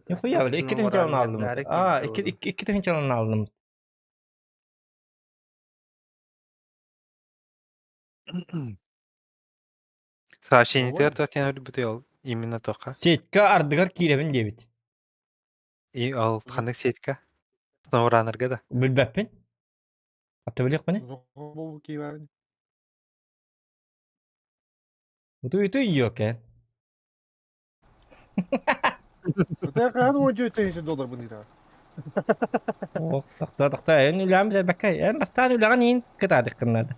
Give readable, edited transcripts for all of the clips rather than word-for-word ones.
Yok ya öyle iki çalını aldım. Aa iki çalını aldım. Сашинитер тотен бутел именно тока. Setka ardıgar kirevin debit. И ал ханык сетка. Сноуранырга да. Bilbepin. Atabiliyor mu ne? Bu kibar. Itu yok ya. Udah kan mau jual $100 bu lira. Oh, takta. En ulan bize bakay. En bastan ulan in kıtadık kınladı.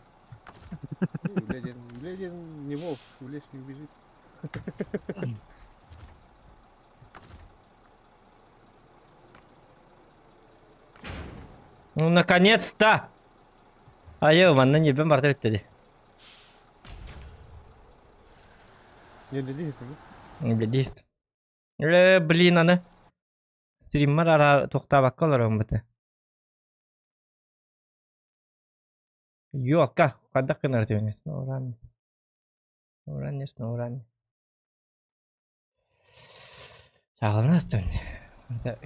Блядь, не волк, в лес не убежит. Ну, наконец-то! Ayı bana niye ben barda bitti. Не дадись, Ne bileyim. Блин аны. Streamer ara tokta bakkalar on bite. Yok kah kada kenar diyorsun. Oran. Çalınasın.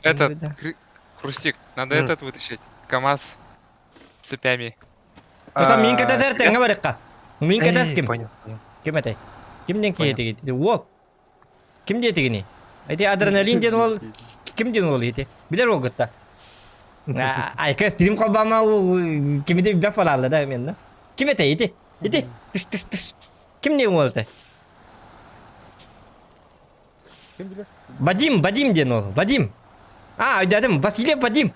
Этот, Хрустик, надо этот вытащить. КамАЗ с цепями. Ota min kata ser tenga barqa. Min kata kim? Понял. Kim ate? Kim den ki eti? Wo. Kim de eti ni? Eti adrenalin den ol kim den ol eti? Biler o gutta. Ay ka stream qalbama o kimi de bir falarla da men. Kim ete eti? Eti. Tış. Kim ne oldu? Kim bilir? Vadim den ol. Vadim. Aa dedim Vasilyev Vadim.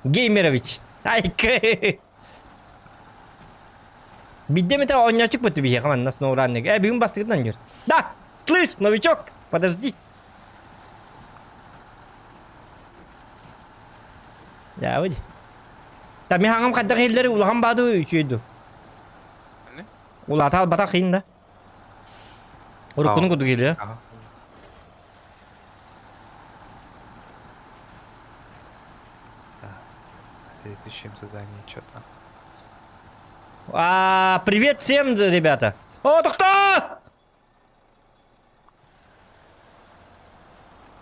Gamerovich. Ay ka. Bitti mi ta oyuna çıkmadı bir şey kaman nasıl öğrendik? Bugün bastıktan gör. Da! Слышь, новичок! Подожди. Ya hadi. Tapi hangam kadar hilleri ulan badu üçüydü. Ne? Ulan tal batak hin da. Urukunu kudu geliyor. Ага. Следующем задании что-то. Привет всем, ребята. О, кто?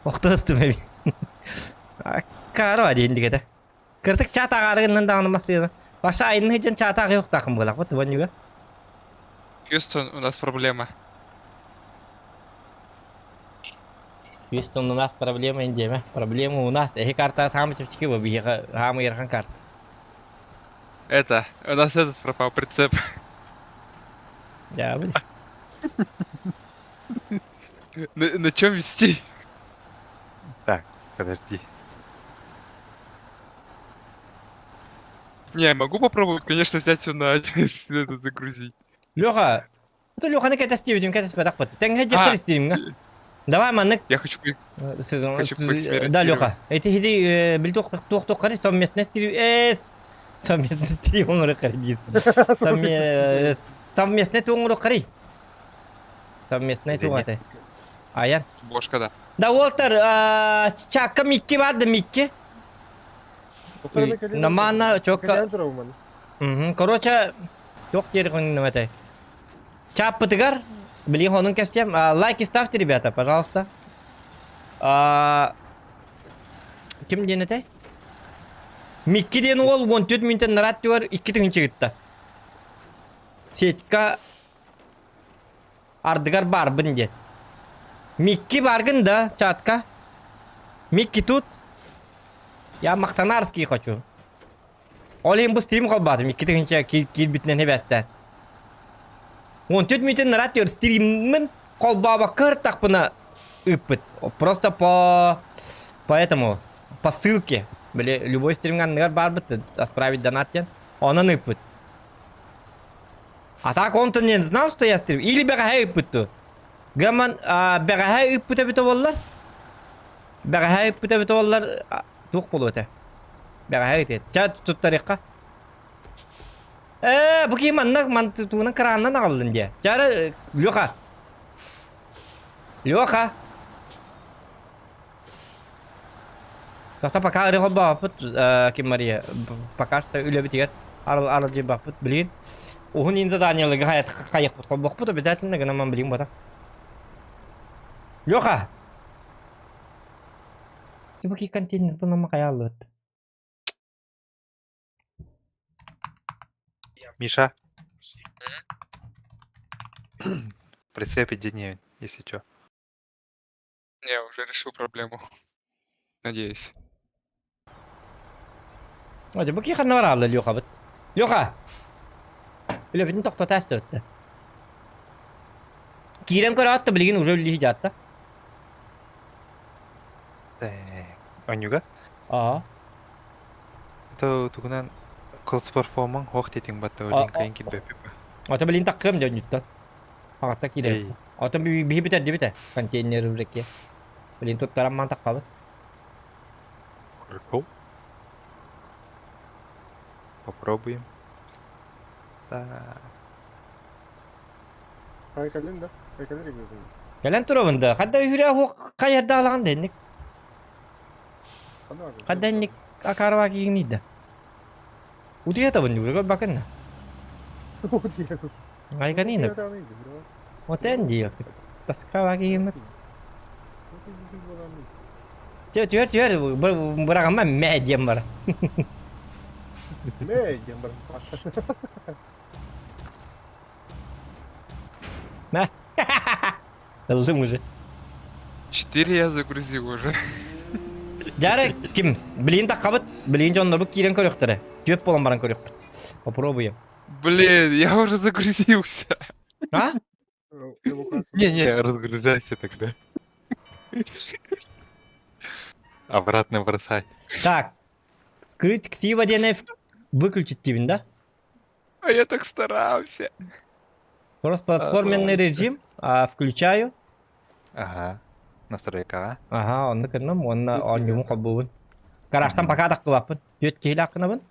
Оқтысты ме? Кaro один gitu. Kertik cata karena tentang masih. Pasal ini jen cata kayak tak kembali aku tuan juga. Хьюстон, у нас проблема. Houston у нас проблема индия, проблема у нас. Карта там чипчики баби, хам ярхан карта. Это, у нас этот пропал прицеп. Ya блин. На чем вести? Так, подожди. Не, могу попробовать, конечно, взять все на это загрузить. Леха, это Леха на ката стивим, ката спадак под. Тенга джектер стриминга. Давай маннык. Я хочу... Да, Леха. Это иди бил тох кари совместно стрим. Совместно стрим он кари. Совместно тунгро кари. Совместно тунгате. Аян. Бошка, да. Да, Уолтер, чакка Микки vardı Микки. Намана чокка. Короче, yok yeri konumete. Чап потыгар. Блин, он костям. Лайки ставьте, ребята, пожалуйста. Kim денете? Микки ден ол 14 минуттан нарат диyor 2 тыгын чыгытта. Сетка ардыгар барбын дет. Микки баргын да чатка. Микки тут. Я мақтанарский хочу. Олим bu stream қалбады. Микки тыгынча кил битнен хебестен. 14 минуттан нарат диyor стримін қалбаба кыр тақпына ыппыт. Просто по этому по ссылке. Бля, любой стримган барбыт отправить донат, он ыппыт. А так он-то не знал, что я стрим. Или бегахай ыппыт. Гаман бегахай ыппыт бит олар. Бегахай ыппыт бит олар. Тух болу өте. Бегахай өте. Чат тут тарихқа. Bu kim mantığının kıranından aldın diye. Çare Леха. Леха. Tahta пока рехол бапыт Ким Мария. Пока что үле битигер. Арал же бапыт, блин. Ухун ин заданиялыгы хаят кайык бут колбок бут обязательно гына ман блин бата. Леха. Bakayım konteynер buna mı kayalı? Миша. Прицеп иди не, если чё. Я уже решил проблему. Надеюсь. Hadi bakayım kan ne var abla Lyoka bit. Lyoka. Öyle bir tokta test etti. Kiren kara attı bilgin уже лихи жатты. Онюга? Aa. Это тугунан кылс перформан хох тетин батта А, олин а, кайын килбеп. Ata bilin takım diyor nyutta. Hakta kiren. Ey. Ata bir biter di biter. Konteyner ürek. Bilin tuttaran mantak kabit. Хорошо. Попробуем. Да. Haykalin de. Haykalin de gördüm. Gelen turabında. Kadda hüre hok kayar dağlan dendik. Hadi abi. Kadda nik akarwa ki nida. Uti ata bunyu ürek bakın. O diye. Ay kanina. O diye. O tendi. Taskawa ki mat. Tüyer bırakın ben medyem var. Ne? Jambar. Aldım уже. 4 я загрузил уже. Jare kim? Bilin takabıt. Bilin jonlar bu kiren körüktüre. Tüyöp bolan baran körük. Попробуем. Блин, я уже загрузился. А? Не, разгружайся тогда. Обратно бросай. Так. Скрыть ксива DNF выключить тебе, да? А я так старался. Кросс-платформенный режим. Включаю. Ага. Настройка. Ага, onu kırdım. Onu yumu kabubun. Garajdan пока так кылаппын. Түйөт кейлі ақынабын.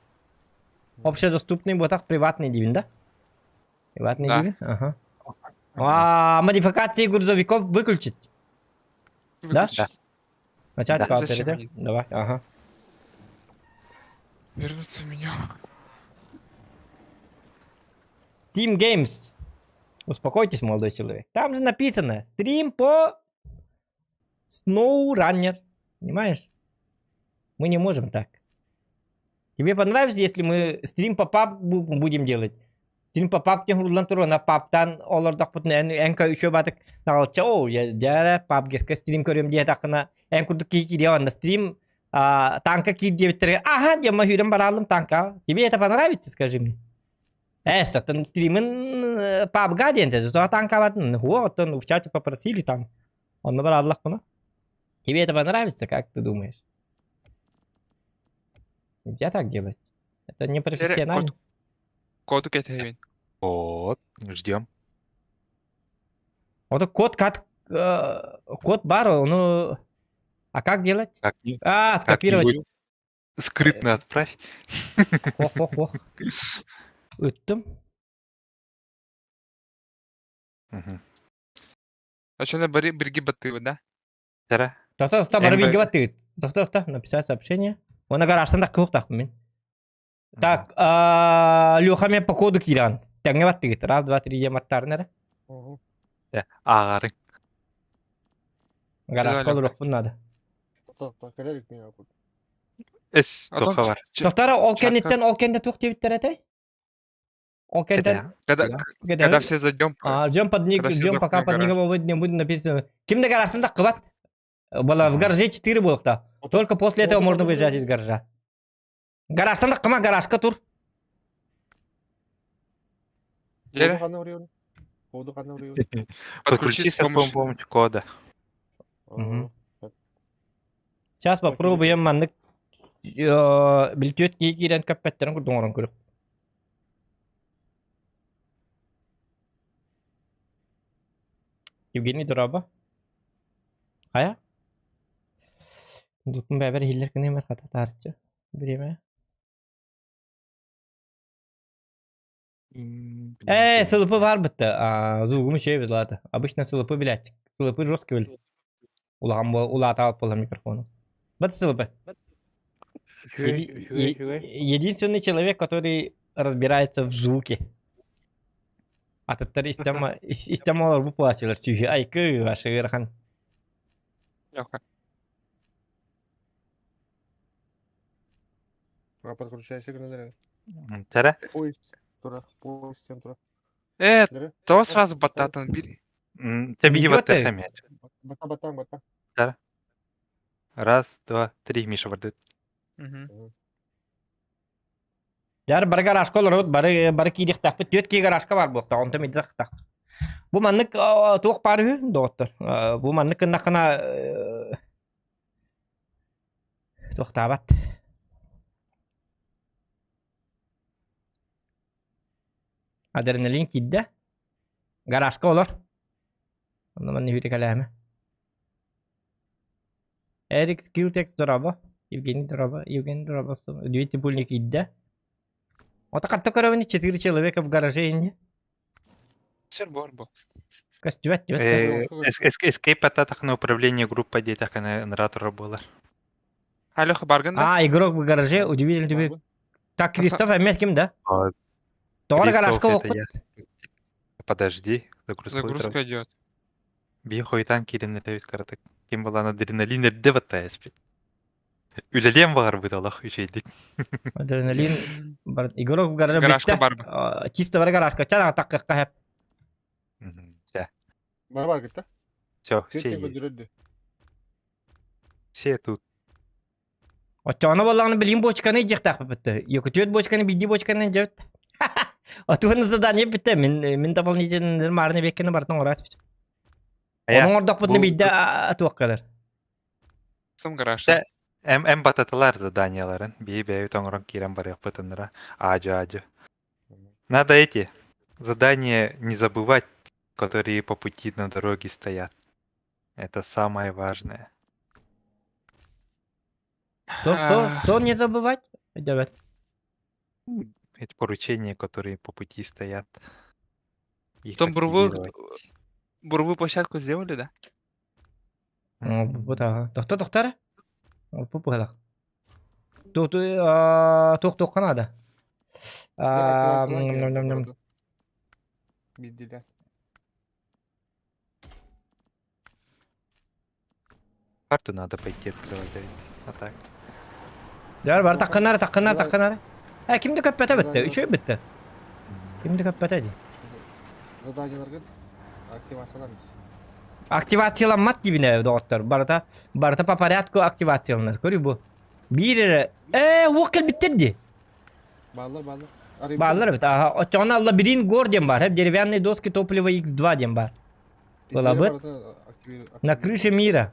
Общедоступный ботақ приватный дейбін, да? Приватный Да. дейбін? Ага. Модификации грузовиков выключить. Да? Выключи. Начать Да. кооператив. Зачем они? Давай, ага. Вернуться в меню. Steam Games. Успокойтесь, молодой человек. Там же написано стрим по SnowRunner. Понимаешь? Мы не можем так. Тебе понравится, если мы стрим по PUBG будем делать? Стрим по PUBG тен турона PUBG'дан олардак бутун энка үшө батык нагалча о я жара PUBG стрим көрөм дие такына эн курдук кийки дие анда стрим танка ки дебиттерге ага я махюрем баралым танка. Тебе это понравится, скажи мне? Тон стримын PUBG денде, то танка батын. Вот, он в чате попросили там. Он набрал Аллах буна. Тебе это понравится, как ты думаешь? Нельзя так делать. Это не профессионально. Коду кетейин. Вот. Ждем. Вот код бар, ну... А как делать? Скопировать. Как-нибудь скрытно отправь. Ох. Өттім. Мгм. Сначала береги баты, да? Тара. Тоқта, бары МБ. билге баттыгыт. Тоқта, написать сообщение. Оны гараждан да кылық тақпын мен. Так, Леха мен по коду киран. Тәңе баттыгыт. Раз, два, три, ематтарын әрі. Ағарың. Гаражқа Леха. олырық бұн надо. Haykalin de yapın. Эс А то тоқа бар. Тоқтары ол чатка- кәнеттен ол кәнде тоқ дебіттер әтәй? Ол кәнеттен... Когда все зайдем, Ждем под ник, Когда все ждем пока закроем под никого будет написано. Кимде гараждан да қыбат? Было в гараже 4 болықта. Только после этого можно выезжать из гаража. Гараждан да қыма гаражқа тур. Жері, Коду қана vuruyor. подключись с Подключись с помощью кода. Мгм. Сейчас попробуем мандык. Билтөт кейкирен каппеттерін күрдің орын көріп. Евгений Дураба. Қая? Дұлпын бәбір хиллер кіне мөр қата тарытшы. Біреме. Сылыпы бар бітті. Зулгумы шей білады. Обычно сылыпы біләтчік. Сылыпы жесткий біл. Улата алып болар микрофону. Вот сылыпы. Единственный человек, который разбирается в звуке. А таттар истемалар бұл пласилар. Сүйі айкы вашы ғырхан. Лёха. А подключайся к нему. Тәрі? Поезд. Тура. Поезд тем тура. То сразу бататан бери. Тебе Идёт вот ты. это. Батан. Тәрі? Раз, два, три, Миша барды. Мгм. Jar bir garajka olur, bir kidik tapıt, 4 ki garajka var bu. Onta midrak tak. Bu manlık toq parı doktor. Bu manlık nakına toqtabat. Adrenalin kidde. Garajka olur. Onda man nühüri kalemi. Erik Skilltex duraba. Евгений Дурaba. Две пульник кидде. Вот так такое 4 человека в гараже инди. Все борбо. Костювет, Escape это так на управление группой детей, так и на наратора было. Алёха барганда? А, игрок в гараже, удивительно тебе. Так, Кристоф, Эммет кем, да? Тоже гаражка Кристоф, это окут. я. Подожди, загрузка. Загрузка идет. Би хойтан киренелебит каратык. Кем была на адреналин эддебатта эспит. Үлелем бар быт Аллах үшейдик. Адреналин. Игрок в гараже Гаражка битте. барбы. Чисто бар гаражка. Чана таккакка хеп. Все, Бар гитте. все, Все. все тут. Очаны боллағаны білейін бочканы жек тақпы бітті. Екітөт бочканы, бидді бочканы жеп. Отуғаны задание бітті. Мен дополнительный марыны беккені бартын орас бітті. Оның ордақ бұтыны бидді атуақ қалар. Сам гараж. Эм бататалар заданияларын. Бей тоңрон кирен барык бытыныра. Аджу. Надо эти задания не забывать, которые по пути на дороге стоят. Это самое важное. Что не забывать? Давай. Эти поручения, которые по пути стоят. Их Том активировать. буровую площадку сделали, да? Вот так. Тоқтар? Пупу қалақ. Тоқ қанада. Биддиле. Карту надо пойти открывать. А так. Бар таққанары. Кімді көппәті бітті? Үшөй бітті. Кімді көппәті де? Заданиялар гит. Активациялармыз. Активацияланмат дебіне доғыттар. Барыта по порядку активацияланыр. Көрі бұл. Бірі... Уақыл біттеді. Баллар бит. Очоғына алла бірін гор дем бар. Хеп деревянные доски топлива X2 дем бар. Была бит. На крыше мира.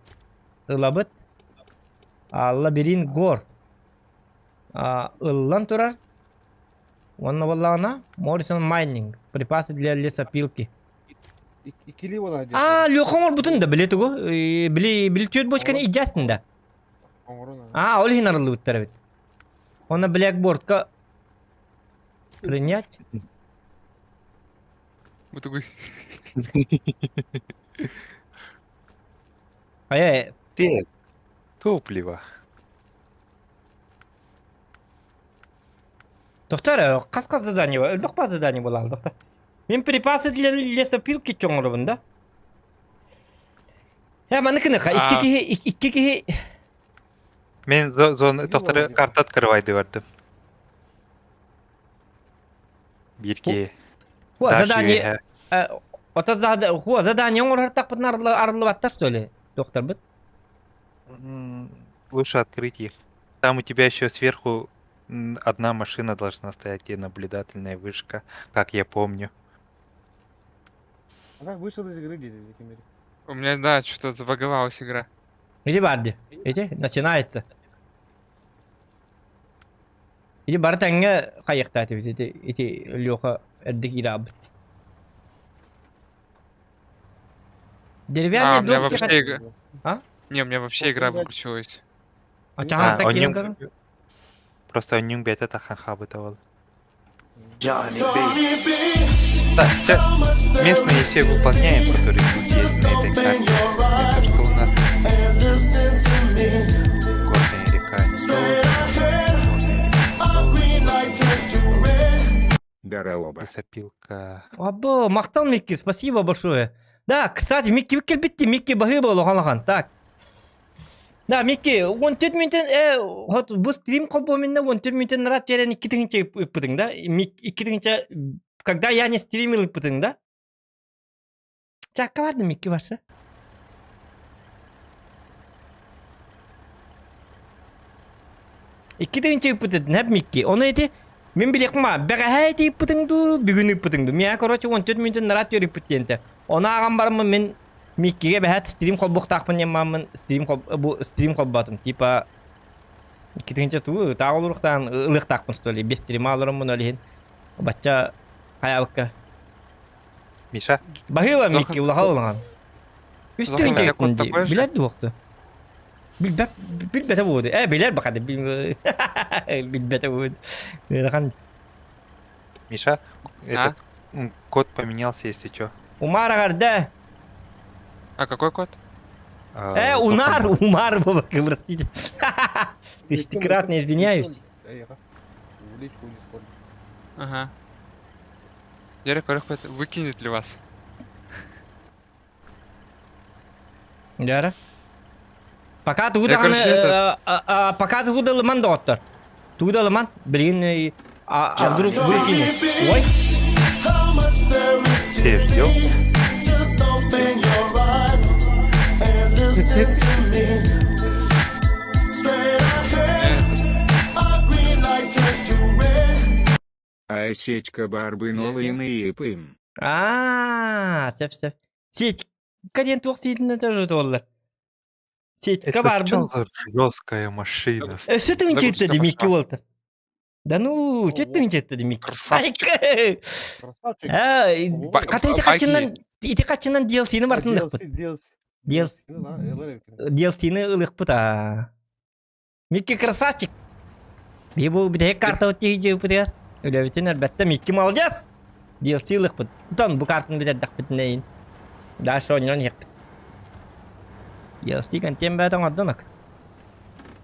Была бит. Алла бірін гор. Ыллан турар. Онна боллағына Morrison Mining. Припасы для лесопилки. Ikili bola. Лёхон ол бұтын да білеті го. Білі түйет бочканы иджастын да. Ол хинарылы бұттары бит. Оны блэкбордқа принять. Бутугуй. Ты топливо. Доктор, қас задание бар. Үлбақ па задание болал, доктор. Мен припасы для лесопилки чоңырыбын да. Маныкыны қа, икки кихи. Мен зоны тоқтары карта открывайды барды. Бирки. Задание. Задание оңыр артақ бұтын арылы баттар, что ли, доктор быт? Лучше открыть их. Там у тебя еще сверху одна машина должна стоять, и наблюдательная вышка, как я помню. Она вышел из игры, дети. У меня, да, что-то забаговалась игра. Иди барди. Видите, начинается. Иди бартанга қайықтаты эти лёха эрдик ирабыт. Деревянные доски. Не, у меня вообще игра выключилась. Просто у них бета тахаха бытовал. Местные все выполняем, которые тут есть на этой карте. Это что у нас? Горная река. Лесопилка. Або, мақтал Микки, спасибо большое. Да, кстати, Микки бітті, Микки бағи болу қалаған. Так. Да, Микки, 14 минуттен хот бу стрим кобо минне 14 минуттен рат терен 2 тыгынча ыппытың да? 2 тыгынча когда я не стримил ыппытың да? Чакка барды Микки барса. Iki tыгынча ыппытын хеп Микки. Оны эти мен билек ма, бәгәһә эти ыппытыңды, бүгүн ыппытыңды. Мен короче 14 минуттен рат тер ыппытенте. Она аган бармы мен Миккиге бәһәт стрим кобук тақпын яммамын стрим коббатым. Типа 2 тыгынча туу тагылыктан ылык тақпын столи. 5 стрим алырым мын олин. Бачча хаябыкка. Миша, Бахыла Зохан- Микки улаха улган. Үстүн Зохан, чек як вот такой же? билет вакты. Билбете булду. Билер бакады. Билбете булду. Берхан Миша, этот код поменялся, если чё. Умар агарда. А какой код? Унар, Умар, баба, простите. Тысячекратно извиняюсь. В личку в Discord. Ага. Дерек выкинет ли вас? Дара. Пока туда Я, короче, пока туда лыман доктор. Туда лыман, блин, а вдруг выкинет. Ой. Ты ждёл? А сетька барбы новые пым. Сеп. Сеть. Каден тух сеть тоже толла. Сеть Это кабар чё был. за жесткая машина? Что ты Загрузка унчит Микки пошла. Уолтер? Да ну, что ты унчит Микки? Красавчик. Красавчик. Ката ити качынан DLC-ни бартындык бут. DLC DLC-ни ылык бут а. Микки красавчик. Бу биде карта өтөйжү бутер. Өлөбүтүн албетте Микки молодец. DLC ылык бут. Тон бу картаны биде дак бутнейин. Да шоньон ек. DLC kan тем бэтон аддонак.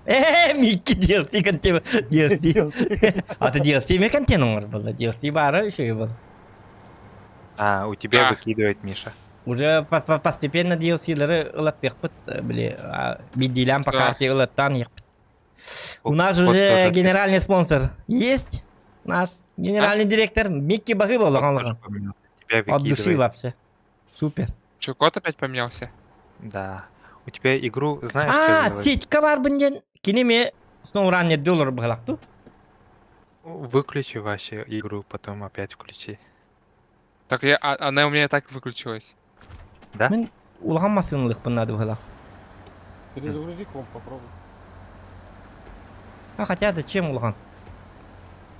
Микки DLC kan тем DLC. А ты DLC ме kan тенон бар было. DLC бары ещё был. А, у тебя А. выкидывает Миша. Уже постепенно DLC-лары ылаттык бут, били, бидилям по Да. карте ылаттан ек. У Вот- нас вот уже тоже генеральный спонсор есть. Наш генеральный директор Микки Бахы Код болгон. тоже поменялся. Тебя От души выкидывает. вообще. Супер. Че, код опять поменялся? Да. У тебя игру, знаешь, что делать? Сетька бар бынден. Кинеме снова ранее доллар бахлакту. Выключи вообще игру, потом опять включи. Так она у меня и так выключилась. Да? Мен улганмасынлык бунады бахлак. Перезагрузи комп, попробуй. Хотя зачем улган?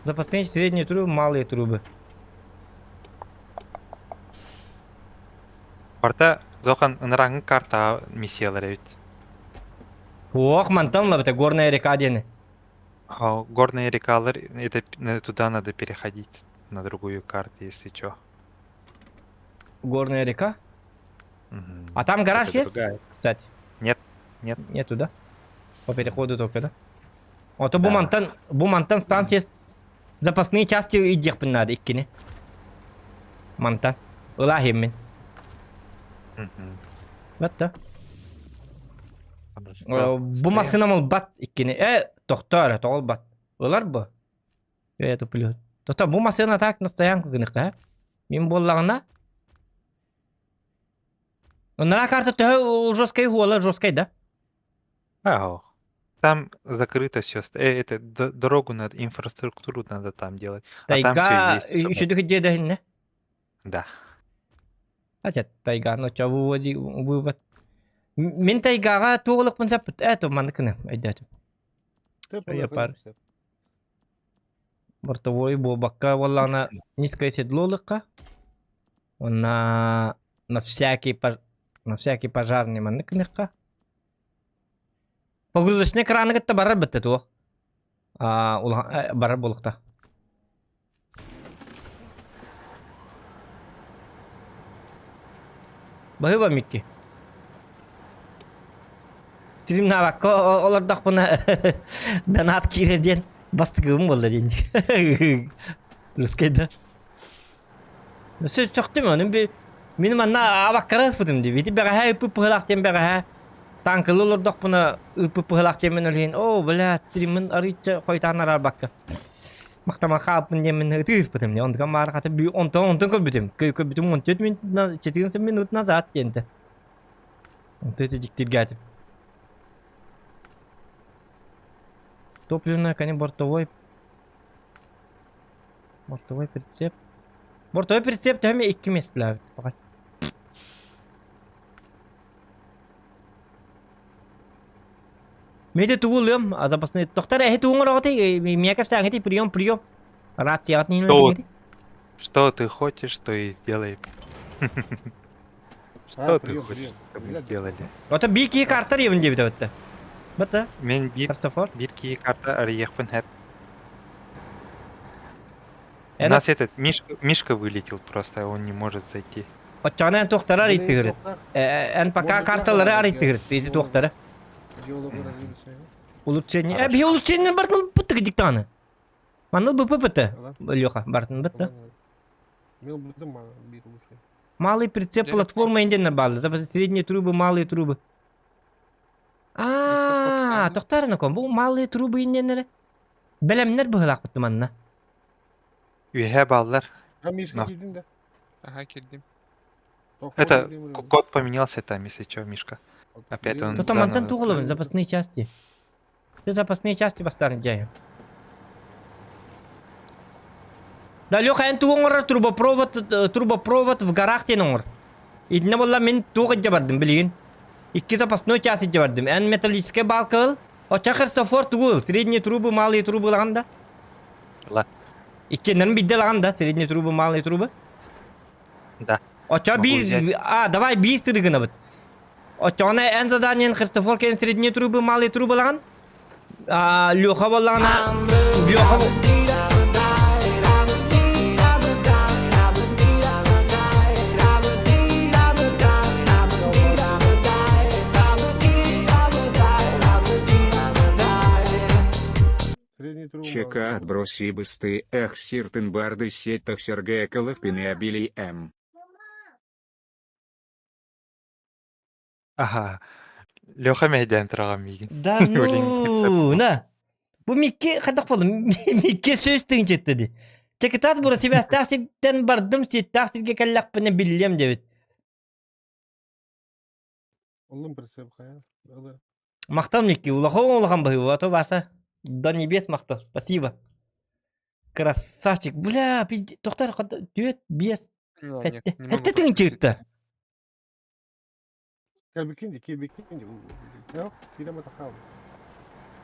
Запасные средние трубы, малые трубы. Орта Зохан ыныраңын карта миссиялар бит. Ох, мантанла это горная река дені. А горные рекалар, это туда надо переходить на другую карту, если чё. Горная река? Мгм. А там гараж Это есть? другая. Кстати. Нет. Нету, да? По переходу только, да? А то Да. бу мантан станция запасные части и дехпин надо иккини. Мантан. Улахиммин. Мгм. Вот да. Хорошо. Бу Стоим. машинамыл бат иккини. Тоқтар, тоғыл бат. Олар бу? Это плюс. Тоқта бу машина так на стоянку кыныкта. Мен боллагына. На карта то жесткой хуала, жесткой, да? Ау. Там закрыто все. Это дорогу надо, инфраструктуру надо там делать. А там Тайга все есть. еще дыхать деда не? Да. Ача тайга, но ча вывод. Мен тайгага тоғылық пын саппыт. Это маныкыны, айдатым. Я пар. Бортовой бу бакка валлана низкое седлолыкка. На всякий пожарный маныкыныкка. Погрузочный краны гытта барар бітті туық. Барар болықта. Бахы ба Микки? Стримна бакка олардақ бұна донат кирерден бастығым болды дейін. Рыскайда. Сөз чоқты ма? Менің манна абаққара ыспытым деп. Еті бәға хә үпіп пығылақтен бәға хә. Tankılı olurduk buna ıpı pıhılak demen öleyin. O bля, streamin arıçça koytan arar bakka. Maktama kapın demen hıtız bıtım ne. Ondan mağara katı bir ondan köbütüm. Köbütüm 14 minut, 4 minut nazat yendi. Ondan teciktir geldim. Топливная, конечно, бортовой прицеп. Бортовой прицеп de hemen 2 mesler. Fakat. Меди тугулым, а запасны. Доктор, тугуңор оты, меня кажется, они прием. Рация не Что? Что ты хочешь, то и сделай. Что ты хочешь, чтобы мы сделали? Ота bir iki kartlar yevinde bir de bitti. Bitti. Мен Христофор. bir key карта арьехпен хэп. У Эна нас этот Мишка вылетел просто, он не может зайти. очана доктора арыттыгыр. НПК kartaları arıttыгыр. Bizi doktora. Geologu развития. Улучшение. Bir улучшение бартын битти диктаны. Маны бипи битти. Лёха, бартын битти. Мен білдім ма бір лучше. Малый прицеп Я платформа инден балы. Запасы средние трубы, малые трубы. Если Тоқтар након. Бұл малые трубы инденлері. Белемнер бұғылақ бітті манна. Üye ballar. Ha Мишка На. girdin de. Ага, келдим. Это код поменялся там, если что, Мишка. Опять он Тут мантан заново. туғылым, запасные части. Ты запасные части бастарын жайын. Да, Лёха, ән туғыңыр трубопровод в горах тен оңыр. Идіне болла мен туғы жабардым, білген. 2 запасной части жабардым. Ән металлическая балкыл. Оча Христофор туғыл. Средние трубы, малые трубы лағанда. Ла. Иккенлерін бидде лағанда. Средние трубы, малые трубы. Да. Оча Могу bir... взять. Давай bir сырыгына бит. Оча она ән заданиен Христофор кен средние трубы, малые трубы лаған. Лёха боллағына... Лёха... Средний труб. ЧК отброси бысты, эх, Сиртенбарды сеттах Сергея Колыпин и обилий М. Ага. Леха мәйдән торган мигин. Да Өлең ну, на. Bu Mikke kadak boldu. Mikke söz tınçet dedi. Çekitat burası Sivas tahsilden bardım sit tahsilge kallak bana billim evet. Oğlum прицеп хая. Дагы. Мактал Микки, улахан бахы, а то васа до небес мактал. Спасибо. Красавчик. Бля, тоқтар düet без. Не, не могу Это подключиться. тынчыкты. Gel bikinci, ki bikinci. Yok, kireme takal.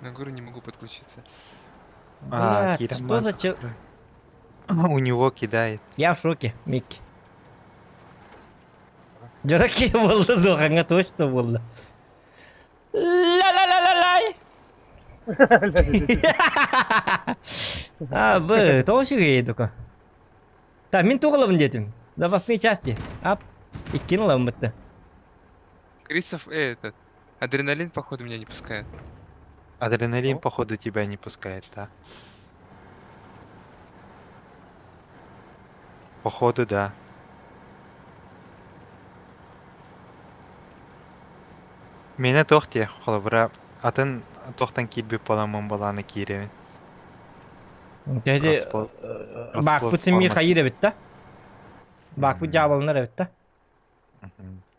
На гору не могу подключиться. Блядь, Кира что за Мазур. чел... У него кидает. Я в шоке, Микки. Джараки болды зоханга точно болды. Ла-ла-ла-ла-лай. Вы тоже едука. Так, мен туғылым дедім. Запасные части. Ап. И кинулам бітті. Кристоф, этот, адреналин, походу, меня не пускает. Адреналин, О. походу, тебя не пускает, да? Походу, да. Мені тоқте, холобра, атын тоқтан килбеп боламын баланы киремін. Деді, бак bu сен мир хайыр бітті. Бак bu жабылыныр бітті.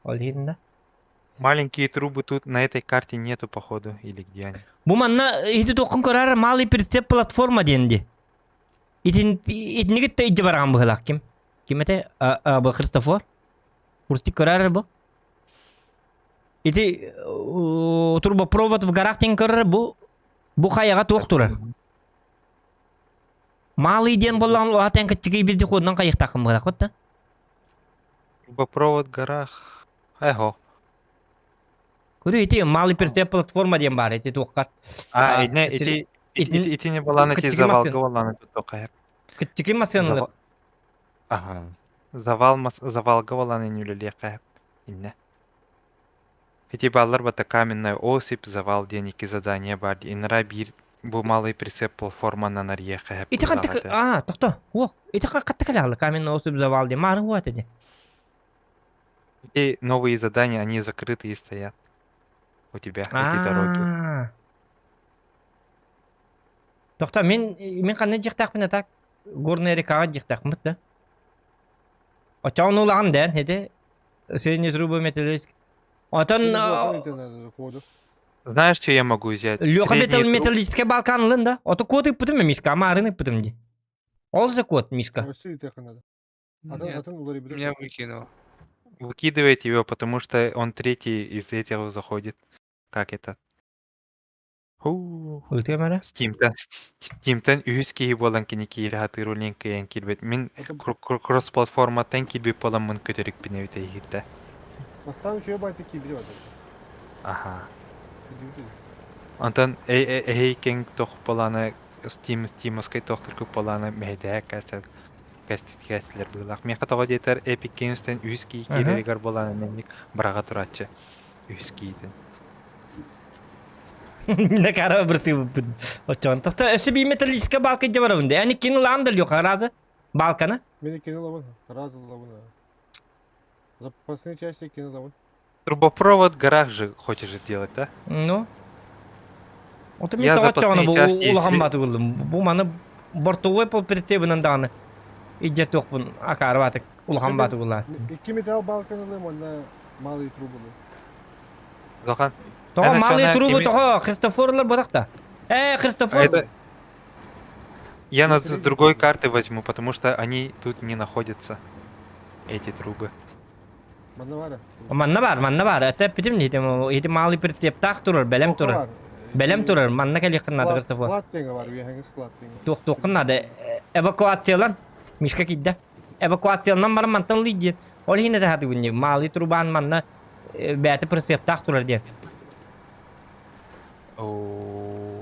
Ол едінде. Маленькие трубы тут на этой карте нету, походу, или где они. Bu manna hidi toqun korar malый прицеп платформа денди. İtin gitti iyice barağın bıhılak kim? Kim ete? Bu Христофор? Урстик korar bu. İti трубопровод в горах тен korar bu. Bu kayaga toq turar. Малый ден болған o атын кітчігі бізді қодынан қайық тақым быхылак бітті. Трубопровод в горах. Эго. Көрі ити малый прицеп платформа ден бар, ити тоққат. Не, эти не баланы, эти кітчігі машин. завалга баланы тут тоқаяп. Кітчігі масынылық. Ага. Завалга баланы нүлеле қаяп. Инне. Эти баллар бата каменная осыпь, завал ден екі задания бар. Инра бир bu малый прицеп платформанан ария қаяп. Ити қаттық, тоқта, оқ. Ити қаттық әліғілі каменный осып завал ден. Марын хуат еді. И новые задания, они закрытые стоят. у тебя эти дороги. Тоқта, мен қандай жақтақпын атақ? Горная рекаға жақтақпын да. Очауын улаған дән, хеде? Средний труба металлический. Отан Ходу. Знаешь, что я могу взять? лёха Средний труб- металлический балкан да? Ото код иппытым мен мишка, ама арын иппытым де. Ол за код мишка. Россия тех надо. Нет, Атын улар ибрек. меня выкинуло. Выкидывайте его, потому что он третий из этих заходит. Как это? Ху. Өлтіге мәлі? Steam'тен үйіз кейі болан кені кейірі хатырулен кейен келбет. Мен Это кросс-платформаттан келбет болан мұн көтерік біне өте егітті. Поставим еще байты кибрет. Аха. Антон кен тоқ боланы Steam'скай тоқтыр көп боланы мәйдә кәстілер бұлақ. Мен қатаға детер Epic Games'тен үйіз кейі кейлерігер боланы менік бұраға тұратшы. Үйіз кейден. Міне кара бірсі бұппын. Очауын. Тоқта, өсі бей металлический балка де бар бұнда. Әні кені лағын да лёха разы? Балканы? Меня кинул лаван. Раз лаван. Запасные части кинул лаван. Трубопровод гараж же хочешь же делать, да? Ну? Оты мен Я тоға запасные чауыны части бұл улаған если- баты бұлдым. Бұл маны бортовой пол прицебінен дағаны. Иджет тоқпын акары батық улаған баты бұлласы. 2 металл балканы на малые трубы. Зохан, Тоға Әне малый чана трубы кеме- тоға Христофорлар бұдақта. Христофор! это... Я на с другой карты возьму, потому что они тут не находятся. Эти трубы. Маннавара. Манна бар. Әтә бітім дейдім. Еті малый прицеп тақ тұрыр, бәлем тұрыр. Бәлем тұрыр, манна кәлі қынады Христофор. Склад теңі бар, үйәңі склад теңі. Тоқ қынады. Эвакуациялан. Мишка кидді. Эвакуациялан бар мантан лидет. Ол хине де хаты күнде. Малый трубан манна бәті прицеп тақ тұрыр ден.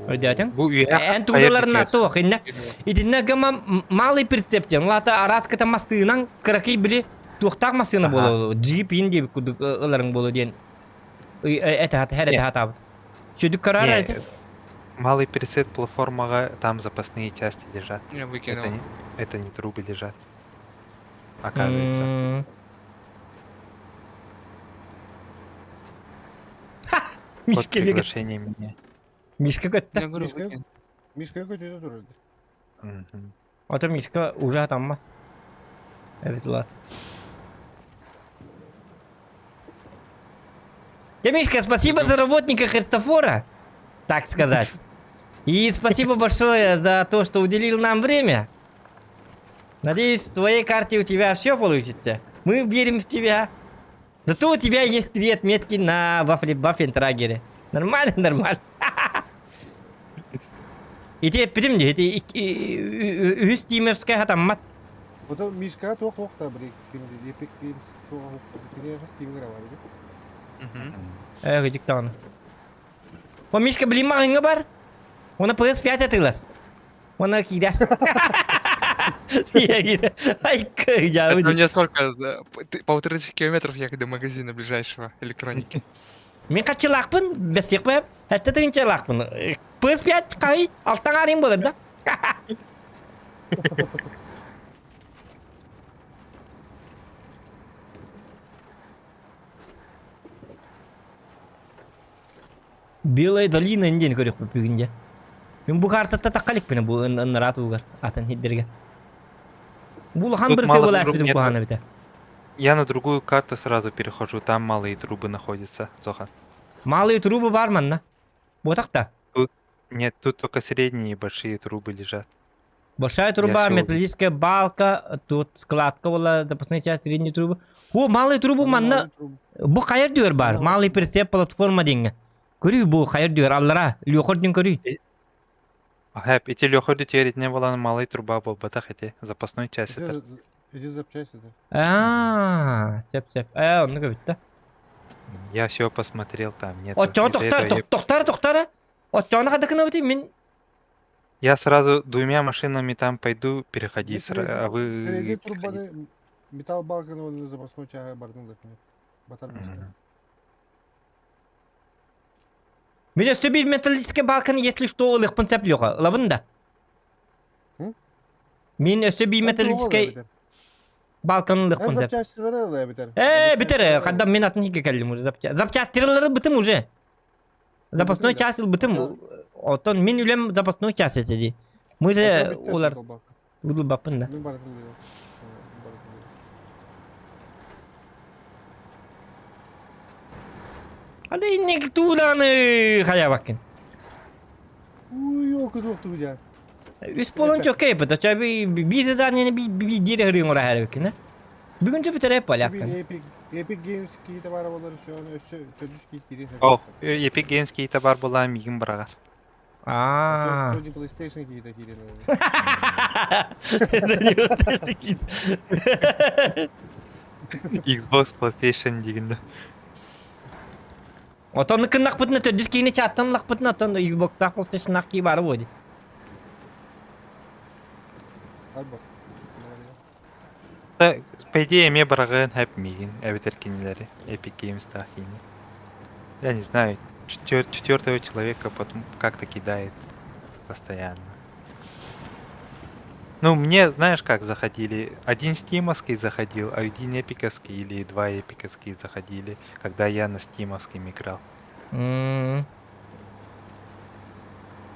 Ödeyatın? Bu üye En tuğdalarına toq inne. İdinne gama malый прицептен. Лата араската масыынан кыракый били туқтақ масыны Ага. болу. Джип инде кудук ыларың болу ден. Это хат, хер это хат абы. Чөдік карар Не, айты? малый прицеп платформага, там запасные части лежат. Меня выкинуло. Это не трубы лежат. Оказывается. Код Мишка бегет. приглашения меня. Мишка Меня көтті. говорю, Мишка? выкинуло. Мишка какой-то это тоже. Мгм. Ото Мишка уже атанма. Evet ладно. Мишка, спасибо за работника Христофора, так сказать. И спасибо большое за то, что уделил нам время. Надеюсь, в твоей карте у тебя все получится. Мы верим в тебя. Зато у тебя есть 3 отметки на Ваффентрагере. Нормально, нормально. И тебе примди, это Юстимовская хатаммат. Вот это Мишка тоқ-тоқ-та бір Epic Games тоқ-тоқ. Кене Steam гравар. Мгм. Гыдик таны. О, Мишка, блин, мағыңы бар? Оны PS5 атылас. Оны кида. Ай, Это жауды. мне сколько? 1,5 километров ехать до магазина ближайшего электроники. Мен қатшылақпын, бәсек бәп. Әтті тыңчылақпын. PS5 қай, алттан арың болады да. Белая долина инден көрек бұл бүгінде. Мен бұл қартатта таққалик пені бұл ұнырат ұғар, атын хеддерге. Бұл хан Тут бір мало севіләш труб бітім нету. қуғаны біті. Я на другую карту сразу перехожу, там малые трубы находятся, Зохан. Малые трубы бар манна. Ботақта. Нет, тут только средние и большие трубы лежат. Большая труба, всё металлическая балка, тут складка была, запасная часть, средние трубы. О, малые трубы манна. Бұл қайыр дөр бар, малый прицеп платформа денге. Көрі бұл қайыр дөр, аллара, лёқорден көрі. Хэп, эти лёходы теперь не было, малая труба был, батах эти запасной часть это. Иди запчасти. Да. Сеп. Оны көбітті. Я все посмотрел, там нет. Отчауын тоқтары. Отчауын қадықына өтейм, мен... Я сразу 2 машинами там пойду переходить, Средний- а средний вы переходите. трубаны металл балканы оны запасной чага бардың да. Батар Мгм. место. Мен өсті бір металлическая балканы, если что, лықпын сәп лёға. Лабын да. М? Мен өсті бір металлическая балканы лықпын сәп. Запчастилары да битер. Бітер, қадам мен атын хеге кәлдім уже запчастырылары бітім уже. Запасной час бытым. Отон мен үлем запасной час этеди. Мы же олар удул бапын да. Мен бар Ада иннек туланы хая бакын. Уй, о, кудук туя. Üst bolon çok kayıp da çabi bir sezon yine bir geri hırın oraya her vakit. Bugün çok bir hep palyaskan. Epic Games kiyite var arabaları şu an çocuk kiyit О, Epic Games кейті бар болан мигін бірағар. Aa. Sony PlayStation kiyite kiyite. Xbox, PlayStation дегенді. Oton kınnak pıtına tödüs kiyini çattan lak pıtına oton Xbox'ta PlayStation nak ki barı bodi. Hadi bak. По идее, ме бірағын әп мигін, әбетер кенелері, Epic Games тахини. Я не знаю, четвертого человека потом как-то кидает постоянно. Ну, мне, знаешь, как заходили? Один стимовский заходил, а один эпиковский или два эпиковские заходили, когда я на стимовском играл. А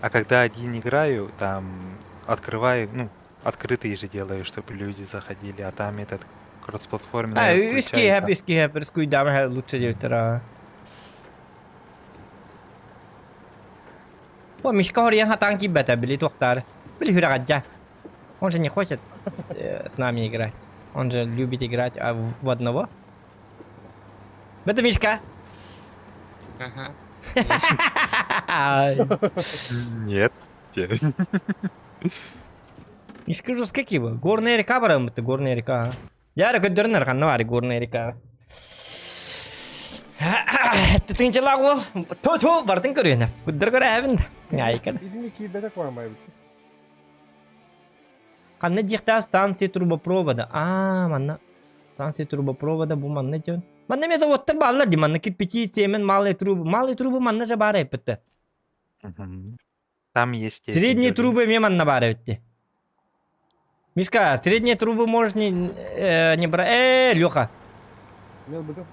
когда один играю, там открываю, ну, открытые же делаю, чтобы люди заходили, а там этот кроссплатформенный Ha üski включается. hep üskü damar her lutça diyor ha. O mishka horiyan hatan ki beta bili tohtar. Били хурагадja. Он же не хочет с нами играть. Он же любит играть в одного. Это Мишка. Ага. Нет. Мишка жестко киба. Горная река барам это горная река. Яра көддөрнөр ханна бар горная река. Это ты нчела гол. То бартын көрүнө. Көддөр көрө авин. Айкан. İdini kiyite var mı abi? Ханна жихта станция трубопровода. Манна. Станция трубопровода бу манна жон. Манна ме заводтар баллар ди манна кирпичи семен малые трубы манна же бара эппетте. Там есть... эти Средние люди. трубы ме манна бара эппетте. Мишка, средние трубы можешь не брать. Лёха. Ne bakın?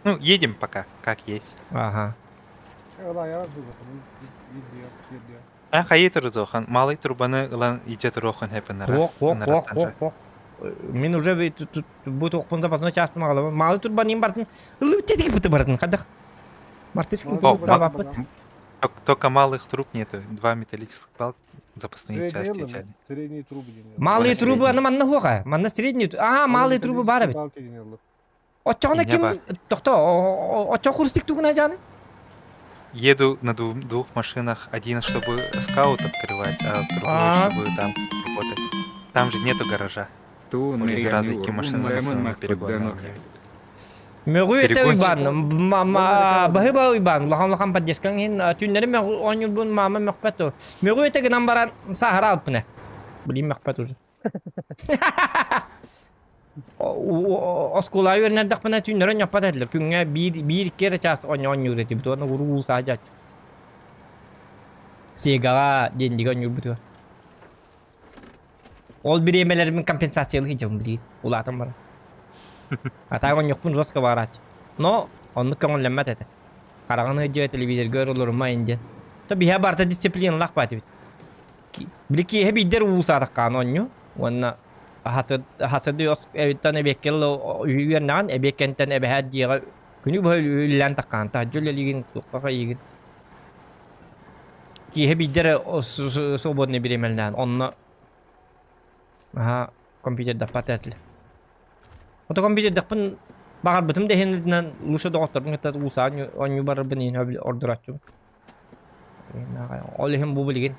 Ну, едем пока, как есть. Ага. Allah yarar bu. Gidiyor. А хаитер зохан, малый трубаны ылан идет рохан хэппенера. Ох. Мен уже будет окпун запасной час магалам. Малы турбанин бартын. Лүтетик быты бартын. Кадах. Мартышкин О, табапыт. Только малых труб нету. Два металлических балка, запасные части Средние взяли. Средние трубы дeniyor. Малые Бара трубы, средний. она манна хуга. Манна средние. Малые трубы бара бит. Balka deniyorlar. Очоғына Меня ким... бар. Тоқта, очоқ хұрыстик туғына жаны? Еду на двух машинах. Один, чтобы скаут открывать, а А. другой, чтобы там работать. Там же нету гаража. Ту Уже ни разу ныряню эти машины на румлемон самом перегоне. макпадданок. Мөгу өте Перегонщик. уйбан. Бахыба уйбан. Лахан паддескан хин түйнері мөгу оңыл бұн мама мөкпәту. Мөгу өте гынан баран сахара алып бұны. Білейм мөкпәт уже. Осколай өрнәддік бұна түйнері нөкпәт әділер. Күнге bir kere час оңы үреті бұты. Оны ұру сағат. Сегаға дендігі оңы бұты. Ол bir емелерімін компенсациялы хиджам білейді. Улатым бара. Атагон yok pun жестко варать. Но он көңілленмәт әті. Қарағаны өйдеу телевизор көрілір ма енді. То бия барта дисциплин лақ бәті бит. Білікі хеп иддер уусадық қан оню. Онна hasırdı evitten ebekkel üyernan ebekenten ebehat jiga günü böyle üylen takkan ta jölle ligin tukka yigin. Ki hep idere sobodne biremelden onna kompüter dapat etli. Oto kompüter dapın bakar bıtım deheninden luşa doktor ngata usa onyu bar benin habil order açım. Olehim bu bilgin.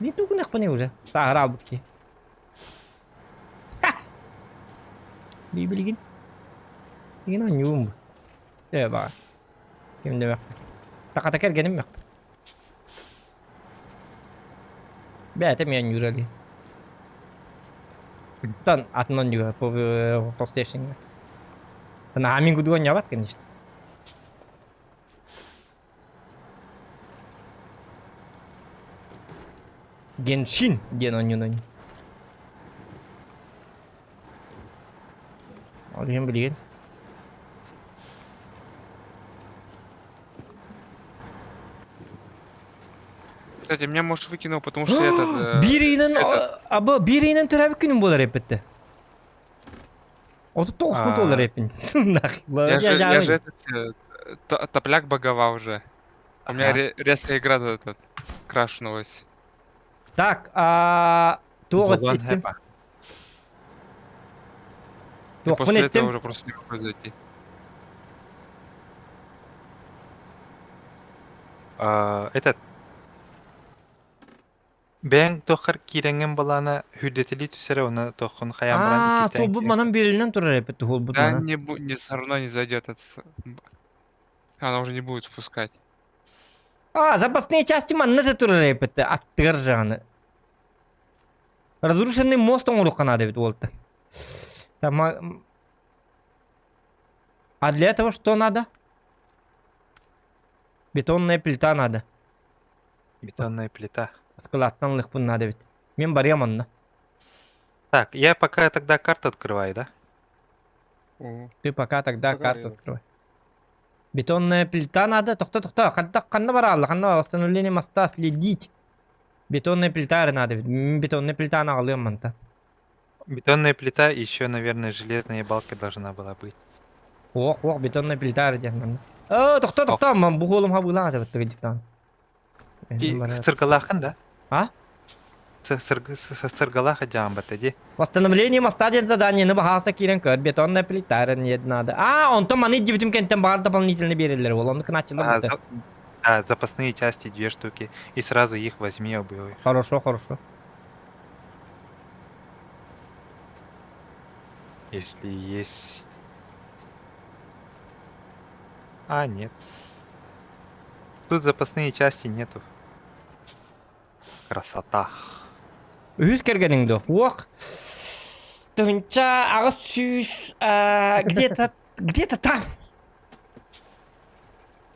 Ni tukun akpane uza. Sahara bukti. Bilgin. Bilgin on yum. Ya bak. Kim demek? Taka-taka genim yok. Beatem yan yurali. Tan atman juga po station. Nah, minggu dua nyawat kan işte. Genshin dia nonyo. Alayım bilgin. Кстати, меня, может, выкинул, потому что этот... Birinin это- abi birinin türebi günüm bolar hep bitti. 39 А. dolar hepin. Я же этот топляк боговал уже. У меня Ага. резко игра этот крашнулась. Так, тоғыз Булан еттім. хепа. И Тоқпын после этого еттім. уже просто не могу зайти. Этот... Бен тохар киренген балана хүдетили түсере, оны тохын хаян баран Тол бұл манан берілінен тұрар hep bitti. Бұл Да, манан. все равно не зайдет. Она уже не будет спускать. Запасные части манна же тұрар hep bitti. Аттығыр жағаны. Разрушенный мост оңыру қанады бит олды. А для этого что надо? Бетонная плита надо. Бетонная плита. Скалаттан лыхпын надо бит. Мен барям онна. Так, я пока тогда карту открываю, да? Мгм. Ты пока тогда Пока карту рядом. открывай. Бетонная плита надо. Тоқта. Қанна баралла. Қанна восстановление моста следить. Бетонная плита надо бит. Бетонная плита ағылым манта. Бетонная плита, и еще, наверное, железная балка должна была быть. Оқ, бетонная плита дегеннен. Тоқта. Мен бұл қолым хабылаң атып бітті гидіктан. И сыргалахан, да? А? Сыргалаха джамбата, ди? Восстановление моста ден задание на бахаса кирен көр. Бетонная плита нет надо. Он там маны дебютим кентен бар дополнительно берелер. Он кначило бітті. Да, запасные части 2 штуки. И сразу их возьми обоих. Хорошо. Если есть... нет. Тут запасные части нету. Красота. Үз кергеніңді. Оқ. Тынча ағыз сүйіс. Где-то там.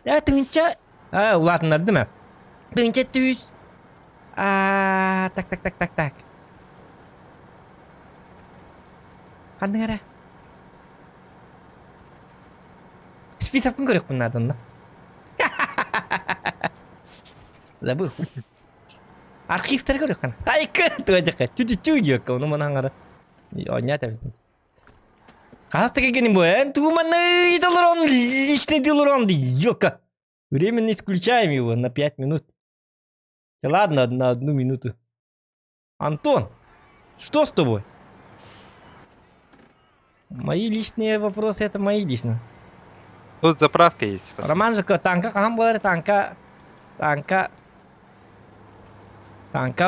Тынча. Улатындар değil mi? Тынча түйіс. Так. Қандың әрі? Списокын көрек бұнадың да. Забыл. Архивтер көрек қана. Айқы, туажаққа. Чу-чу-чу оны мұнан қара. Ойнят әбетін. Қасты кегенім бұл, туманы идолорон, личный идолорон, ёка. Временно исключаем его на 5 минут. Ладно, на 1 минуту. Антон, что с тобой? Мои личные вопросы, это мои личные. Тут заправка есть. посмотри. Роман же танка қам болар, танка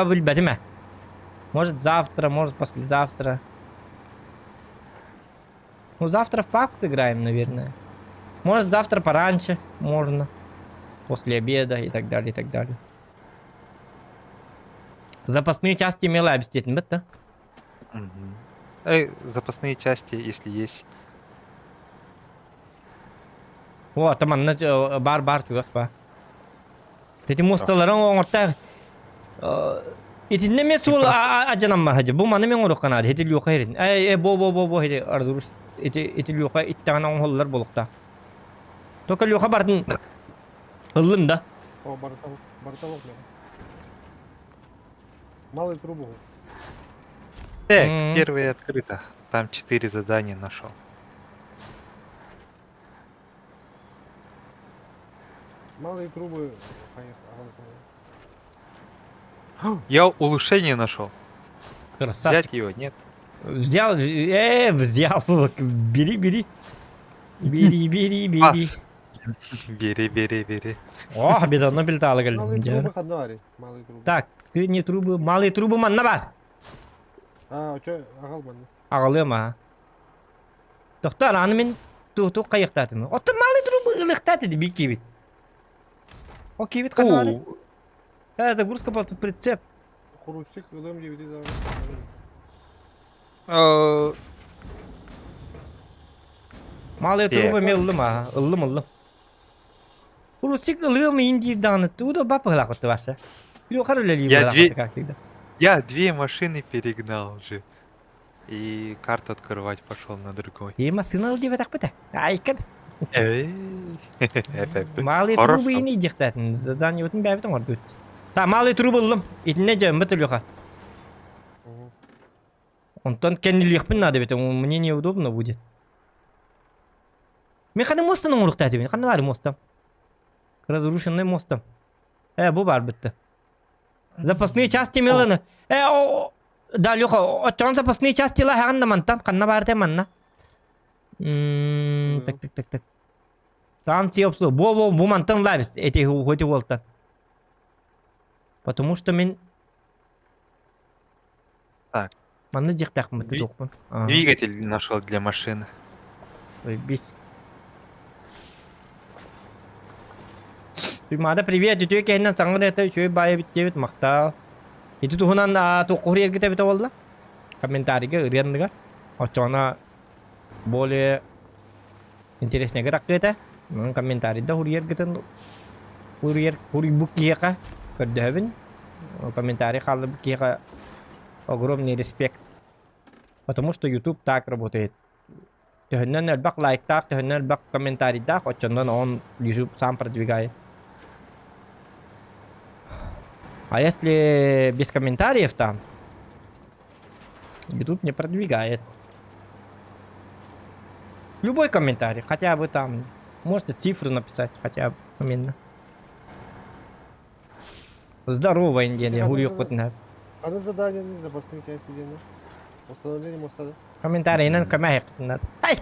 білбәді ме? Может завтра, может послезавтра. Ну завтра в папку сыграем, наверное. Может завтра пораньше, можно. После обеда и так далее. Запасные части имела обестеть, да? Мгм. Запасные части, если есть. О, таман, бар чугас ба. Эти мусталарын оңыртар. Итинне мен сол ажанам бар хажы. Бұл маны мен ұрық қанады. Эти люқа ерін. Бо, хеде ардурус. Эти люқа иттағана оңғылылар болықта. Тока люқа бардың ылын да. О, бортовок, да. Малую трубу. Так, Мгм. первое открыто. Там 4 задания нашел. Малые трубы. Конечно, Я улучшение нашел. Красавчик. Взять его, нет? Взял. Бери. Бери. Пас. Бери. О, бетонно плита Малые алып трубы ходнари. Малые трубы. Так, средние трубы, малые трубы манна бар. Чё, агалман. Ағылы ма? Тоқтар, аны мен туғ қайықтатым. Отты малый трубы ылықтат еді бейке бит. О, кебет қанады. Загрузка по прицеп. Хрустик, ылым девяти да. Малый трубы мен ылы ма? Ылым. Хрустик ылым инди даны. Туда бапы ғылақытты баса. Юқар өлелі Я ғылақытты как тогда. Я 2 машины перегнал же. И карту открывать пошел на другой. Машина ыл деп атақ біті. Айкад. Эффект. Малый Хорошо. трубы ини жықтатын. Задание өтін бәбітін орды өтті. Та малый трубылым. Итне жем бітіліға. Онтан кеннилиқпін надо бет. Мне неудобно будет. Мен қаны мостын оңырық тәді бен. Қаны бәрі мостам. Разрушенный мостом. Бұл бар бітті. Запасные части меланы. Да, Леха, отчан запасные части ла хағанда мантан. Қанна барды манна. Так. Станция обслу. Бұл мантан лабис. Эти хоти волта. Потому что мен... Так. Манны жиқтақ мұнты тоқпын. Двигатель нашел для машины. Ой, бес. Туймада привет, ты кеннен саңыр это чөй бай бит мақтал. Ити тухунан тоққур ергете бите болла. Комментарийге ырыяндыга. Очона более интереснее раккета. Мен комментарийда хур ергетен хур букиека көрдөбүн. Комментарий халды букиека огромный респект. Потому что YouTube так работает. Төхөннен әлбәк лайктак, төхөннен әлбәк комментарийдак, очондан он YouTube сам продвигает. А если без комментариев там, YouTube не продвигает. Любой комментарий, хотя бы там, можете цифры написать, хотя бы именно. Здорово, Индия, гули кутна. Одно задание не запасные части денег. Установление моста. Комментарий инен камахек. Ай,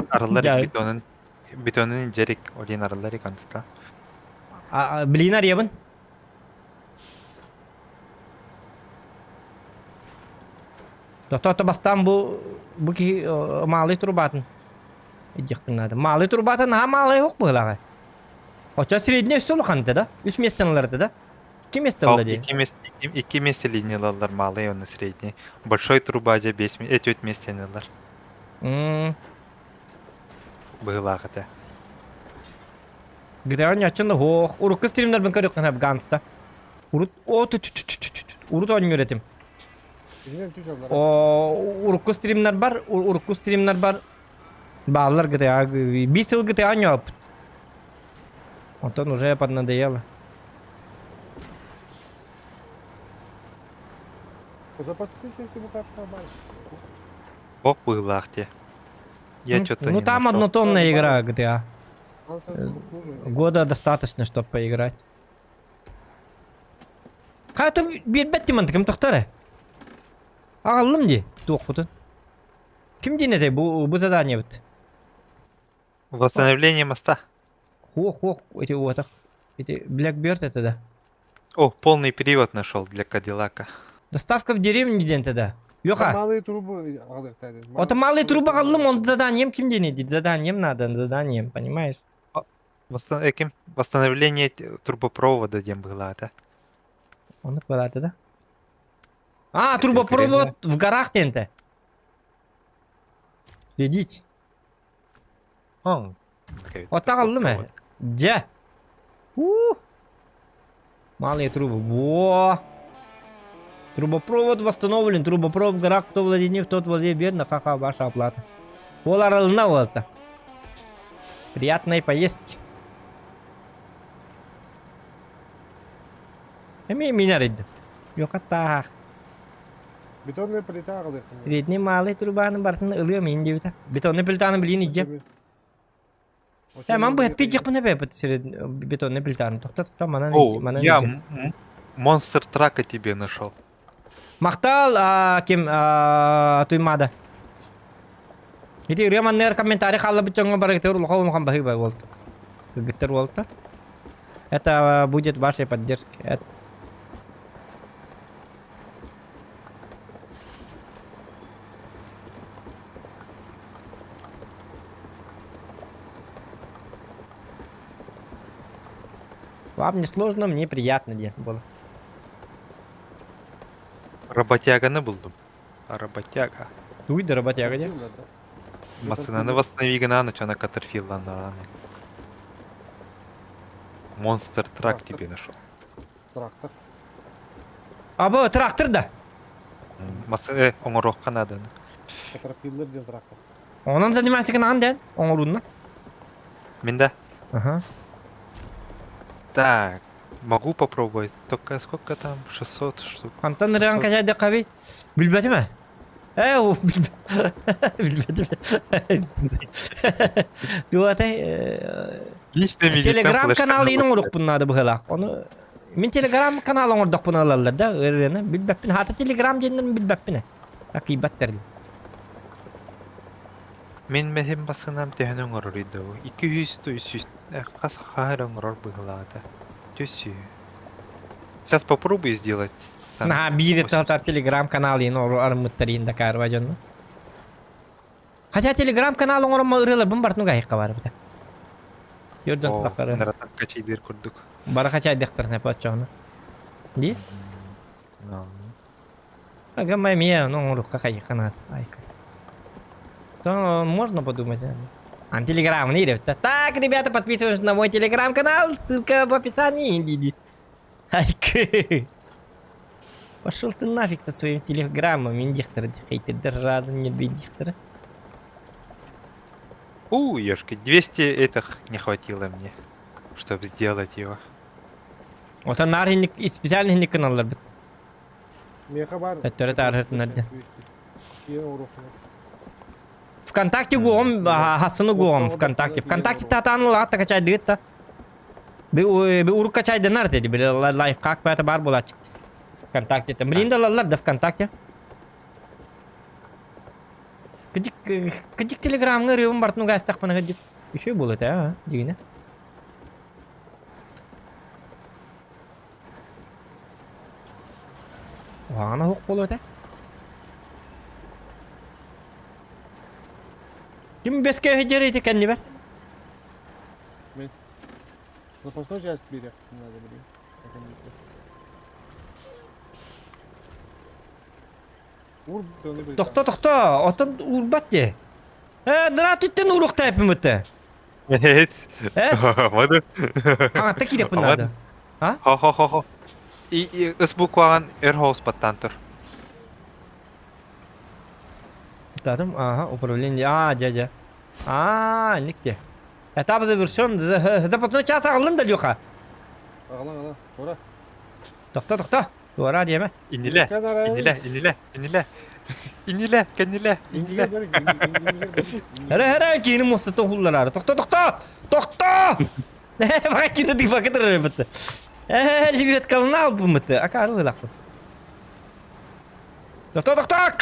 Arıları betonun jerik olin arıları kanıtla. Блин, аребын. Доктор бастан bu ki малый трубатын. Идек надо. Малый трубатын, малый yok böyle. Oça средний üstü kanıtı da. Üst местелerde да. İki местелerde değil. İki месте линиялар малый, он средний. Большой труба же 5 4 местенелер. Была хотя. Грязь açında hoş. Uruk streamler ben görüyorum hep Gams'ta. Urut Urut oyun üretim. Uruk streamler var. Uruk streamler var. Bağlar GTA. Bir yıl GTA не опыт. Антон уже поднадоело. Запасные части мы как-то нормально. Бог была где. Я что-то Ну не там нашел. однотонная игра GTA. Он совсем Года достаточно, чтобы поиграть. Кайты bir бетти мантыкым тоқтары. Ағылым де, тоқпытын. Кім денеде bu задание бітті? Восстановление моста. Хох, эти вот так. Эти Blackbird это да. О, полный перевод нашел для Кадиллака. Доставка в деревню ден да. Леха, малые трубы. вот малый труба ағылым, он заданием кім денеде? Заданием надо, заданием, понимаешь? Восстановление трубопровода дем было, да? Он квадраты, да? Трубопровод в горах тенте. Следить. Вот так ағылым, Джа. Малые трубы. Во! Трубопровод восстановлен. Трубопровод в горах. Кто владеет нефть, тот владеет верно. Ха-ха, ваша оплата. Ол аралына олды. Приятной поездки. Меня рейді. Yok так. Бетонная плита алды. Средний малый трубаның бартын ылıyor мен де біті. Бетонный плитаны білейін итжем. Мен бұл әтті жық бұны бәп бетонный плитаны. Тоқта, манан О, я монстр трака тебе нашел. Мақтал, кем туймады. Ити реманнер комментарий қалла бітчонға барагетер ұлға ұлған бахи бай болды. Гіттер болды. Это будет вашей поддержки. Вам не сложно, мне приятно было. Работяганы buldum. Работяга. Uydu работяга де. Масынаны восстанови гана, но чана Катерфиллан. Монстр трак тебе нашел. Трактор. Bu traktör da. Масы оңорокка надо. Катерпиллер ден трактор. Onun занимается канан ден. Оңорунна. Минда. Ага. Так, Могу попробовать. Только сколько там? 600 штук. Антон ран качайды каби. Билбети ме? О, билбети ме? Дуатай. Лично милитар Телеграм флешка каналы на инің вот ұрық бұнады бұғылақ. Оны мен телеграм каналын ұрдық бұны алалар да. Білбәппін. Хаты телеграм жендерін білбәппін. Акибаттарды. Мен мәһем басынам тәһәнең орыр иде ул. 200-300 кас хаһарың орыр быгылады. Төсү. Сейчас попробую сделать. Там На бире 80. талта телеграм каналы инің армыттарин да карва жанны. Хотя телеграм каналын ұрма ұрылар бұн бартын ғайыққа бар бұда. Йордан О, тұлаққары. наратан качайдыр күрдік. Бара қачай дектіріне патчағына. Ди? Ага, маме, ну, ұрыққа қайық қанат. Айка. То можно подумать. А телеграм не идет. Так, ребята, подписывайтесь на мой телеграм-канал. Ссылка в описании. Иди. Айка. Пошел ты нафиг со своим телеграммом, индиктор. Хейтер держал, не индиктора. Ёшки, 200 этих не хватило мне, чтобы сделать его. Вот он нархи специальный канал бит. Меха бар. Это архив надо. Ең ұрық. ВКонтакте гуом, хасыны гуом ВКонтакте. ВКонтакте татаны лата качай дит та. Би урук качай денар dedi. Bir лайф как бата бар була çıktı. ВКонтакте там. Блин да лалар да ВКонтакте. Кыдик телеграмга рыбым бартну гастак пана кыдик. Еще булат а, дигине. Вана хук булат а. Ким беске хеджерейте кенди бе? Запасной часть бери. Надо, блин. Это не то. Ур, да не бери. Тохта, отын урбат де. Дыра түттен урук тайпым өтті. Эс? Мады. Аңатта керек бұн надо. Хо. И ысбукваган эрхоус баттантыр. Тадым, ага, управление, жа. Никте. Этап завершен, запасной час ағылын да лёха. Ағылан, ора. Тохта, дуара деме. Иниле, кениле. Әрі, кейіні мұсты тоғылар ары. Тохта! Бақа кейіні дик бақыдыр әрі бітті. Лебет қалына алып бұмытты. Ака арылы лақпы. Тохта!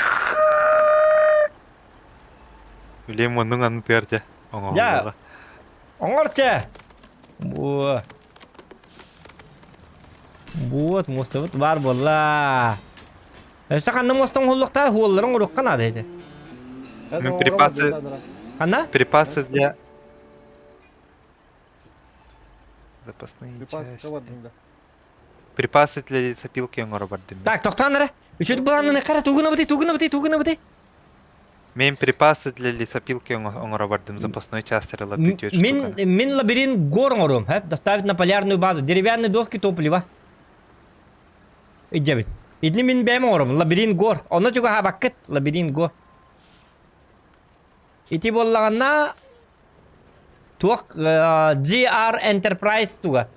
Үлем оның аны перде. Я. Оңорча! Вот, мосты вот бар болла. Сақанды мостың ғоллықта ғолларын ұрыққа нады еді. Ну, припасы... Қанна? Припасы для... Запасные Припасы части. кавадыңда. Припасы для лесопилки оңора бардым. Так, тоқтаныры. Үшеді бұланны қара, туғына бұдай. Мен припасы для лесопилки оңора бардым. Запасной части релативно штука. Мен лабиринт гор оңорым. Доставить на полярную базу. Деревянные доски топлива. Иджабит. Идни мен бәйм оңорым. Лабиринт гор. Оны juga хабакет. Лабиринт гор. Ити боллағанна туақ GR Enterprise туға.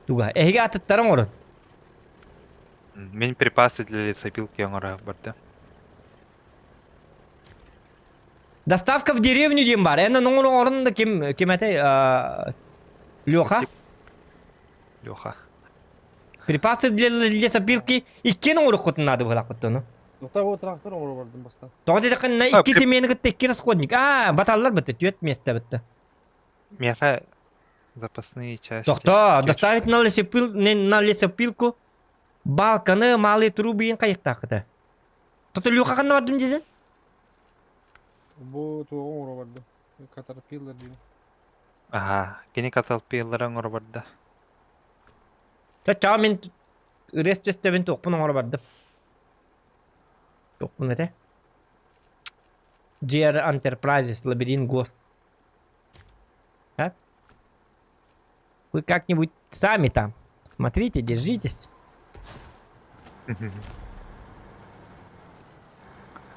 Эхиге атыттарың орын. Мен припасы для лесопилки оңора бардым. Доставка в деревню дейм бар. Әні нұңын орында кем әтей? Леха? Леха. Припасы для лесопилки иккенің орық құтын нады бұғылақ құттыны. Тоқта ол трактор оңыр бардым бастан. Тоғы дедіқін икки семейні күтті икки расходник. Баталлар бітті, түйет месті бітті. Меха запасные части. Тоқта, доставить на лесопилку балканы, малы трубы ең қайықта қыты. Тоқты Леха қанна бардым дезен? Бұл туға оңыр бардым. Катарпиллар деймін. Ага, кені каталпиялар оңора барды. Чао мен рестестебен тоқпын оңыр бардым. Тоқпын әте. GR Enterprises, лабиринт гор. Вы как-нибудь сами там. Смотрите, держитесь.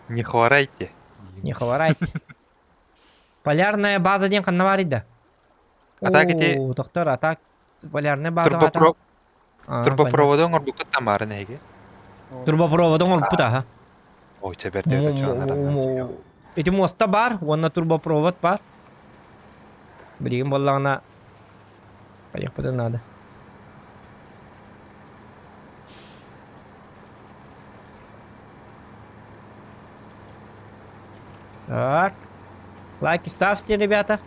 Не хворайте. Не хворайте. Полярная база ден қанна бар еді. Атак ете. Доктор, атак. Полярная база атак. Турбопроводон орбукка тамары неге? Турбопроводың olup bu da ha. Ой, чебердерді чуанаран. Эти моста бар, онна турбопровод бар. Біреген боллағына қаяқ бұдан надо. Так. Лайки ставьте, ребята.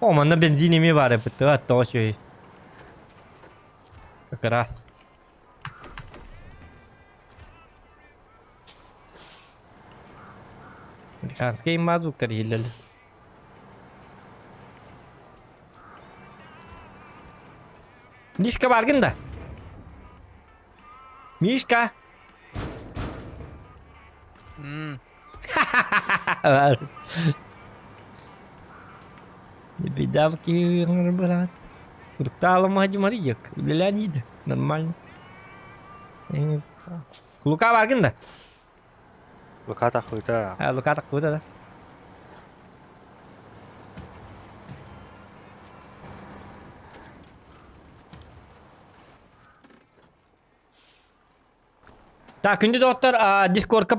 О, man на бензине ми бар, это точно. Как раз. Американский мазуктар елел. Мишка баргында. Мишка. Бедавки, брат. Фруктала Марияк. Или Леонид. Нормально. Лука баргында. Лука тахуйта. Лука такой-то, да. Так, доктор, Дискорд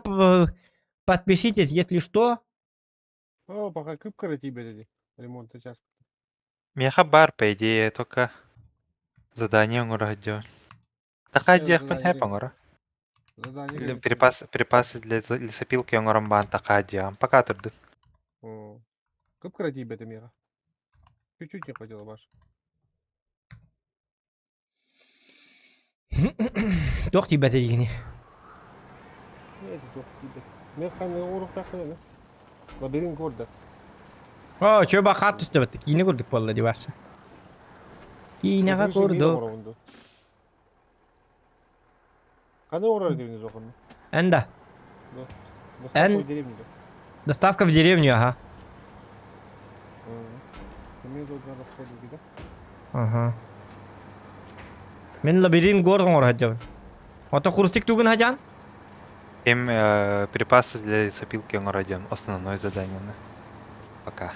подпишитесь, если что. О, пока кыпкара тебе dedi. Ремонт сейчас. Меха бар, по идее, только задание оңыра. Такая дияқпын задание хэп оңыра. Задание. Припасы для лесопилки оңырам бан такая дияқпын. Пока тұрды. Кыпкара тебе это мера. Чуть-чуть не хватило, Баш. Тох тебе дегені. Нет, только тебе. Мен қандай урок тақылы, лабиринт көрді. О, чё бақат түсті бітті. Кейіне көрдік болды деп ашсы. Кейінеға көрдік. Қандай орар дегеніз оқырмын? Энда. Доставка в деревню. Доставка в деревню, ага. Мен тут надо сходить, да? Ага. Мен лабиринт көрдің ор хаджабын. Ото курстик тугын хажан? Им припасы для лесопилки оңыра. Основное задание. Пока.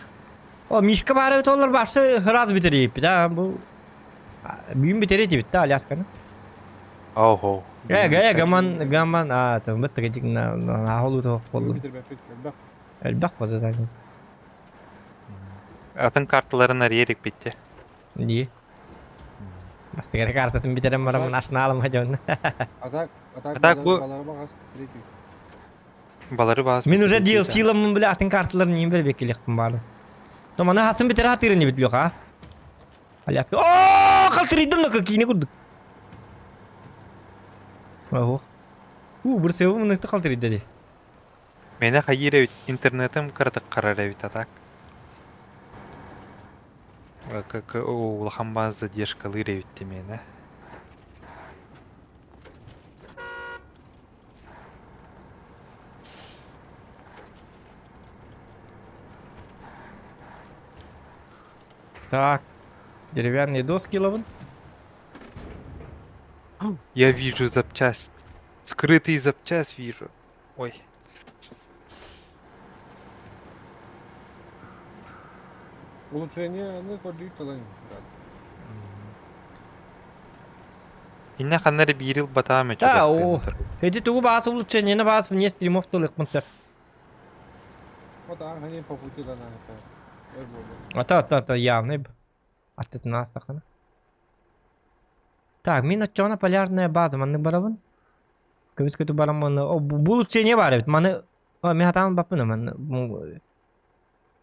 О, Мишка бары бит олар башы раз битерейіп, да, бұл... Бүйін битерейді бит, да, Алясканы. Ого. Гаман, там, бітті кетік на холу тоқ болды. Әлбәқ по задание. Атын карталарын ерек битті. Не? Масты керек артатын битерем барамын, ашына алым хажабын. Атак бұл- Балары базы. Мен уже DLC-ламын біле атын карталарын нейін бір бекелектім бары. Томаны хасын бітер хатырыны бит блёқа. Аляска. Ооо, қалтырыйдым да кейіне көрдік. Ого. Бір себебі мұнықты қалтырыйды де. Мені қайыр әвіт интернетім қырдық қарар әвіт атак. Улахан базы дешкалы әвітті мені. Так. Деревянные доски ловын. Я вижу запчасть. Скрытый запчасть вижу. Ой. Улучшение, көрдік қалайын. Инне ханнары бирил батамы Да, о. Эти тугу басы улучшение на вас вне стримов тылық мұнсыр. Вот они по пути до нас. Ата, явный б. Артыт нас тақаны. Так, мен отчона полярная база, маны барабын. Көбіт көті барам маны. Бұл улучшение бар бит, маны... Мен атамын баппын, маны.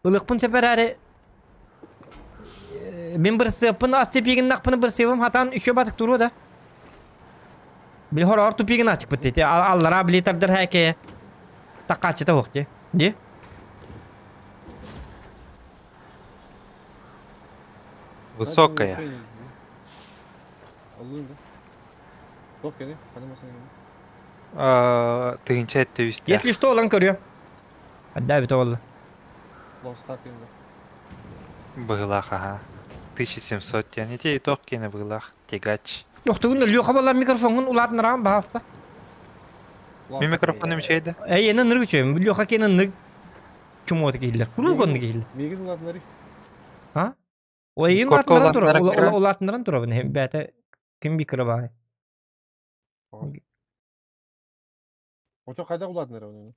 Улықпын сепер әрі... Мен бір сыпын, ас тепегін нақпыны бір сепім, хатан үші батық тұру да. Біл хор ор тупегін açık бітті. Аллара білетардыр әке. Таққачыта оқты. Де? Высокая. Тыгынча әтті үсті. Если что, олан көрüyor. Отдай бит олы. Бұғылақ, аға. 1700 тен. Ете итоқ кені бұғылақ. Тегач. Yoxtuğunda lüyoqa ballar mikrofonun ulatın rağım bahasta. Мен микрофоным şeydi. Ені ныр күчөйм. Lüyoqa kені ныр... Чумоты кейлер. Курул конды кейлер. Мегін ұладынлары. Ha? Oyun Discord'ka ulatınların tura. olanlara göre Ulatınların tura bunu. Hem bete kim bir kıra bay. Oça kayda uladın onu.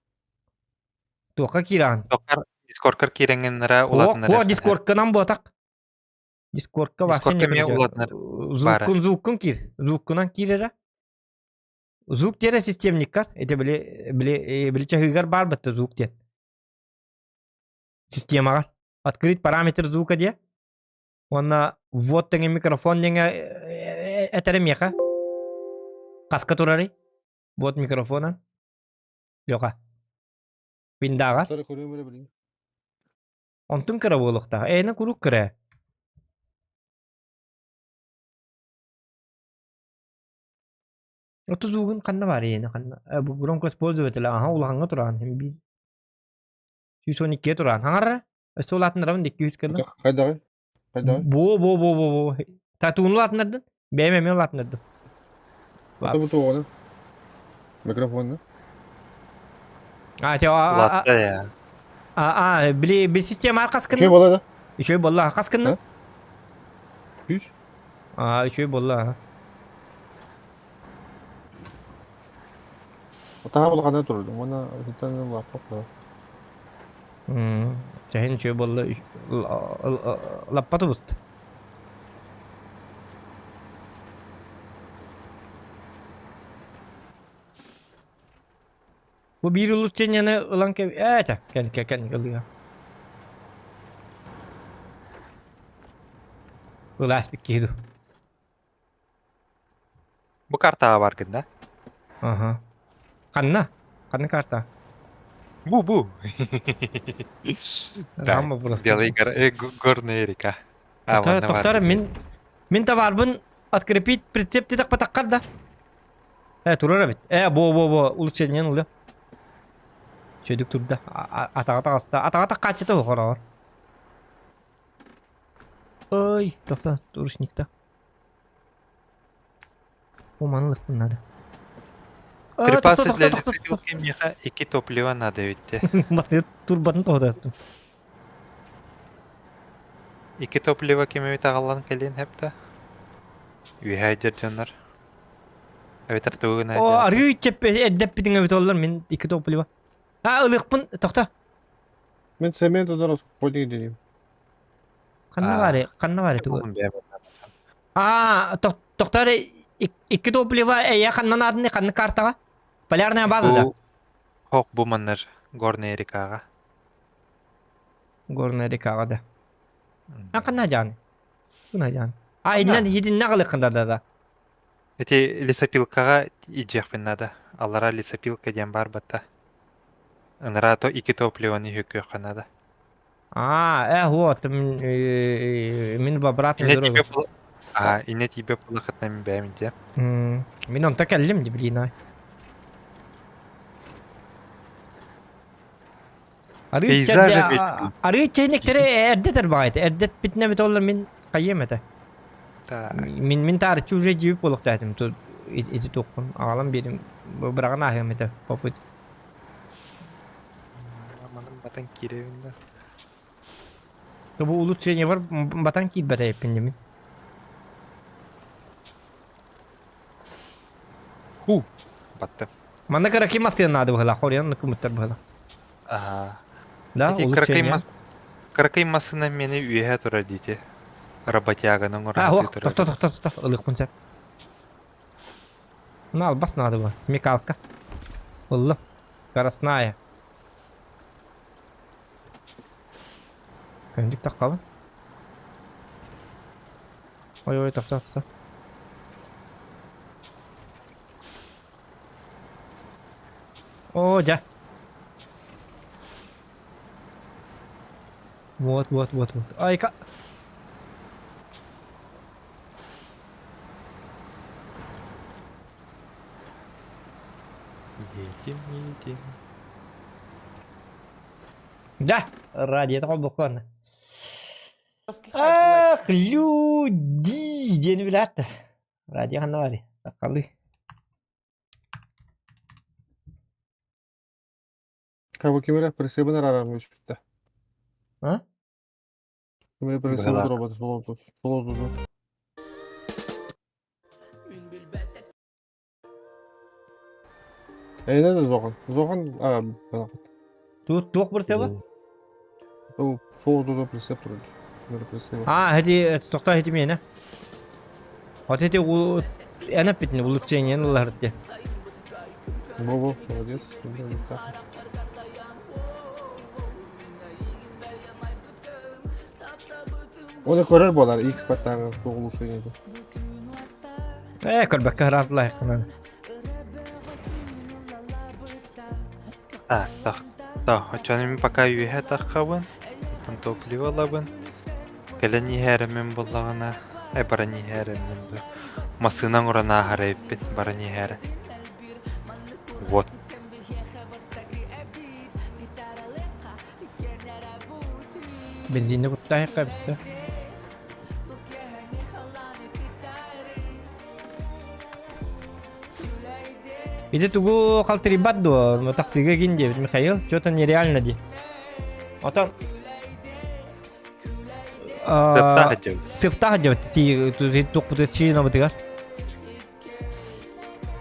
Tuka kiran. dokar Discord'ka kirengenlere Ko ulatınlar. Discord'dan bu atak. Discord'ka başka Discord'ka ne me kıracak? ulatınlar. Bara. Zukun kir. Zukundan kirere. Zuk diye sistemlik kar. Ete bile çahıgar bar battı zuk diye. Sistema var. Открыть параметр звука diye. Ona вот dengan mikrofon dengan eterim ya ka. Kaska turari. Buat mikrofonan. Yok ha. Pindah kan. Tara koruyorum böyle bileyim. Ontum kira bolukta. Ne kuruk kira. Otu zugun kanna var yine kanna. Bu Broncos pользователя aha ulahanga turan. Hem bir 112 turan. Hangar. Solatın ravan 200 kilo. Kayda. Bu. Tatunu latnırdın. BMM latnırdın. Atı bu tuğunu. Mikrofonunu. Ulattı ya. Beli sistem arkası Şey kını. bala da. Şöyle bolla arkası kını. Ha? Yüz. Şöyle bolla. O taha bala kadar dururdum. Ona bir tane var. Topla. Cahin şöyle bolla. Lappatı bust. Bu bir ulus yanı ulan ke kan kalıyor. Ulas bir kidu. Bu karta var gında. Aha. Kanna karta. Bu. Rama burası. Белый горный река. Doktor min tavarbın открепить прицеп dedik patakar da. Turur bit. Bu ulus yanı oluyor. Çocuk turda. Ata hasta. Ata kaçtı o kadar. Ay, doktor duruşnikta. Уманлык надо. Припасы для лесопилки меха и топлива надо ведь. Масты турбатын тоғдастым. Iki toplива кеме тағалан келен хепта. Үйхайдер жанар. Evet artık О, арғы ütчеп әддеп бітіңе бит олар мен iki топлива. Ылықпын, тоқта. Ben cement odan spoiling edeyim. Қанна баре туғы. Тоқтар iki топлива әйе қаннан адыны қанны картаға. Полярная базада. Хок bu маннар горная рекаға. Горная рекаға да. Қанна жаны. Қанна жаны. Иннен едін нағылықында да. Эти лесопилкаға иджекпен надо. Алара лесопилка ден бар бата. Ынара то iki топливаны хөкөк надо. Вот, мен в обратную дорогу. Ине тебе плохот нами бәмінде. Мен он так әлім де білейін, Arı çeynekleri erdeter bağıydı. Erdet bitne bit olur min kayyem ete. Min tarihçi uca cibip oluk daydım. İti tokun. Ağlam benim. Bırakın ahiyem ete. Poput. Amanın batan kirevinde. Bu ulut çeynek var. Batan kit bata yapınca min. Battım. Mana kara kim masaya nadı bu hala. Horyan nıkı mıttar bu hala. Да, улучшение. Кыркаймасына мені үйе тұра дейді. Работяганың орнаты тұра. Тоқта, ылық мұнсап. Мына албас надо bu. Смекалка. Улы. Скоростная. Көндік таққалы. Ой, тоқта. О, жа. Вот. Ай, Едем. Да, ради этого буквально. Ах, люди, день билет. Ради ханвари, сакалы. Кабы кемера пресебен aramış bitti. Мен прессе Быгалак. роботы солоту. Эйне де Зохан, Туох бір сева? ол солоту прессе турду. Мен прессе. Хadi тохта хети мені. Вот эти энеп битini улучшениен уларды. Бобо, молодец. Оны көрер болар, X паттагы улучшениеди. Көрбекке разлай. Так, очанымен пока үйе таққабын, топливо лабын. Келе нихеремен болағына, бара нихеремен ду. Масынан орана харайппен, бара нихерен. Вот. Бензинді құттайық қабысы. Иди тугу халтырибат до, но таксига гинде, Михаил, что-то нереально ди. Отам. Сыптах жабыт, ти тук бутет чизина бутыгар.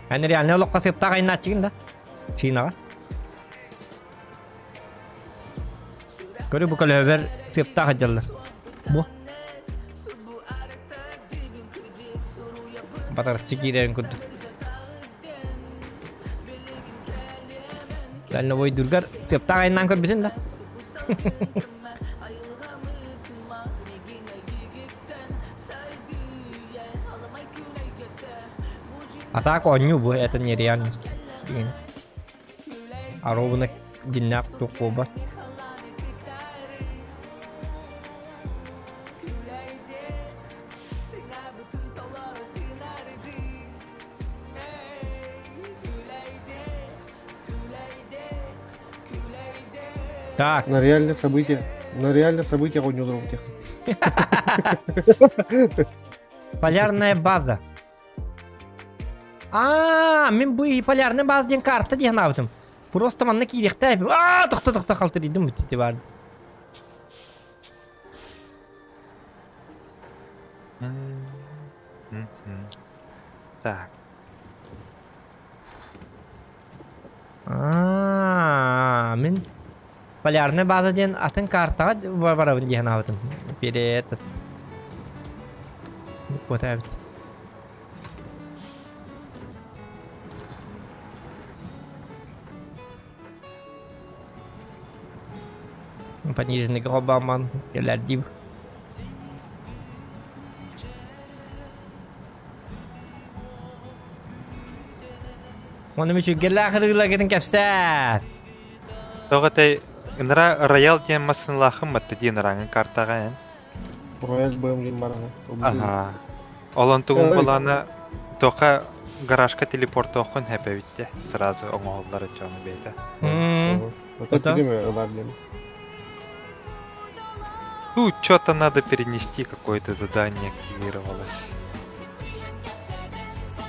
Ани реально локка сыптах айна чигин да. Чизинага. Көрі бұл көлі өбер сыптах ажалар. Бу. Батар чигирен күрді. Дальновой дургар сыптах айнан көрбесін да. А так оню bu, это нереальность. А ровно динак тукоба. Так, На реальных событиях он не удрал тех. полярная база. Мен bu полярная база деген карта деген абытым. Просто манна киректе. Тоқта қалтыридым бітті барды. Так. Мен полярная база деген атын картаға барабын деген абытым. Вперед. Вот это. Пониженный гробаман, келядив. Оның үші келі ақырғыла кетін кәпсәт. Тоғытай, нра роял деген масынлахым мытты дейін раңын картаға ән. Рояль БМ бараны. Ага. Олон туғын боланы тоқа гаражка телепорт оқын әпәвітте. Сразу оңғолдары чоны бейді. Это фильмы. Тут что-то надо перенести, какое-то задание активировалось.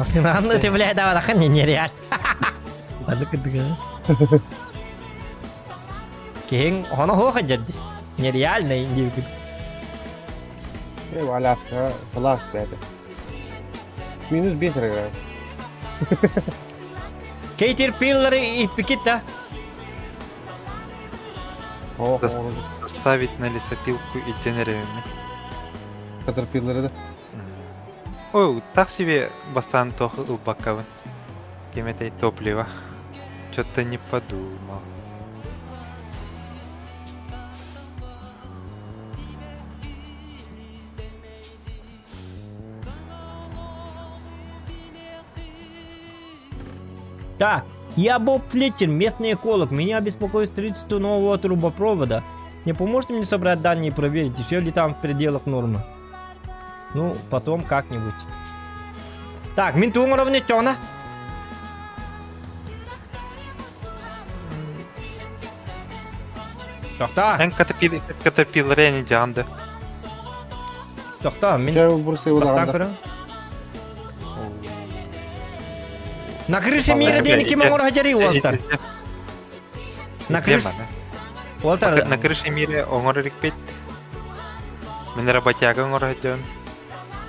Масынағанды ты, блядь, давай дақын нереаль. Кейін оны хоға жадды. Нереально инди. Аляска, флаш это. Минус 5 играет. Кейтер пиллары и пикет-то. Ставить на лесопилку и генерировать. Катерпиллеры да? Ой, так себе бастан тох улбаковын. Кеметей топливо. Что-то не подумал. Так, я Боб Флетчер, местный эколог. Меня беспокоит строительство нового трубопровода. Не поможете мне собрать данные и проверить, все ли там в пределах нормы? Ну, потом как-нибудь. Так, менту уровня чёна? Тоқта, Эн катапиларе не жанды. тоқта, мен Я бурсы бастан ударда. көрем. На крыше мира денег кем могу хаджари, Уолтер. На крыше... Уолтер, На крыше мире оңорырик бет. Мен работяга оңоройдон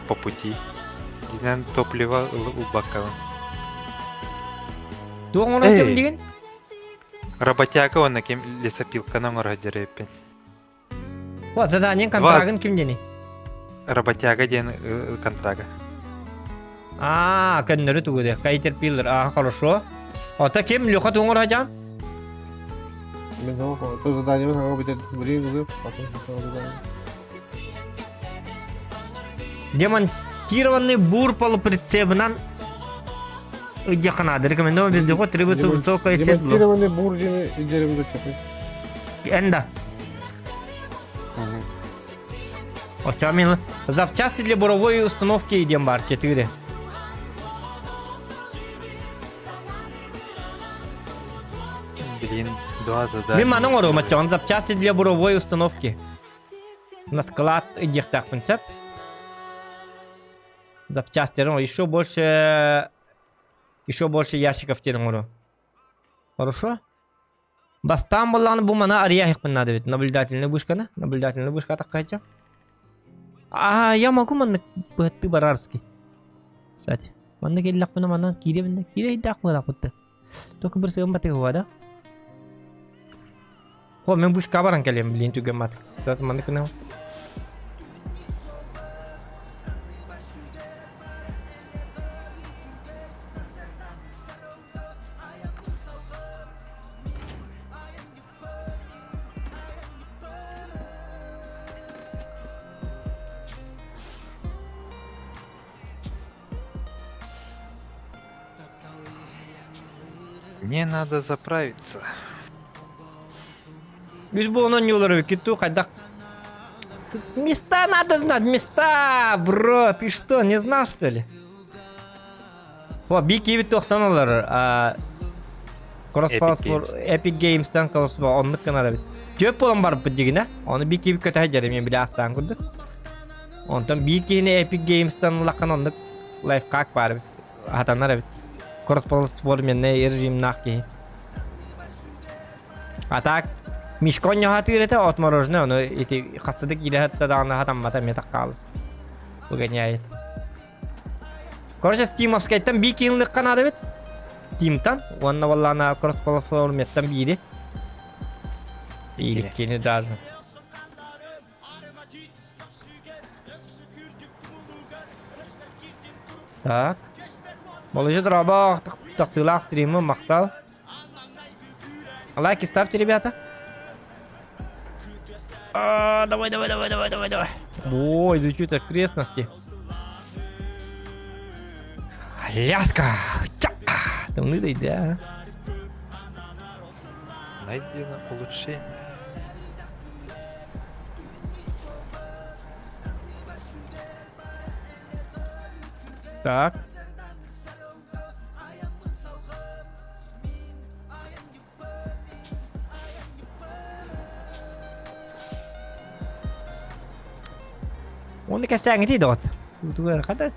по пути. Динен топливо убаккабын. Туң оны айтам Эй. деген? Работяга оны кем лесопилканы оңоройдор эппен. Вот заданиен контрагын кимдени? Работяга ден контрага. Көннөрү тугуде. Caterpillar. Хорошо. Ота кем лёха туңор хажан? Мен то задание мен ага битет брин кызып, потом задание. Демонтированный бур полуприцепынан Яканады. Рекомендую без доход требуется высокое седло. Демонтированный бурдины и деревом зачепить. Энда. Очамил. Запчасти для буровой установки идем бар 4. Блин, два задания. Мен маның ору мачон запчасти для буровой установки. На склад идех так принцип. Запчасти, еще больше ящиков тебе ору. Хорошо? Бастан болланы бу мана арияхик надо ведь. Наблюдательный вышка, наблюдательный вышка так хотя. Я могу мана ты барарский. Кстати, мана келлак мана мана кире идак мана кутты. Только бір сығым баты хуа да? Мен вышка баран келем блин түген маты. Таты мана кына. Мне надо заправиться. Biz bu onun yolları kitu кайдак. Места надо знать, места, бро. Ты что, не знал что ли? О, бик ебит тоқтаналар. Epic Games'tan kalırsa onluk kanara bit. Çok olan var bu digine. Onu bik ебит kötü hacerim yani bile aslan kurdu. Ondan bik yine Epic Games'tan lakan onluk life kak var bit. Hatanlar bit. Корреспондент режим нахки. А так, мишкон не хатырете отморожне, но эти хастадык или хатта дана хатам мата метакал. Угоняет. Короче, стимовскайттан бикинлык канады бит. Стимтан, онна валлана корреспонденттан бири. Иликкени даже. Так. Молодец, драба, тахсилах стримы, махтал. Лайки ставьте, ребята. Давай. Ой, изучить окрестности. Ляска! Ча! Там не да. Найдено улучшение. Так. Он не касается дот. Ту хадаш.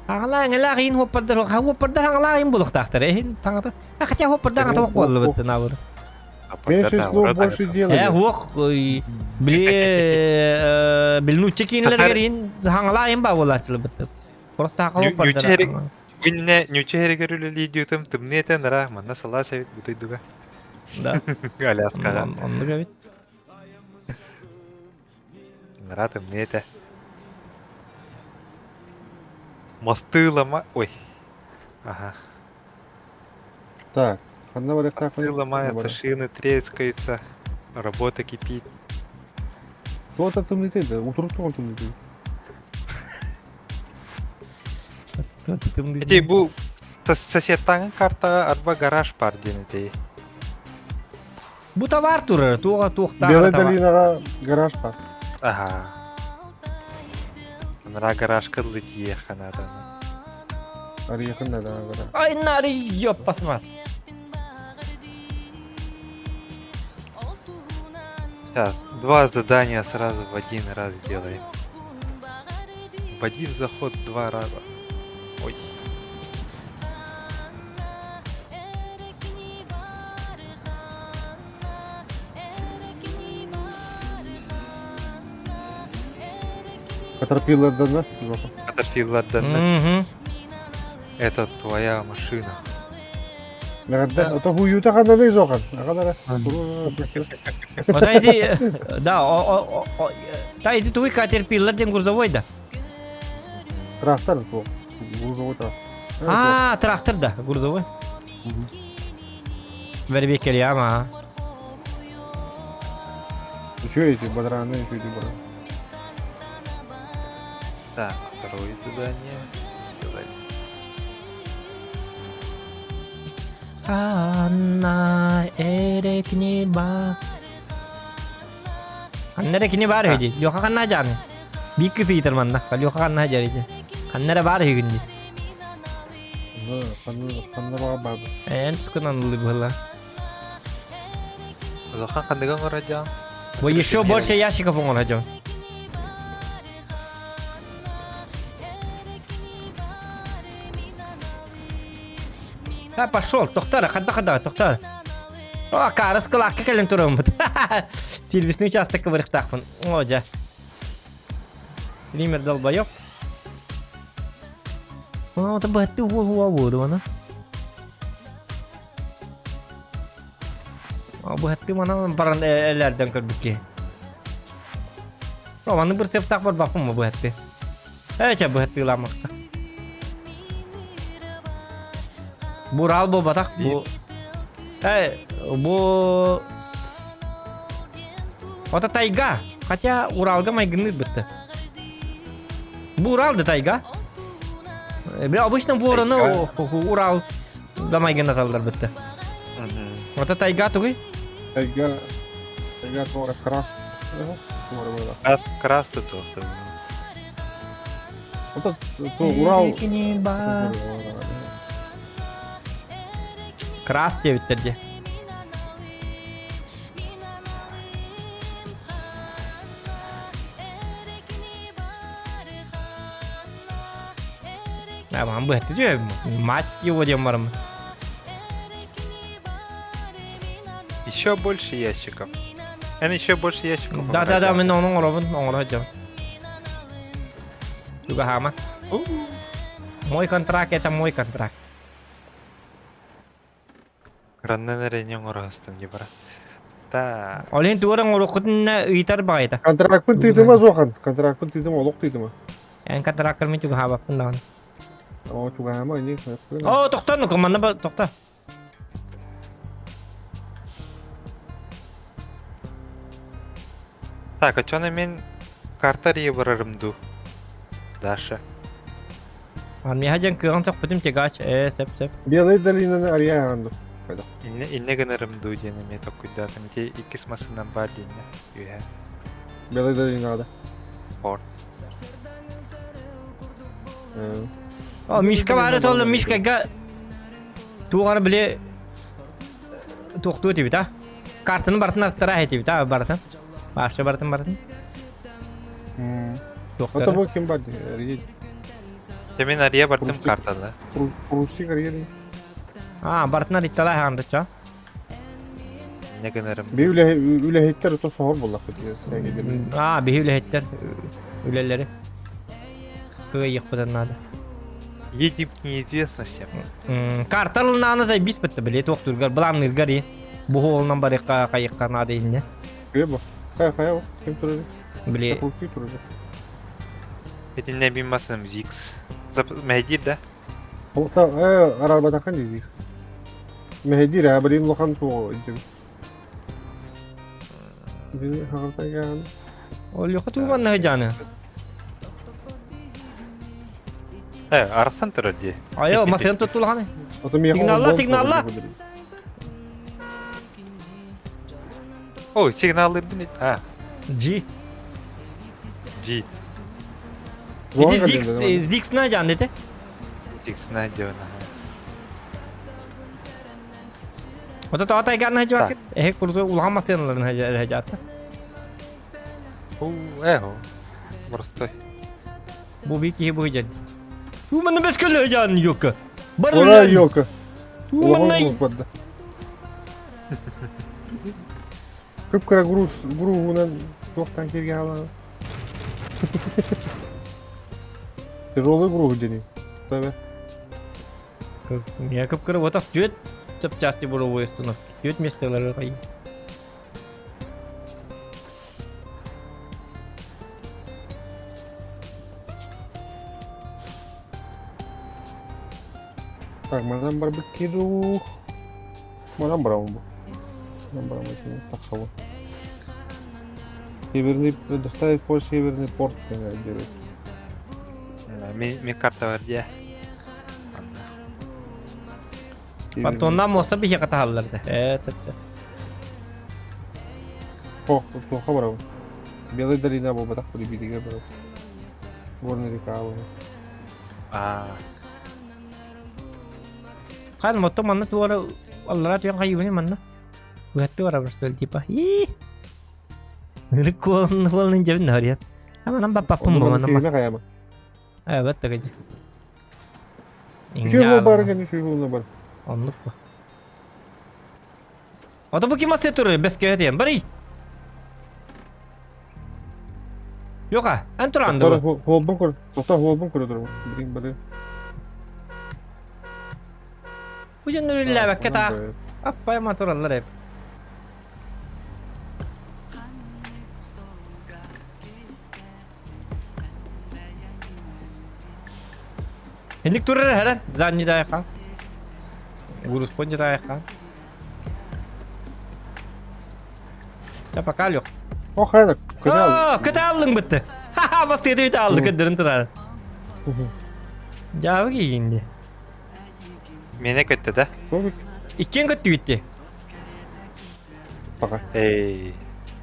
Аңлаң ин хоппардар аңлаң булык тахтар. Таңата. Хотя хоппардан атак болду бит навыр. Меньше слов, больше дела. Хук билну чекинлерген аңлаң ба болачыл бит. Просто хоппардар. Инне нючерегерүлө лидиутым тымнетен рахман насала севит бутайдуга. Да. Аляскага. Он говорит. Нратым нете. Мосты лома... Ой. Ага. Так, одного легка. Мосты ломаются, шины трескаются, работа кипит. Кто-то там летит, да? Утром там летит. Эти бу сосед карта арба гараж пар денетей. Bu товар туры, туга тухта. Белая долина гараж парк. Ага. Нра гараж кырлы еханадан. Арияхында да гараж. Ай, нари, ёп, посмотри. Сейчас, 2 задания сразу в один раз делаем. В один заход 2 раза. Ой. Caterpillar'dan da. Caterpillar'dan da. Мгм. Это твоя машина. Nerede? Ota huyuta kanada izokan. Akadara. Ота иди, да, та иди туй Caterpillar ден грузовой да. Traktör bu. Грузовой трактор. А, трактор да, грузовой. Вербек келяма. Еще эти бодраные, еще эти бодраные. Так, второе задание. Давай. Anna erekni ba. Anna erekni bar hoji. Yoka kanna jane. Bik si termanna. Kal yoka kanna jari je. Anna bar higindi. Kanada baba. Ens kunan lu bhala. Лохан кандыган орajang. Во еще больше ящиков он раджон. А пошел, тоқтар, хада, тоқтар. О, карас кылакка келен турумбут. Сервисный участокка бырыктакпын. О, жа. Триммер долбоёб. О, это бэтты уа ана. О, бэтты мана баран элерден көрбүкке. О, маны бир септак бар бакпын бэтты. Эче бэтты ламакта. Бурал бу батак бу. Бу Ота тайга. Хотя Уралга майгыныр бітті. Бу Урал да тайга. Обычно вороны Урал да майгын аталдар бітті. Ота тайга тугай? Тайга твора крас. Красты тоқты. Это Урал. Крас те біттерде. Мам бітті же, мать его демарым. Еще больше ящиков. Еще больше ящиков. Да, мен оның оңыр хаджам. Juga hama. Мой контракт, это мой контракт. Краннан әренен орастым не бара. Та. Олен туарың орықытына үйтар байда. Контрактпын тыйдыма зохан. Контрактпын тыйдыма олық тыйдыма. Ян контракт кірмен juga haba пындағын. О, чугама не. О, тоқта, ну команда ба, тоқта. Так, а чоны мен картария барарымду. Даша. Армия хаджан күйған соқ бүтім тегач, сеп. Белый долинаны ария ағанды. Инне гынарымду дені ме токуйдатым. Те икис масынан бар дейіне. Юя. Белый долина ағада. Форт. О, Мишка бары толы, Мишкаға туғаны біле тоқту өтебі, та? Картының бартын арттыра әтебі, та? Бартын. Бақшы бартын. Это Тоқтары. был кем бады. Темен ария бартым картаны. Прусик ария. Бартын ариттала әғанды, ча? Инне гынарым. Bir üle hektar öte sahur bullak. Бейі үләйттер, үләлері. Күйе еқпідан нады. Едем к неизвестности. Карталын зай бис бітті біле, тоқтырғар, бұлан ұрғар е. Бұғы олынан бар қайыққа нады енне. Кеба. Кая o? Kim turacak? Біле, Prusik turacak. Edinle bin masınım Zix. Mehdir de. Olta araba takan diyecek. Mehdi ya, benim lokan tuğu. Beni hakikaten yani. ол yoqqa туған нағы жаны. Arasan тұрыр де. Айо, масын тұттылғаны. Signallar. Ой, сигналлар бін. G. G. Иди Zix на жан деді. Zix найден. Ота тағатай ғаны хәжі вакет. Эхек бұрсы ұлған масыянларын хәжі атты. Простой. Бұл бейкі бұл жан. Туманы бәс көлі жан йоқа. Бар Ona үлән. yok. Туманы. Olmadı. Kıpkara grubundan yoktan kirgen alan. Тяжелый груз дени. Таби. Я көп көріп отақ түйет части буровой установки. Түйет местелері қай. Так, манан бар биккиду. Манан барамын бу. Манан барамын ещё так сало. Северный предоставить по северный порт делать. Ми карта бар дия. Пантоннан моса bir yaka tahallardı. Septe. О, тут плохо барамын. Белый долина бу батак прибитиге барам. Горный река бу. Kan moto mana tuh ada Allah tuh yang kayu ini mana? Buat tuh orang berstol tipa. Ih. Rekol ninja benar ya. Ama nambah papum mana mas. Kayak apa? Betul aja. Еще бар kan еще на бар. Anlık bu. O da bu kim masaya duruyor? Beske hediyen. Bari. Yok ha. Antur andı bu. Холбун көр. Холбун көрөдүр. Билин бары. Bu canlı illa bak kata. Appaya motorlar hep. Hendik durur her zanni da yakan. Urus ponca da yakan. Apa kal yok. Oh hayır. Kıta aldın bitti. Haha bas yedi bitti aldı kıdırın turar. Cevabı giyindi. Mene kötü de. İkken kötü gitti. Fakat. Ey.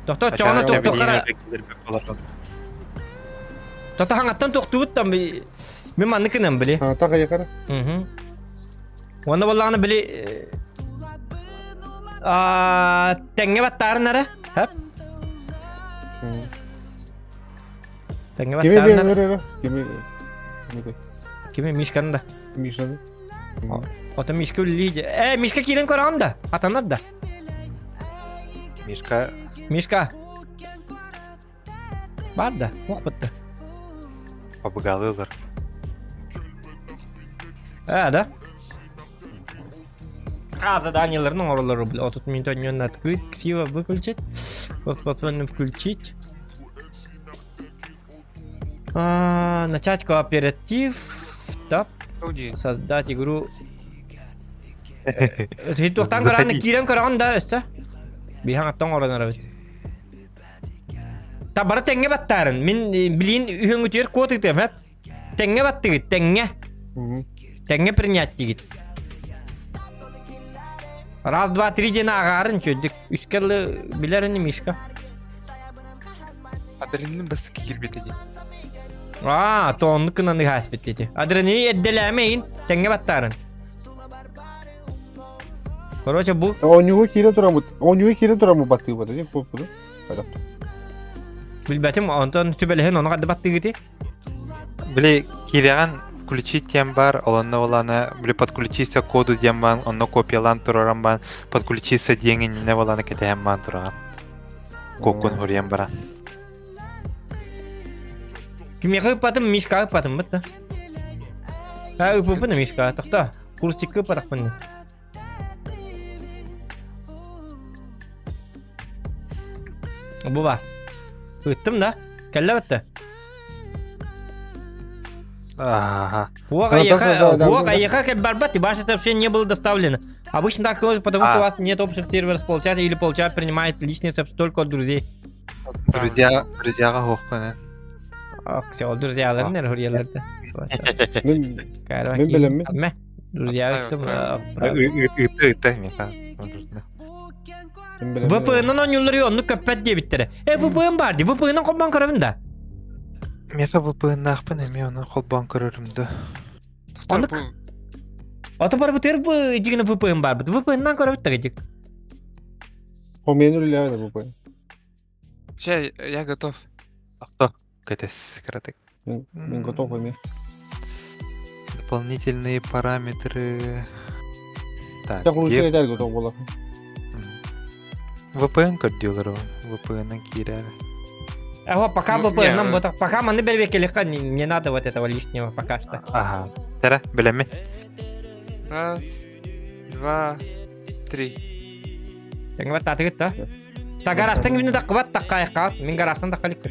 Doktor çoğuna doktor kara. Doktor hangattan doktor bitti mi? Ben manlıkından bile. Ha tak ya kara. Onda vallahi bile. Tenge battarın ara. Hep. Tenge battarın ara. Kimi Mişkan'da. Mişkan'da. O da Mişka üllice. Mişka kirin koran da. Atanad da. Mişka. Var da. Muhabbette. Побыгалылар. Да. Заданияларның оралары бил. Отут минутон открыть, ксива выключить. Подсмотренным включить. Начать кооператив. Так. Создать игру. Ритуктан караны кирен каран да өстө. Бихан аттан оранара бит. Та бара теңге баттарын. Мен билин үйөн өтөр код итем хеп. Теңге батты, теңге. Теңге принять дигит. Раз, два, три дена агарын чөддік. Үскерлі білеріні Мишка. Адреналин басты кирбет еди. Тоонны кынаны хаспет деди. Адреналин едделемейін, теңге баттарын. Короче, бұл... Он него кире турамы баттығы бады, ден көп бұды. Білбәтім, онтан түбелеген оны қадды баттығы де. Били киреган включить тем бар, олана, били подключиться коду тем бар, онно копиялан тураран бар, подключиться деньги не олана кетем бар тураран. Кокун хурьем бара. Кимеға ұппатым, Мишка ұппатым бұтты. Ұппыны Мишка, тоқта. Курстиккі ұппатақ бұнды. Бұба. Үттім да? Кәлі бұтты. Хуа кайеха как барбат, и ваше сообщение не было доставлено. Обычно так, потому что у вас нет общих серверов с получателя или получатель принимает личные сообщения только от друзей. Друзьяга хохпаны. Все, друзьялар, не хурьяларды. Мен білем ме? Друзья, VPN'ın oyunları onu köpet diye bittire. VPN vardı. VPN'ın kopman karabında. Меха VPN нахпын эме оны колбан көрөрүмдү. Ата бар бутер жигине VPN бар бут. VPN'дан көрөп тагык. Он меня нуля да VPN. Сейчас, я готов. Авто. Катес кратик. Мен готов ими. Дополнительные параметры. Так, Так лучше дал готов было. VPN код дилер, VPN кирер. Пока Ну, VPN не, нам вот пока мы бербеке легко, не надо вот этого лишнего пока что. Ага. Тәрі, білемін. Раз, два, три. Теңе вот татыгыт да. Та гаражтан кимне да кыбат та кайыкка. Мен гаражтан да калик.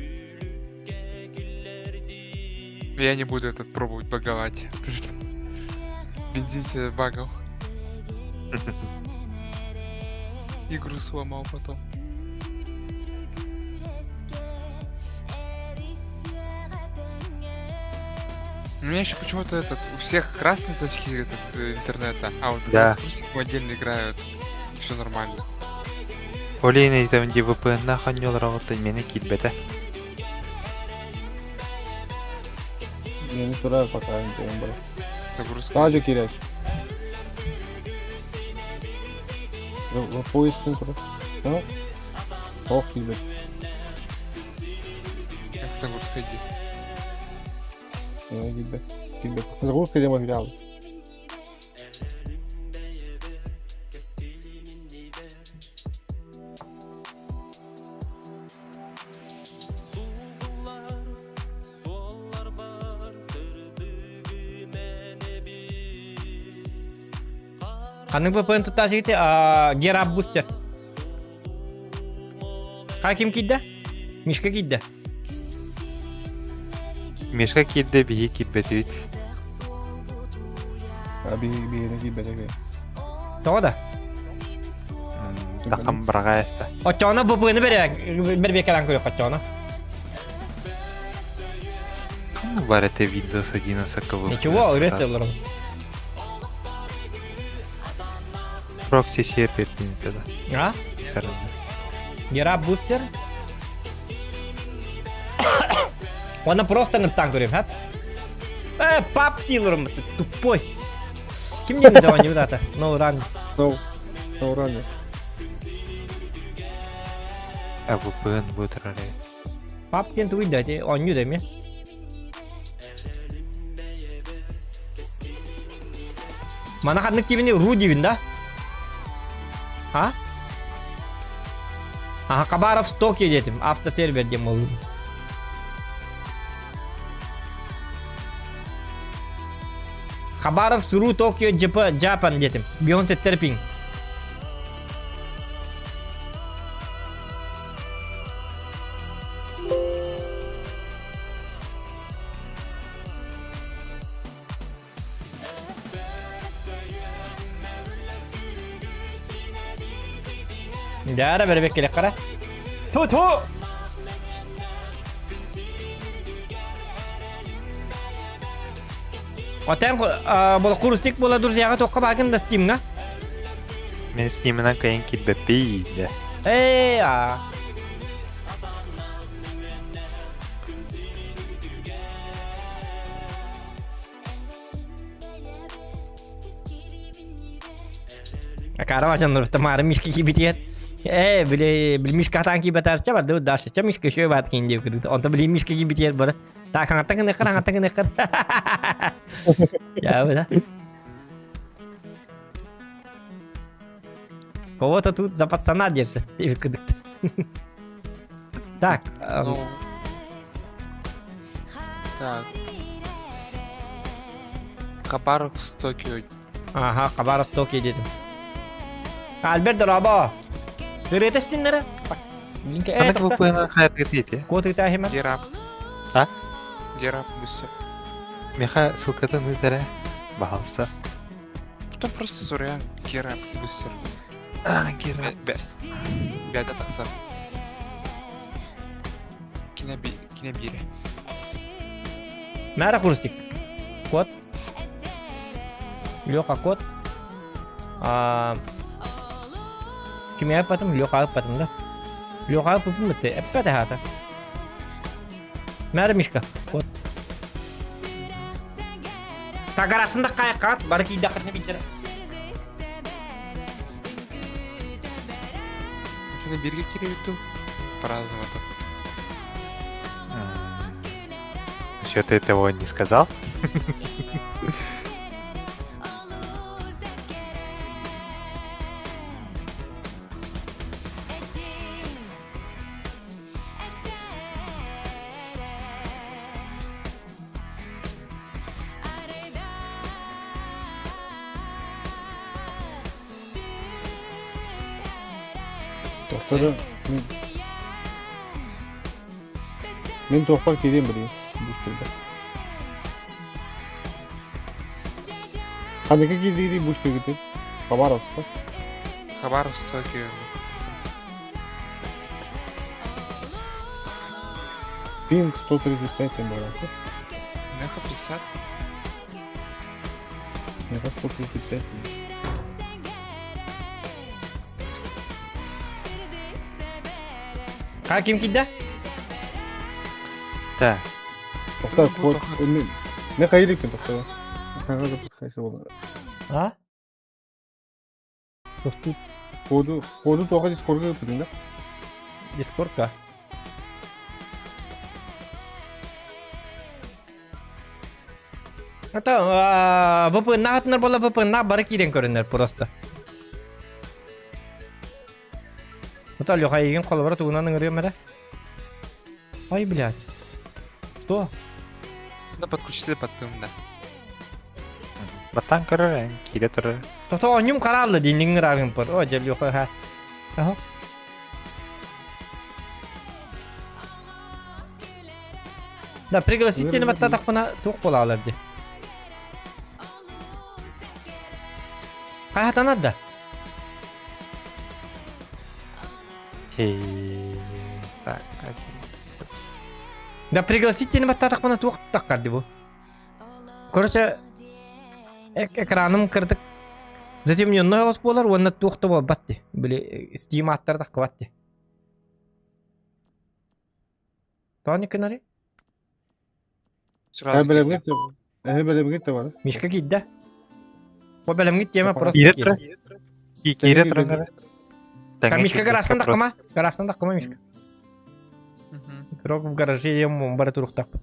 Я не буду этот пробовать баговать. Потому что бензин себе багал. Игру сломал потом. У меня еще почему-то у всех красные значки интернета, а вот Да. с плюсиком отдельно играют. Все нормально. Олейін айтамын де VPN-на қанжолар ағытты, мені кетбеті. Я не сыраю пока, не понимаю, брат. Загрузка. Sadece kireç. Поезд центра. Ha? Ох, feedback. Как загрузка иди. Feedback. Feedback. Загрузка где материалы. Каның VPN тұтта жігіті, Гераб бустер. Қа кім кейді? Мишка кейді. Мешқа кетді, бейі кетбеті өйт. Bir yere feedback. Тоғыда. Тақам бұраға әсті. Очауна VPN-і бербекелен көрек очауна. Қаны бар әті Windows 11 көві. Ничего, рестелером. Прокси сервер деймді. А? Гераб бустер. Оны просто нырттан көрем, хат? Пап дилером, ты тупой. Кім не видел, не видата? SnowRun. No ранее. А VPN бұтыр әрі. Пап ден туй дати, он не деме. Мана хаднык тибini ру дивин да? А? Ага, Кабаров в Токио детим, автосервер дем олу. Хабаров Суру Токио Japan детим. Бейонсе терпинг. Дара бербек келек кара. Ту. Отен бұл құрыстик бола дұрзияға тоққа бағын да стимға. Мен Steam'нан кайын кетбеппей де. Карава жанр тамары мишки кибитет. Били мишка танки батарча барды дашча мишка шөй бат кинде күрү. Онта били мишка кибитет бара. Та хаңаттан кыр. Я да. Кого-то тут за пацана держит. Так. Ну. Так. Хабаров с Токио. Ага, Хабаров Токио дедим. Альберт Раба. Ты стиннера? Қанық VPN-ға қайат кетейді? Код и тахима. Гераб. А? Гераб быстро. Меха ссылкатын өтәрі. Бағалыста. Потом просто Суря. Гераб быстро. Гера. Бяда такса. Кинобире. Мара хурстик. Код. Лёха код. Кимия потом Лёха потом да. Лёха потом это опять это. Мара мишка. Код. Так арасында кайкат бар ки дакырны битер. Кинобирге кереуетті. Праздновать. Что ты этого не сказал? Doktora men to'xtab kelgan bir boosтерda. Qanaqa keldi booster ketib? Xabarovskda. Хабаровская. Пинг 135 тем более. Меха 50. Мне кажется, 135. Qa kim kidda? Та. To'xta, ne qayerga ketdi to'xta. Qanaqa qaysi bo'ldi? Ha? To'xtu Kodu to'g'ri Discordga o'tdingda. Discordga. Это VPN атнар бола VPN бары кирен көрүнөр просто. Это Лёха еген колу бар тугунан ыңырыгы мэре. Ай, блядь. Что? Да подключите потом, да. Баттан көрөр, кире турар. То онюм каралды диниң ыңырагын бар. О, жел Лёха хаст. Ага. Да, пригласите на бата такпана тук бола аларды. Кайхатанат да. Хей. Так, Да, пригласите на бата такпана тук таккарды бу. Короче, экранım кырдык. Затемнённый голос болар, онна туқта бол батты. Били, Steam аттар таккы батты. Тони кынари? Сразу. Белемгет де бар. Мишка кидда. О белемгит тема просто. кире турар. Кире турар. Мишка гараждан таккыма? Гараждан таккыма Мишка. Мгм. Рок в гараже ем бары турук такпы.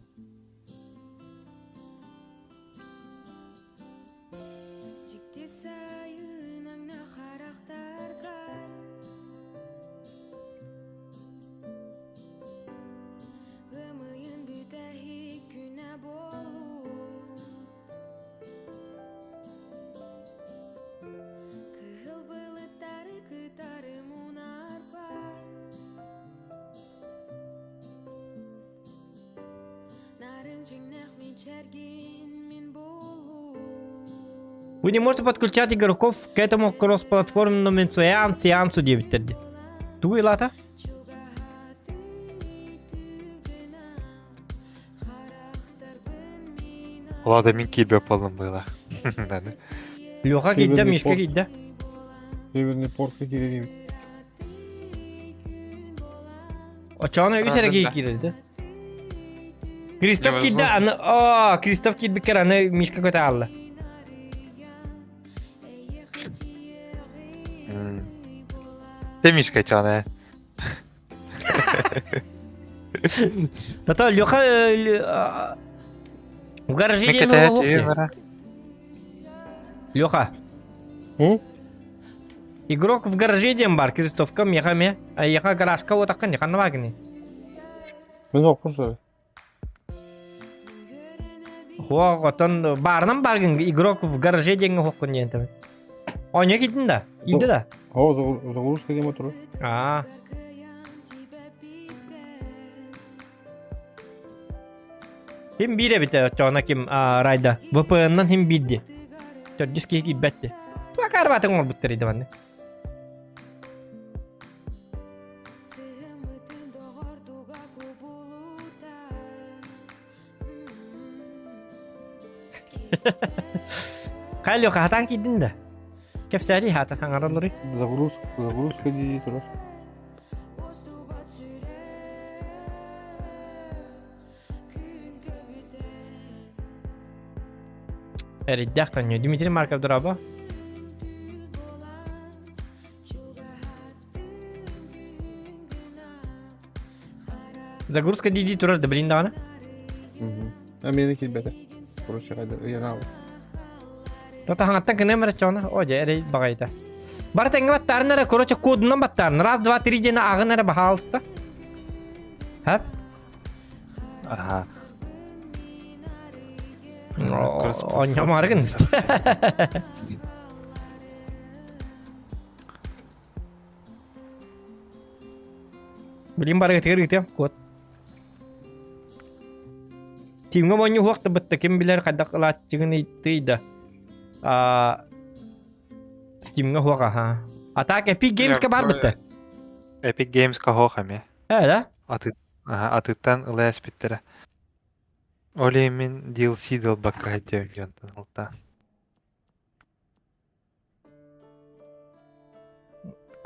Вы не можете подключать игроков к этому кроссплатформенному сеансу 9. Ту и лата? Лада мен килбе полным было. Надо. Лёха кидда, Мишка кидда. Северный портқа келеді. Очаны үсерге Правда. кирилди. Кристоф Невозможно. кидда, аны, Кристоф кид бикер, аны Мишка көтө алды. Темишка чаны. Зато Лёха в гараже не лохти. Лёха, игрок в гараже дем бар, Кристофка, мехаме, а яха гаражка вот такан, яха навагни. Мен оқып жүрсі. Хуа, отон барнам баргын, игрок в гараже денге хоккун дентем. Оня кидин да, кидди да. О, загрузка дема тұры. Хим бире бите чона ким райда. VPN-нан хим бидди. Диске ки бетти. Туа карбатын ол буттери деманне. Кайло хатан кидин да. Кеп сари хата хангаралары. Загрузка дей тұрыр. Риддахтан нё Дмитрий Марков дораба. Загрузка диди турар да блиндана. Мені келбеді. Короче, yana al. Тота хангаттан кыне мэр чона. Оже, эре багайта. Бара тенге баттарнара, короче, кодунан баттарна. Раз, два, три дена ағынара бахалыста. Хап? Ага. Оня маргын. Bilin bara getir kod. Timga monyu waqt bitta kim bilir qadak latchigini tiyda. Steamga huaqa ha. Atak Epic Games ka bar bitta. Epic Games ka hoqam ya. Да? Атыттан ылайас биттері. Олей мен DLC дел бакка хәттем жонтан алта.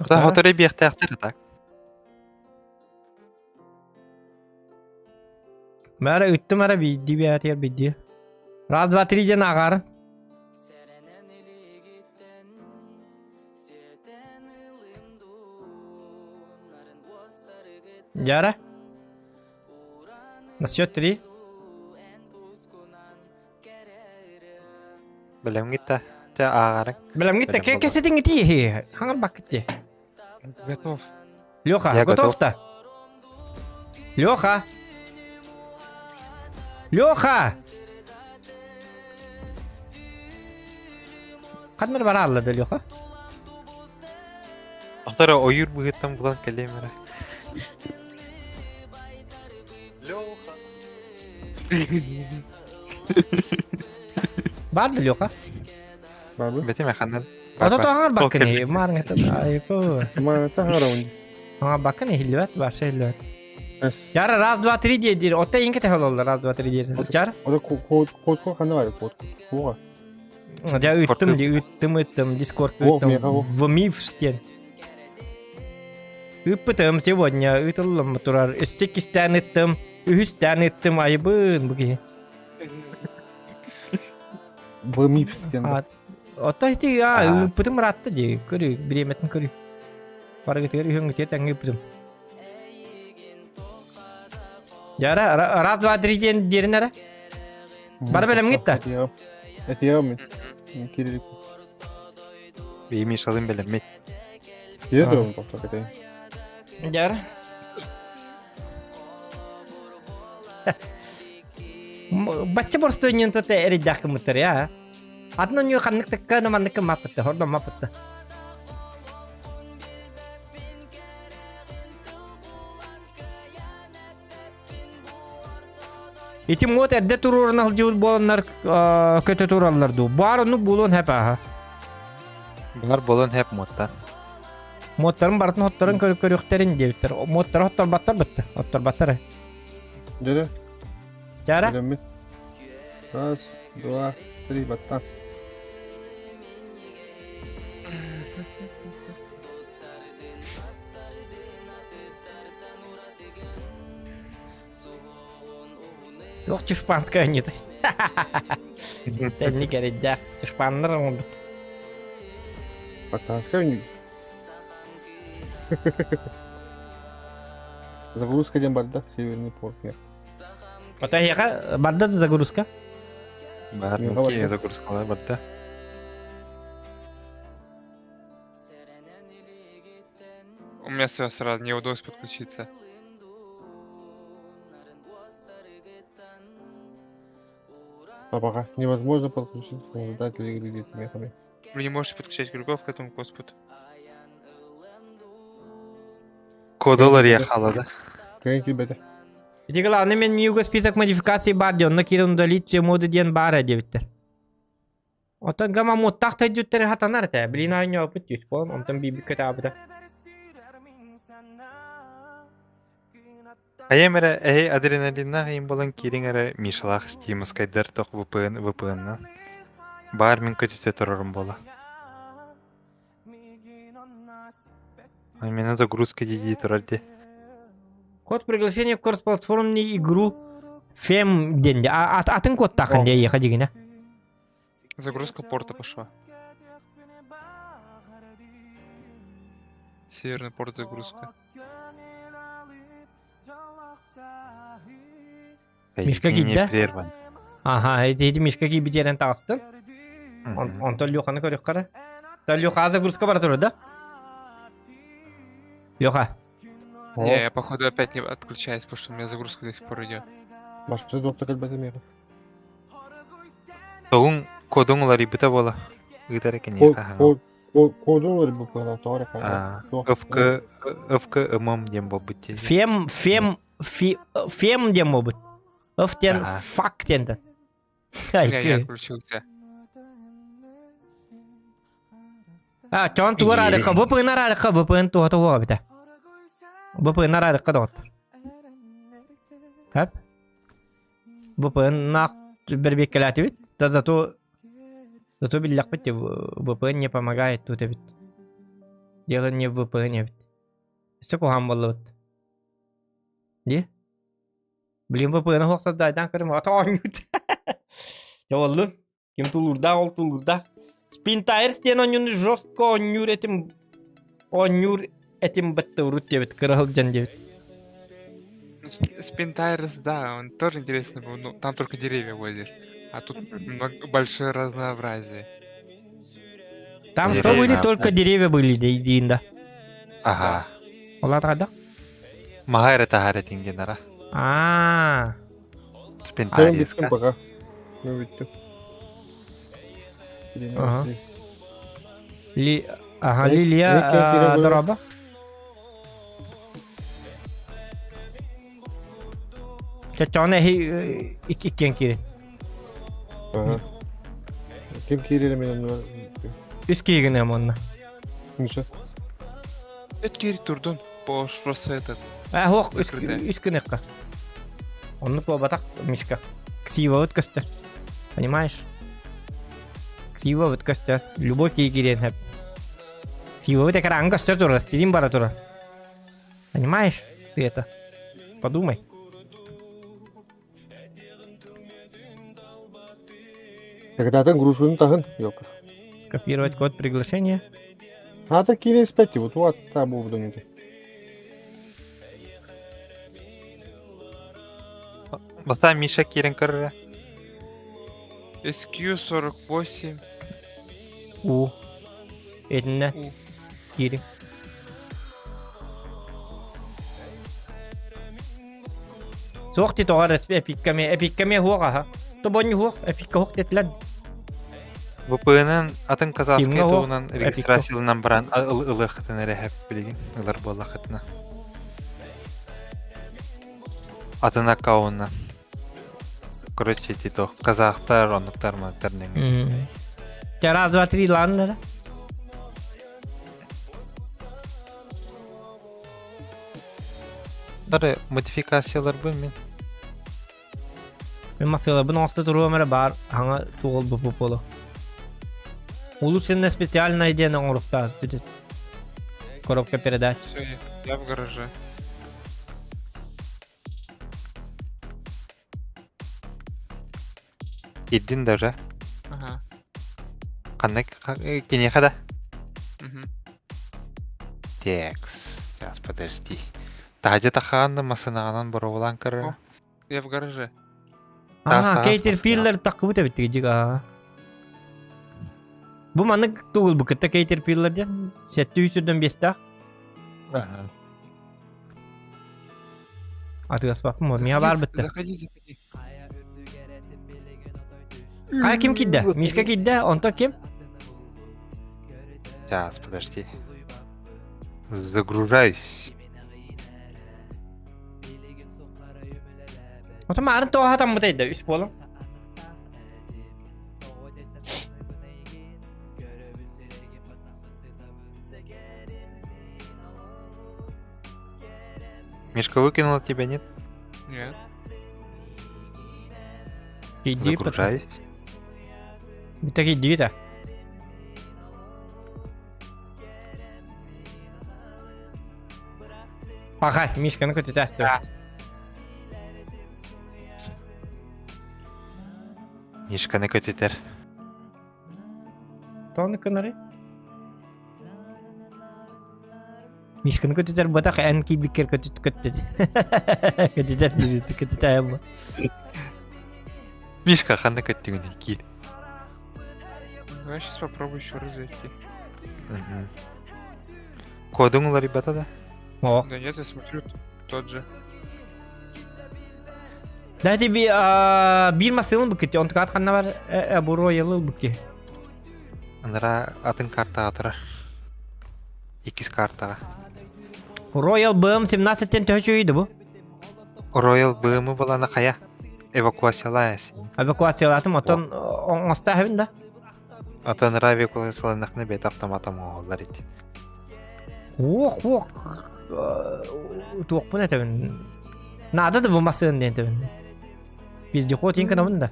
Да, хоторы бияқта яқтары так. Мара үттім ара бидді биятер бидді. Раз, два, три ден ағарын. Жара? На счет 3. Білем гитта. Жа ағарың. Білем гитті, кесетін гитті. Хаңыр бақ гитті. Готов. Леха, Я готов-то? Леха! Леха! Қадмыр бара алады, Леха? Ақтары ойыр бұғыттан бұлан кәлемері. Барды, Леха? Бар бу? Бәтем әқандан. Ото тоғаңыр бақ кіне, Толкин. марың әтін. Айпу. Ма тахараунд. Аңа бақ кіне, хилбәт, барша хилбәт. Эс. Жара, раз, два, три дейдер. Отта ең кете хол олды, раз, два, три дейдер. Жара? Ода код қандай бар код? Оға. Ja, үттім, Дискорд О, үттім, мега о. в миф стен. Үппітім сегодня, үтілім тұрар. Үстекістен үттім, үстен үттім, айбын бұғы. В мипс стенда. Отта хити, үппітім ратты же, көрі, біреметін көрі. Бары кетігер, үйін кетер, тәңгі үппітім. Жара, раз, два, три дерін әрі? Бар бәлем кетті? Это я мен. Кирилик. Беймей шалым білем мет. Еду он тоқтақ етейін. Жара. Бачча борстойнен тоте әрідяқы мұттыр, я. Адынан үй қаннықтыққа, наманныққа мапытты, хордан мапытты. Итим от әдді тұрурын алжуыл боланлар көті туралларду. Барыны болуын әп аға. Бұлар болын хәп моттан. Моттарын бартын хоттарын көріқтерін деуіттер. Моттары хоттар баттар бітті. Хоттар баттары. Жәрі. Жара? Білем мен. Раз, два, три, баттан. Жоқ, чушпанская не тай. Тәнні кәреді. Чушпанлар оң біт. Пацанская не. Загрузка ден бар да, северный порт. Ота еға барды загрузка. Бар Мен мүнки қабат. загрузкалар барды. У меня все сразу не удалось подключиться. Пока невозможно подключить создателя игры где-то метами. Вы не можете подключать игроков к этому господу. Кодолар яқалады. Конечно, ребята. Ити главный мен миуга список модификаций бар де, онна кирін удалить все моды ден бар әдебіттер. Отан гама моттақ тәджуттері хатанар тә. Білін айны опыт жүз болын, онтан бейбі көті абыда. Айемері әй адреналинна ғайым болын керің әрі мишалақ стимус қайдар тоқ VPN-нан. Бар мен көтіте тұрырым бола. Мені загрузка дейді тұрарды. Код приглашение в кросс-платформенную игру Фем денде. Атын код тақын де еқа дегені. Загрузка порта пошла. Северный порт загрузка. Мишка гидді? Прерван. Ага, эти мишка ки битерен тағыстын. Онтан Леханы көрек қара. Леха загрузка бар тұры, да? Леха. Не, я походу опять не отключаюсь, потому что у меня загрузка до сих пор идет. Башкасы доктор кәлбәті мега. Тоғын кодың олар ибіта бола. Үйтар екен Код, еқа. код, Kodun var bu kadar sonra А, kanka. ıfkı ымым дем болбут дейді. Фем дем обыт. Офтен Ага. фак тенден. Я отключился. Чон тугар арыка, VPN арыка, VPN туга туга бита. VPN арыка дот. Хап. VPN нак bir bekkelati bit. Зато биллак бит, VPN не помогает тут бит. Дело не в VPN бит. Все кухам болот. Ди? Блин, VPN хок создайдан кырым атаанют. Ya oğlum, kim tulurda ol tulurda. Spintires diyen onyunu жестко onyur etim bitti urut debit, kırılcan debit. Спинтайрес, да, он тоже интересный был, но там только деревья возишь. А тут большое разнообразие. Там что были, только деревья были дейдиинда. Ага. Олар кайда? Мағайры тағары нара. Ааа. Ben Спинтарис. bittim baka. Ben bittim. Ага. Лилия дороба. Çağına ikken kiri. Aha. Kim kiriyle benim var? Üst kiyigin hem onunla. Kimse? Это Кири Турдун, просто этот. Хоқ, Закрытая. üst кінекка. Онны по батақ мишка. Ксива өткісті. Понимаешь? Ксива өткісті. Любой киігерен хеп. Ксива өтекер аңғысты тұра, стерим бара тұра. Понимаешь? Ты это. Подумай. Когда-то грузовым тагын yok. Скопировать код приглашения. Надо кири спети, вот та був до нього. Баста Миша кирен кырыры. SQ48. U. Edinle. U. Kiri. Soğukti toğar epikkame huoqa ha. Тобонни хуох, эпикка хуох тетләд. VPN-ын атын казахский Стимға ол, туынан эпикка. регистрациялынан баран ылық хытын әрі әп білеген. Илар болла хытына. Атын аккаунынан. Короче, тито. Казахтар, онықтар, мақтар неңі. Раз, два, три, ладно. Бары модификациялар бұл мен. Мен масыла bunu оста туру өмірі бар, аңа туғыл бұп болу. Улучшенная специальная идея на урукта. Коробка передач. Все, я в гараже. Иддин даже. Ага. Қандай кене қада? Мгм. Текс. Сейчас, подожди. Тағаджа тақағанды масынағанан бұры олан кірі. О. Я в гараже. Ага, Caterpillar takı bu tabii ki. Bu manık tuğul bu kıta Caterpillar diye. 700'den 5'te. Atgas bakma mı? Miha var bitti. Заходи. Kaya kim kidde? Mişka kidde? Onta kim? Сейчас, подожди. Загружаюсь. O zaman arın toğa tam mutaydı. Üst bolum. Мишка выкинул тебя, нет? Нет. Kiddi. Загружаюсь. Bir tek kiddi de. Bakay, Mişka'nın kötü testi. Мишканы көтетер. Тonu kınarı. Mişka'nın kötü testi. Batak en kibikler kötü dedi. Kötü testi. Kötü testi ama. Мишка қаны көттігіне кел. Давай сейчас попробую еще раз зайти. Кодың олар ребята да? O. Да нет, я смотрю, тот же. Dati bir masılın bu kiti. Ontka atkanna var. Bu royalı bu ki. Анара атын картаға тұрар. Икис картаға. Royal BM 17-тен төчөйді бұл. Royal бымы болана қая. Эвакуациялайсы. Эвакуациялатым отон оңоста хәбин да. Атанара эвакуацияланақны бет автоматом оғалар еді. Ох. Туох бұна тәбін. Нада да бұл масын ден тәбін. Безде хот ең канабын да.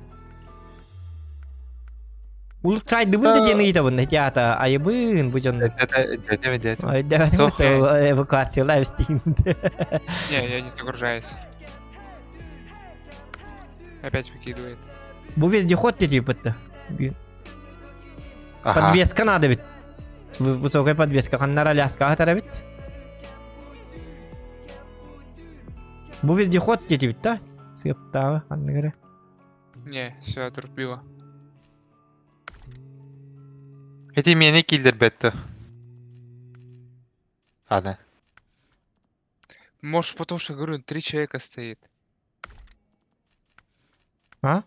Улық чайды бұл да дені етабын. Хетиата айыбын бұл жонда. Дәдем. Ай, давай эвакуациялай істейін. Не, я не загружаюсь. Опять выкидывает. Бұл везде хот дети бітті. Ага. Подвеска надо бит. Высокая подвеска. Ханнара ляска атара бит. Бұл везде ход дети бит, да? Сыптағы, қанды көрі. Не, все отрубило. Эти мені килдер бетті. Ладно. Может, потому что, говорю, 3 человека стоит. А?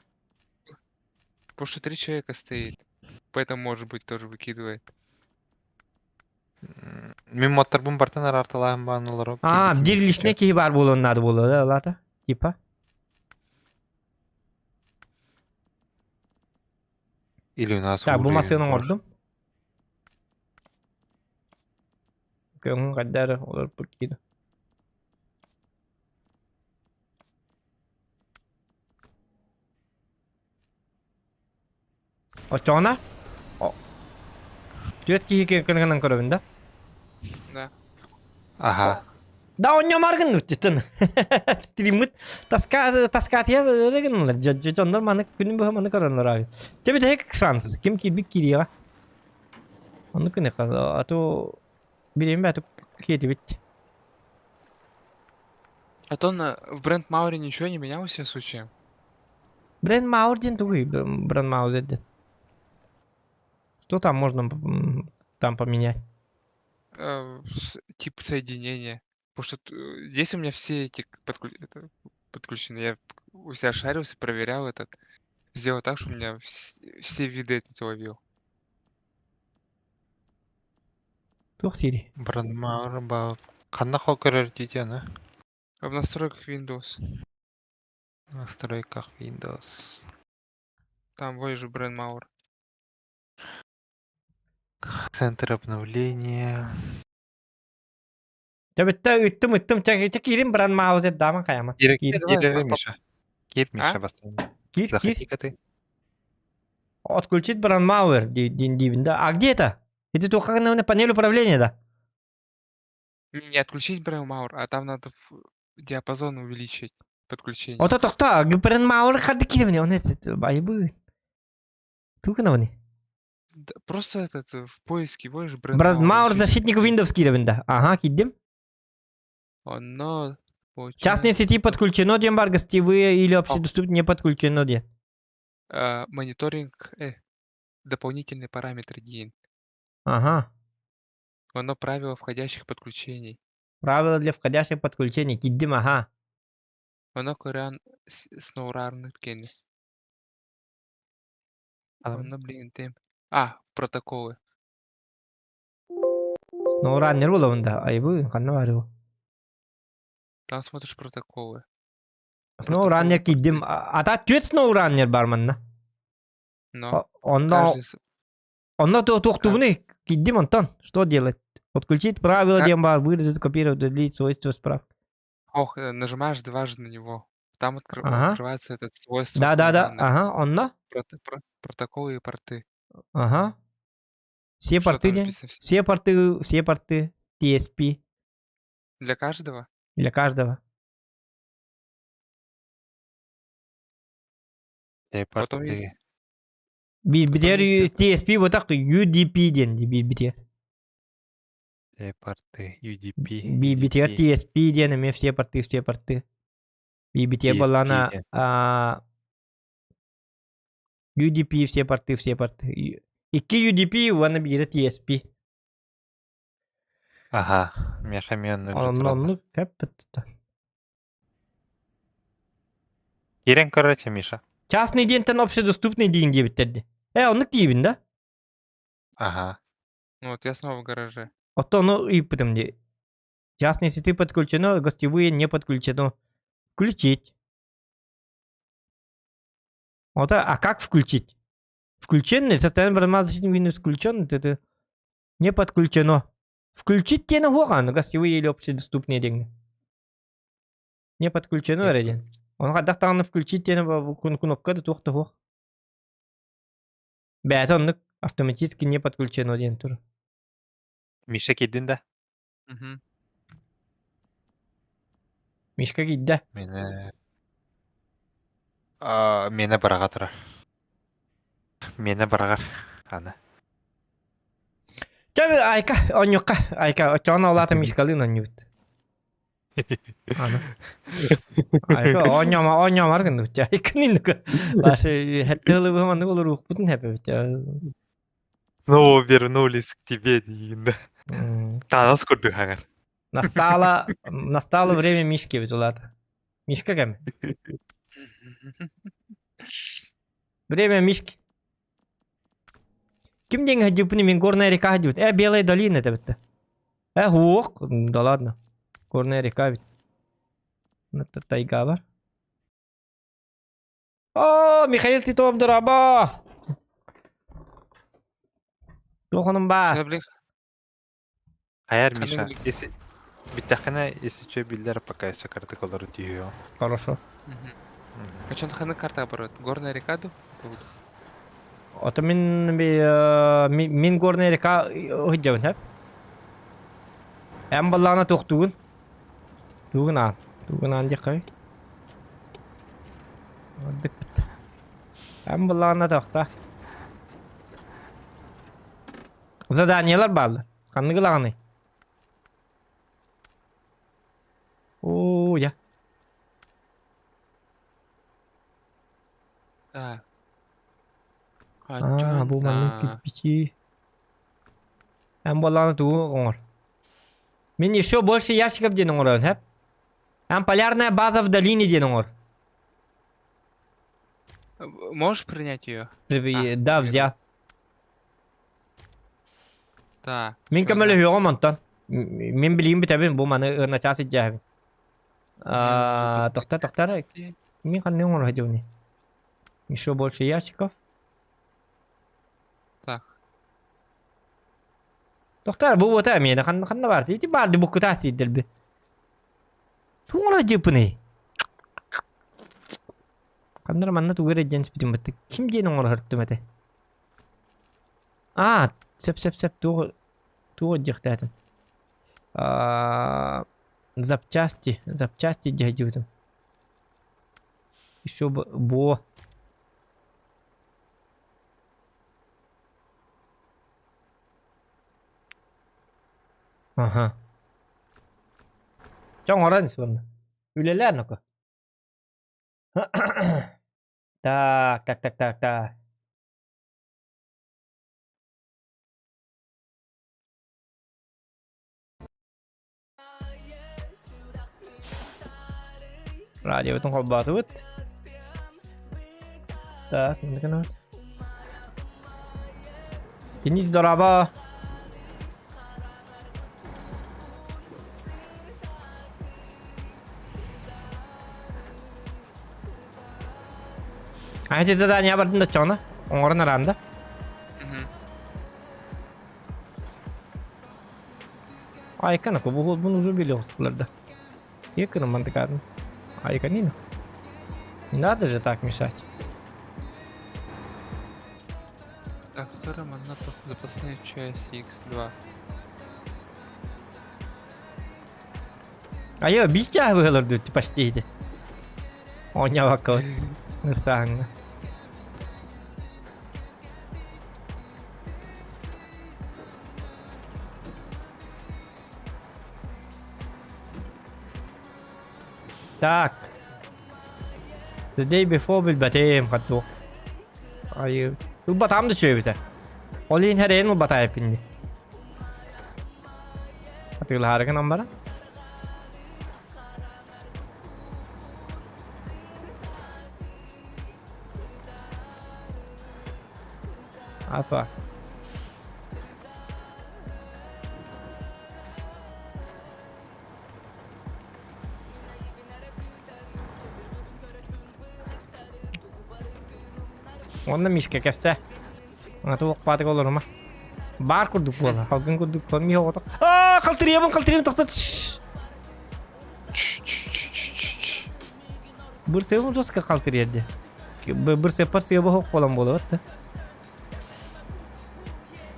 Потому что 3 человека стоит. Поэтому, может быть, тоже выкидывает. Мен моттар бұн бартан арталағын бағыналар. А, бдирлишне кейі бар болуын нады болу, да, лата? Типа? Или у нас Так, бұл уровень масының бар. ордым. Көңін қаддары олар бүкейді. Очоғына? Дүет кейі көнгінін көрібін, да? Да. Ага. Да, он не маргын үттетін. Стримит таскат я регінлер. Жондар маны күнін бұға маны көрінлер ағы. Тебе тек шанс. Кем кейбік кейдіға? Оны күні қаз. Ату... Берем бе, ату кейді бит. А то в Бренд Мауре ничего не менялось в случае? Бренд Маур ден тугой. Бренд Маур зедден. Что там можно там поменять? Тип соединения. Потому что здесь у меня все эти подключены. Я у себя шарился, проверял этот. Сделал так, что у меня все виды этого ловил. Тух тири. Бранмар ба қанна қол көрер дейді ана. В настройках Windows. В настройках Windows. Там вой же Бренд Маур. Центр обновления. Я бітті үттім. Ча кирин Бренд Маур зед даман қаяма. Кир, Миша. Кир, Миша, А? бастан. Кир. Заходи-ка ты. Отключить Бренд Маур. Да. А где это? Это только на панель управления, да? Не отключить Бренд Маур, а там надо диапазон увеличить подключение. Ото тоқта. Бренд Маур қады киреміне. Он это байбы. Тука на вани. Просто этот в поиске вой же Бренд Бренд Маур ищи. защитник Windows киремін, да. Ага, киддім. Оно Частные сети подключено, дем бар гостевые или О. общедоступно не подключено, де. мониторинг, дополнительные параметры DIN. Ага. Оно правило входящих подключений. Правила для входящих подключений. Киддім, ага. Оно Кориан сноурарны кені. Оно, блин, тем. Протоколы. Ну, раннер было он, да. Айбы, қанна бар его. Там смотришь протоколы. Сноу раннер киддім. Ата төт сноу раннер бар манна. Но Онда каждый тоқтубыны киддім онтан. Что делать? Отключить правила, Как? дем бар, выразить, копировать, удалить свойства справ. нажимаешь дважды на него. Там Ага. открывается этот свойство. Да. сноурарны. Ага, онда. Протоколы и порты. Ага. Все Что порты, там де. написано? Все порты. TSP. Для каждого? Для каждого. Потом есть. Битер есть TSP вот так UDP денди битер. Порты, UDP. Битер TSP ден, ми все порты. Битер TSP была на ден. UDP все порты. Икки UDP вана битер TSP. Ага, мехаменный Ну, как это? Кирен, короче, Миша. Частный ден тен общедоступный ден дебиттерди. Он активен, да? Ага. Ну вот я снова в гараже. Ото оно и потом где. Частные сети подключено, гостевые не подключено. Включить. Вот, а как включить? Включенный, состояние бормазочный Windows включен, это не подключено. Включить те на горан, гостевые или общедоступные деньги. Не подключено, Редин. Он гадақтағаны включить те на кнопка да тоқты хор. Бәтонлық автоматически не подключено деген тұр. Миша кидин да. Мгм. Мишка кидді. Мені бараға тұрар. Мені барағар. Ана. Чабы айка, онюққа, айка, чоғына олаты мишкалын онюбыт. Ана. Айка, онюмар гынды бітчі. Айка нинді. Башы, хәттілі бұғыманды олар ұқпытын хәпі бітчі. Снова вернулись к тебе, дейін да. Таныс көрді хаңар. Настало время Мишки ведь улата. Мишка кем? Время Мишки. Ким деньги хадюпни мен горная река хадюпни? Белая долина это битта. Хуок. Да ладно. Горная река ведь. Это тайга бар. О, Михаил Титов Дураба. Тоханым бар. Я, блин, Хайар, Қандай Миша. білек? Если... Биттахана, если что, билдер пока еще карты колору тиyo. Хорошо. Качан ханы карта барот. Горная река ду? Ото мен горная река хыджабын хәп. Әм баллана тоқтугын. Тугын ан декай. Оддык бит. Әм баллана тоқта. Заданиялар барды. Қанды қылағаны. О, я. Да. Бұл мәнін кирпичи. Әм баллана туғы оңыр. Мен еще больше ящиков ден оңыр өн, хәп. Әм полярная база в долине ден оңыр. Можешь принять ее? Да, взял. Да. Мен всё, көмөлі да. хүйоға монтан. Мен білейін бітәбін, бұл маны ұрначасы жәбін. Тоқтар. Мен қандай оңыр хәдеуіне. Еще больше ящиков. Так. Тоқтар, бұл өті әмейді. Қанда барды? Еті барды бұл күтасы еділ бі. Туңыра жепіні. Қандар манна туғыр әджен спидім бітті. Кім дейін оңыр хұрттым әті? Сеп. Туғы жықтадым. Запчасти жайдым. Еще бұл. Ага. Trong оранж словно. Үлелер ну-ка. Так. Радио тон хоббатыбыт. Так, енді кіні өт. Денис Дораба. Айти задание бардында чоңна. Оңырын аранда. Мгм. Айкана ко bunu уже били откларда. Якына мандыкарын. Айканина. Не надо же так мешать. Так, вторым она запасная часть X2. Айо бистя выгылырды почти. Оня вакал. Нырсаңна. Так. The day before بالبتايم خدوه. أيوه. البطعم ده شو بتاع. قولين هرين البطايم بيني. هتقول هارك نمبر. Apa? Onda mishka kefse. Ona tu vakti olur mu? Bar kurduk bu arada. Halkın kurduk. Mi oldu? Aa, kaldırayım toxtat. Bir sefer jostka kaldırıyordu. Bir sefer sefer hok falan bolu var.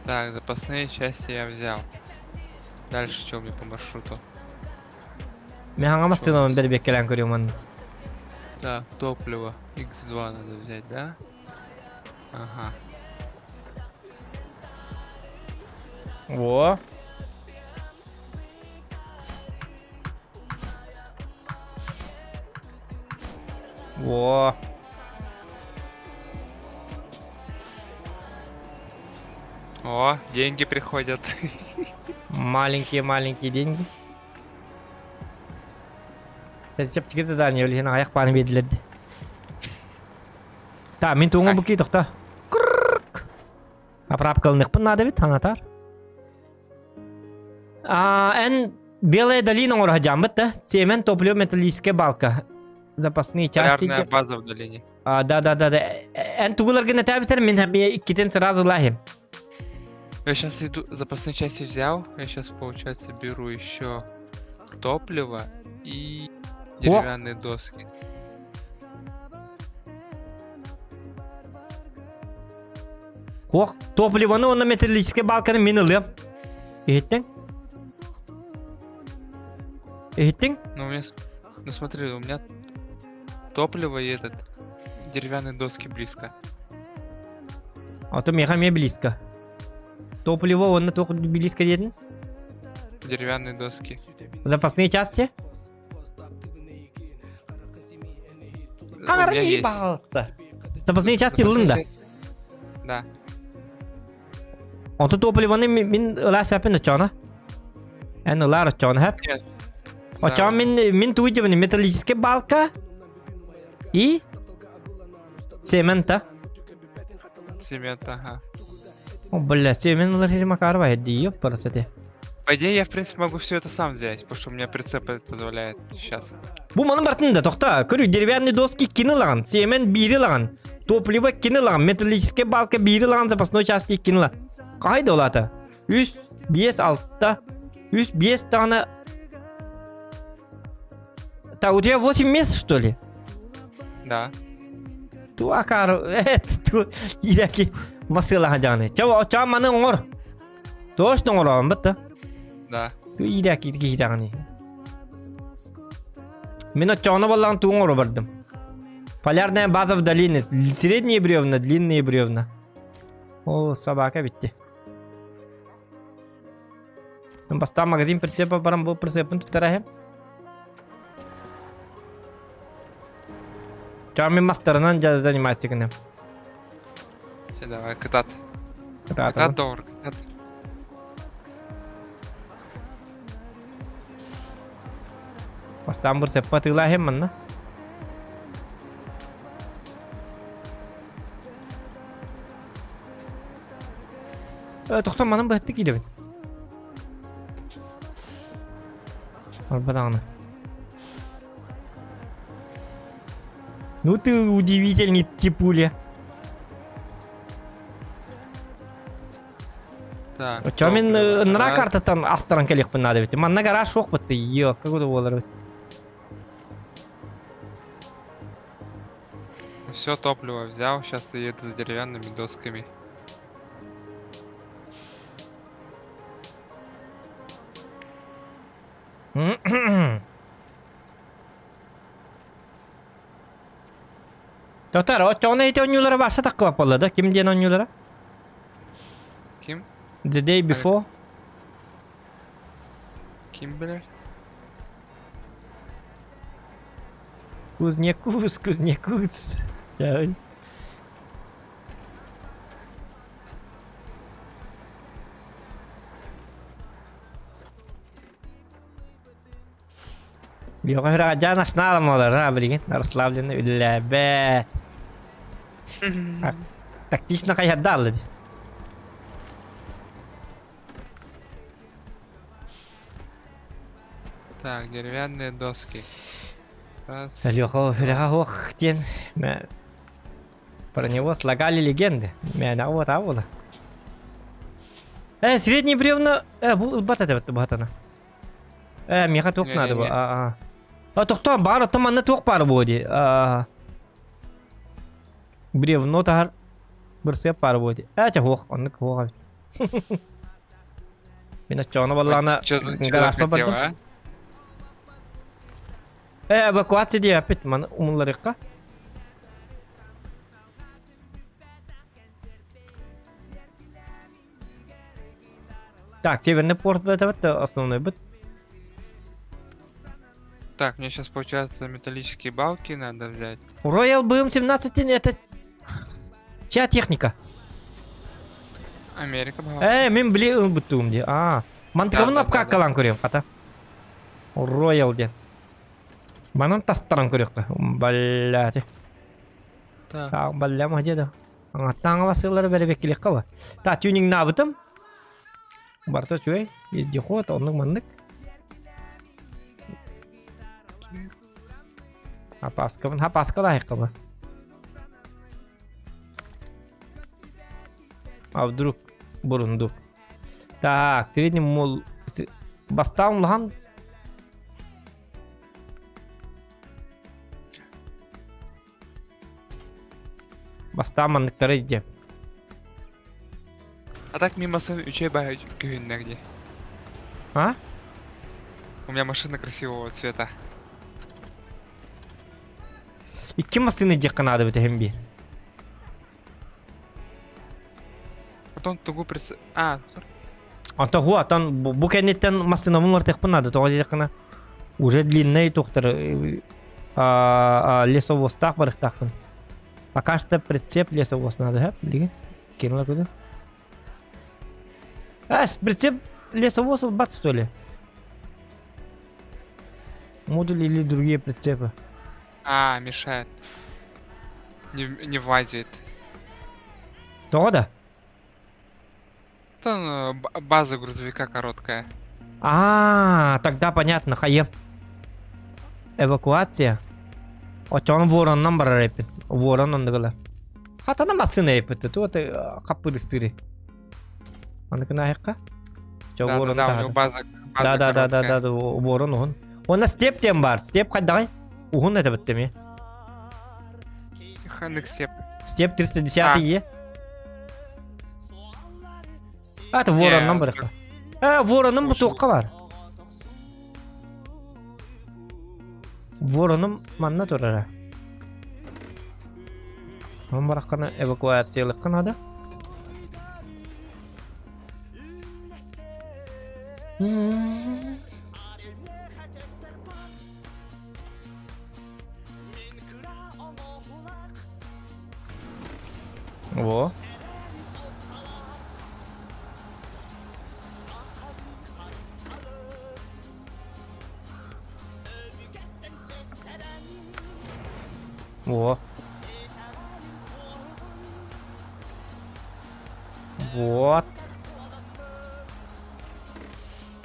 Так, запасные части я взял. Дальше что мне по маршруту? Ben hangi mastıdan beri beklenen görüyorum onu. Так, топливо. X2 надо взять, да? Ага. Во. Во. О, деньги приходят. Маленькие деньги. Sen çapçık zadanie öyle hena ayak bana bedildi. Ta min tuğun bu ki toxta. Aprap kılınık pın nada bit hanatar. En белая долина орга жамбыт, семен топлю металлическая балка. Запасные части. Полярная база в долине. Да. En тугулар гына табисер мен икитен сразу лахим. Я сейчас иду, запасные части взял. Я сейчас, получается, беру еще топливо и деревянные доски. Ох, топливону онна металлическая балканы мен ылым. Эхиттин? Ну, у меня, ну смотри, у меня топливо и этот деревянные доски близко. А то меха мне близко. Топливо онна только близко дедin. Деревянные доски. Запасные части? У меня есть. Пожалуйста. Запасные части Запасные лында. части- Да. Ото топливоны мен ылас хапын очона. En ылар очона хап. Нет. Очон мен туйдывын металлическая балка и цемента. Цемент, ага. О, бля, цемент ларили макарова, иди, ёпарасате. По идее, я, в принципе, могу все это сам взять, потому что у меня прицеп это позволяет сейчас. Bu manın bartında toxta. Körü dеревянный доски кинылан, цемент бирилан, топливо кинылан, металлическая балка бирилан, запасной части кинылан. Кайда олата? 3, 5, 6, 3, 5 tane. Так, у тебя 8 мест, что ли? Да. Ту акар, ту идаки масыла хажаны. Чава манын оңор. Точно оңорам, бітті. Да. Ту идаки хидағаны. Мен отчаны болған туын оңор бардым. Полярная база в долине. Средние бревна, длинные бревна. О, собака битти. Мен бастан магазин прицепа барам, бұл прицепін тұтарахем. Чава мен мастерынан занимаюсь текінем. Все, давай, катат. Катат. Катат доллар. Катат. Бастан прицепа тылахем манна. Тоқтан манын бұхетті кейді бін. Албадағына. Ну ты удивительный типуля. Так. Чо мен топливо, нра раз. картатан астыран келек бін надо бітті. Манна гараж шоқ бітті. Йо, как это болар бітті. Все топливо взял, сейчас я еду за деревянными досками. Doktor, o çoğuna eti oyunculara varsa takı vapalladı. Kim diyen oyunculara? Ким? The day before. Ким, блядь? Kuznekuz. Çay. Yok raja nasional molar ha bilgin. Расслабленно үлләбә. Тактично каят далы. Так, деревянные доски. Раз. Лёха, хох тен. Про него слагали легенды. Меня вот аула. Средний бревна... Бұл бата да батана. Меха тоқ надо Не-не-не. бұл. Тоқтан бары тыманны тоқ бары болды. Бревно тағар бір сеп бары болды. Оқ, онны қоға бит. Мен açığını vallahi Чё гаражға захотел, бардым. а? Эвакуация диye yapıt mana umullar yakka. Так, северный порт это основной быт. Так, мне сейчас получается металлические балки надо взять. Royal BM-17 это чья техника? Америка была. Мен біле бітуім де. Мантықымын Да, апқа да, да. қалан көрем қата. Royal ден. Манан тастаран көректі. Балляте. Так. Баллям ажеда. Таңа басылары бәрі бекелек қала. Та тюнинг набытым. Барта чуй. Езде ход, онның мандық. Хапаскабын, хапаска лайық қала. А вдруг бурундук. Так, средний мол... Бастаун лхан. Бастаун мандықтары де. А так мимо сын учей бай күйіннер где. А? У меня машина красивого цвета. Iki masını de kanadı bite hem bir. Потом тугу прис... А, Anta huwa atan bu kennetten masını bunlar tek bunlar da yakına. Уже длинный доктор. Лесовоз барых такын. Пока что прицеп лесовоз надо, хеп, лиги. Кинула куда? Прицеп лесовоз бат что ли? Модуль или другие прицепы? мешает. Не влазит. Тогда? Это база грузовика короткая. Тогда понятно, хаем. Эвакуация. Очон вороннан барар эпин. Вороннан дагала. Хатана масына эпит. Туата капыр стыри. Андыкына хакка? Чо Да, ворон да, у него база короткая. Да, ворон он. Она степ тем бар. Степ кадай. Ухун это биттеми. Ханек сеп. Степ 310 е. Это вороннан барыка. Вороннан бутуққа бар. Вороным манна турара. Он бараққана эвакуациялық қанада. Во. Во. Вот.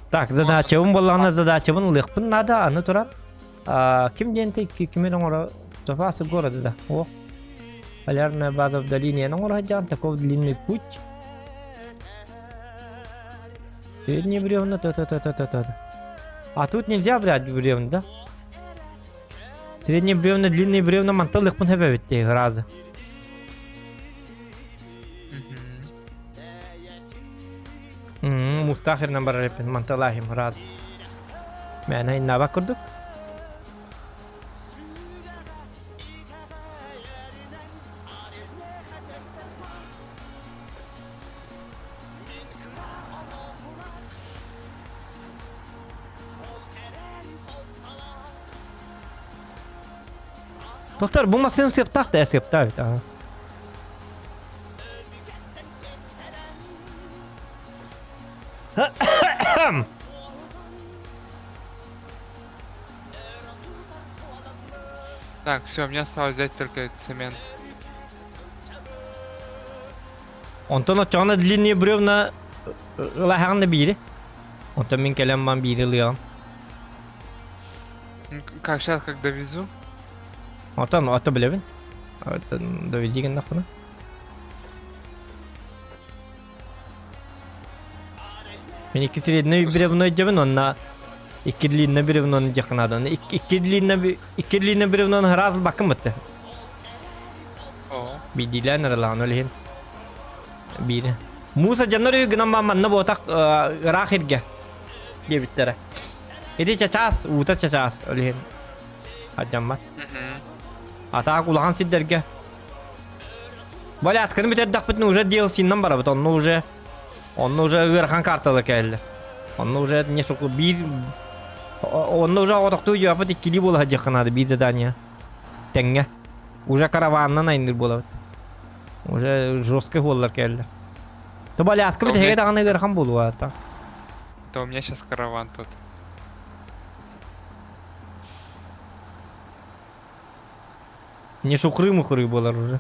Так, задача была задача лыхпын надо, аны турат. Ким денте кимин оңора тофасы города да. О. Полярная база в долине оңора жан такой длинный путь. Средние бревна, та-та-та-та-та. А тут нельзя брать бревна, да? Средние бревна, длинные бревна, манталых пунхебевит те раза. Мустахир номер репен, манталахим раз. Мэна инна бакурдук. Доктор, bu masını sıftak da sıftak evet. Так, все, мне осталось взять только цемент. Ondan o çana длинные бревна лаханна бири. Ondan min kelem ban biri liyan. Как сейчас, как довезу? Ondan o bilevin. Доведи нахуй. Мен iki средний бревно жабын, онна iki длинный бревноны жақынады. Оны iki длинный бревноны разыл бакым бітті. О, Бидилен ралан олehen. Бири. Муса жаннар үйгінен маманны ботақ рахирге. Дебіттері. Еди чачас, ута чачас олehen. Аджаммат. Атақ улахан сиддерге. Бали аскарын бітердақ бітін уже DLC-нен бара біт. Онны уже ырхан карталы кәлі. Онны уже не шоқы бір... Онны уже отақты жапыт ikili бола жақынады бір задания. Тәңге. Уже караваннан айныр бола. Уже жесткий боллар кәлі. То бали аскы біт хеге дағаны ырхан болу ата. это у меня сейчас караван тут. Не шукры-мухры болар уже.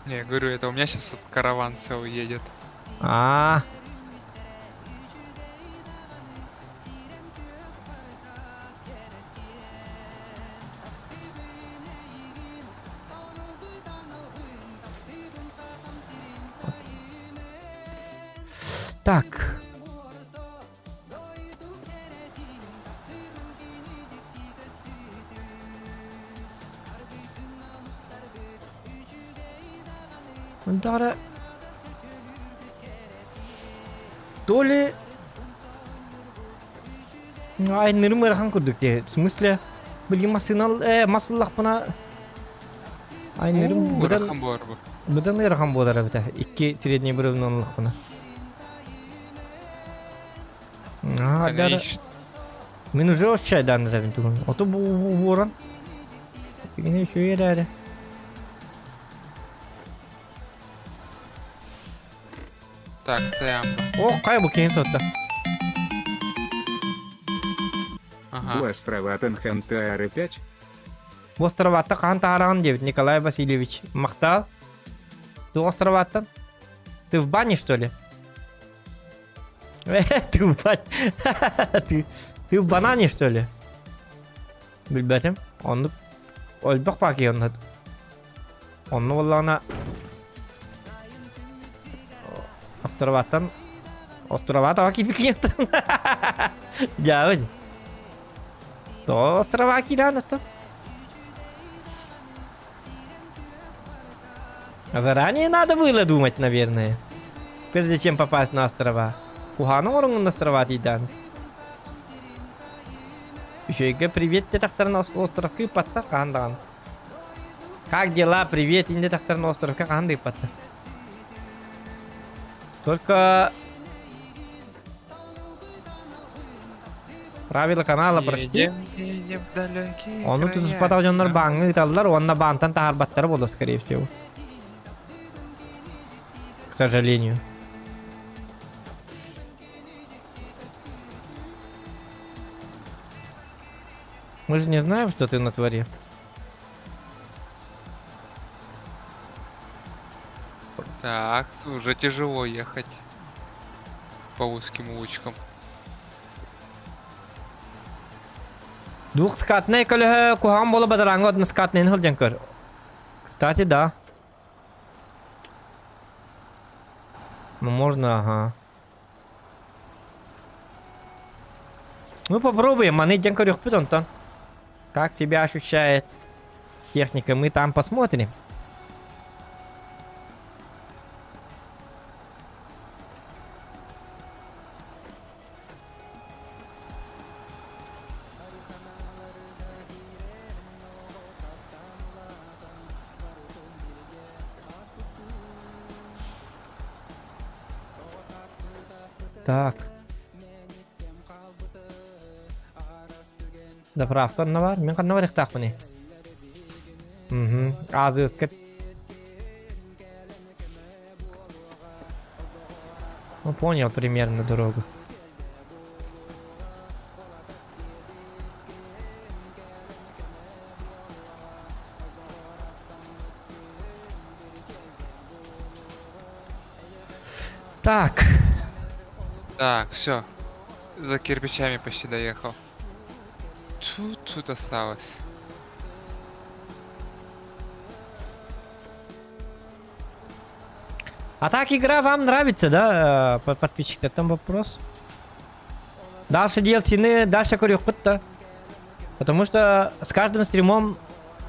Не, я говорю, это у меня сейчас вот караван все уедет. А. Так. Дара. Доли. Ай, нырмы рахан курдук те. В смысле, были масыллах бuna. Ай, нырм Бурахам бар бу. Бұдан ырхан болар біті. Iki средний бревнолық бұна. Дара. Конечно. Мен уже осы чайдан забин тугун. Ото bu ворон. Yine şu yerlerde. Так, Саямба. О, кай bu кейін сотта. Ага. У острова Тенхан ТР-5. Bu островатта қан тағараған дебіт, Николай Васильевич. Мақтал. Ты островаттан? Ты в бане, что ли? Ты в бане. Ты в банане, что ли? Білбәтім. Онды... Өлбіқ баки онды. Онды олағына... Островаттан... Островатта баки бікенттен. Жауын. То острова киранаттан. Заранее надо было думать, наверное. Прежде чем попасть на острова. Кухану орун на острова дейдан. Еще и привет, ты так на остров Кипатта кандан. Как дела? Привет, инде так на остров Канды Патта. Только правила канала прочти. Едем в далекие Он тут края. спатал жандар баңы италдар, он на бантан тахарбаттар было, скорее всего. К сожалению. Мы же не знаем, что ты натворил. Так, уже тяжело ехать по узким улочкам. Двухскатный коле кухам было бадаранго односкатный инхал джанкар. Кстати, да. Ну можно, ага. Ну попробуем, маны джанкар юхпит Антон. Как себя ощущает техника, мы там посмотрим. Так. Заправка на бар. Мен қанна бар ихтақ бұны. Азы өскіп. Ну, понял примерно дорогу. Так. Так, все. За кирпичами почти доехал. Тут осталось. А так игра вам нравится, да, подписчики? Там вопрос. Дальше DLC, дальше корюкпыт-то. Потому что с каждым стримом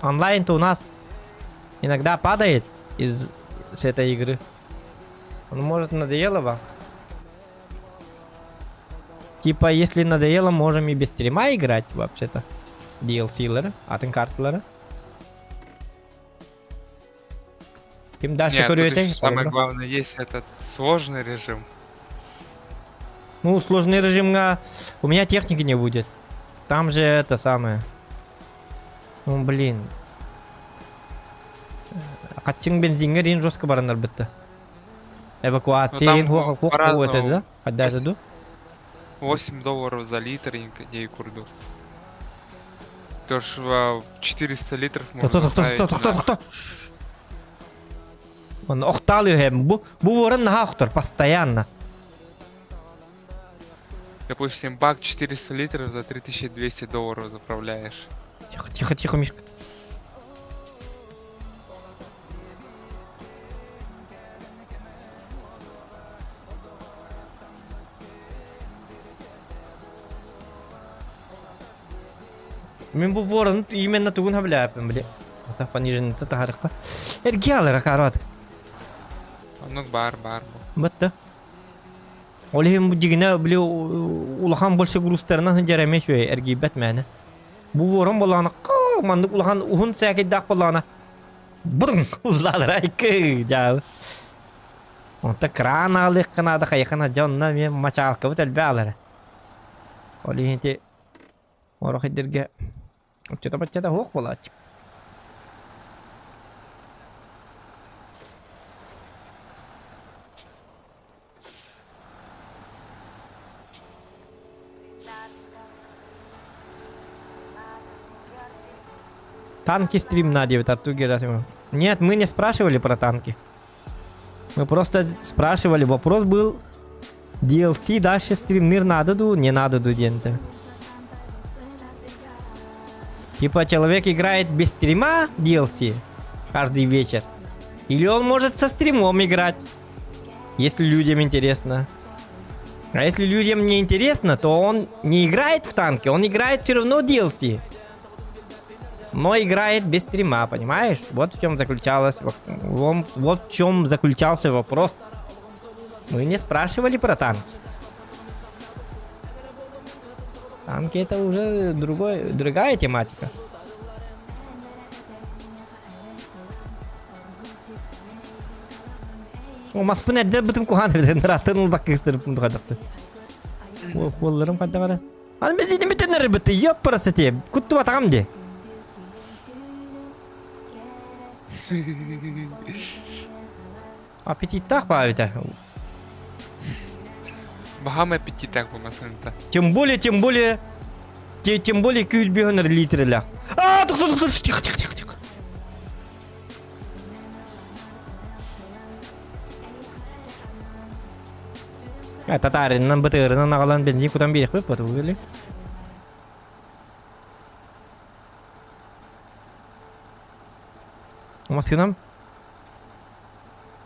онлайн-то у нас иногда падает с этой игры. Он может надоело вам. Типа, если надоело, можем и без стрима играть вообще-то. DLC-леры, атын-картлары. Тем дальше Нет, тут корюкпыт. ещё самое главное, есть этот сложный режим. Ну, сложный режим, у меня техники не будет. Там же это самое. Ну, блин. Катчың бензинге рейн жестко барандар бітті. Эвакуация, Ну, там по-разному. это, да? Отдай Ось- заду. $8 за литр, я курду. То ж 400 литров можно заправить на- Кто? Он охтал hem. Bu ворон на автор постоянно. Допустим, бак 400 литров за $3200 заправляешь. Тихо, Мишка. Мен bu ворон именно тугун хабляпым, бля. Так понижен это тарыхка. Эргиалар карат. Ну, бар. Бытты. Олем дигине бля улахан больше грустарынан жараме шөй эргибет мәне. Bu ворон боланы мандык улахан ухун сәкет дак боланы. Бурын улалар айкы жау. Онта кран алык кына да кайкына жанна мен мачалка бит әлбәләр. Оленте орохидерге Что-то баччада хук болачык. Танки стрим на 9 от Тугера. Нет, мы не спрашивали про танки. Мы просто спрашивали, вопрос был DLC дальше стрим мир надо ду, не надо ду дента. Типа человек играет без стрима DLC каждый вечер. Или он может со стримом играть, если людям интересно. А если людям не интересно, то он не играет в танки, он играет все равно DLC. Но играет без стрима, понимаешь? Вот в чем заключался вопрос. Мы не спрашивали про танки. Танки это уже другая тематика. O maspın edde bütün kuhan edin rahatın ol bakı isterim bunu kadaktı. O kollarım kadar var. Hani biz yine bitenler bitti. Yok parası diye. Kuttu batağım diye. Аппетит так бавите. Багам аппетит так болмасында. Тем более күйіт бегенер литрелер. Тух, тихо. Татариннан бытырынан ағалан бензин кудан берек бе поту геле. Маскинам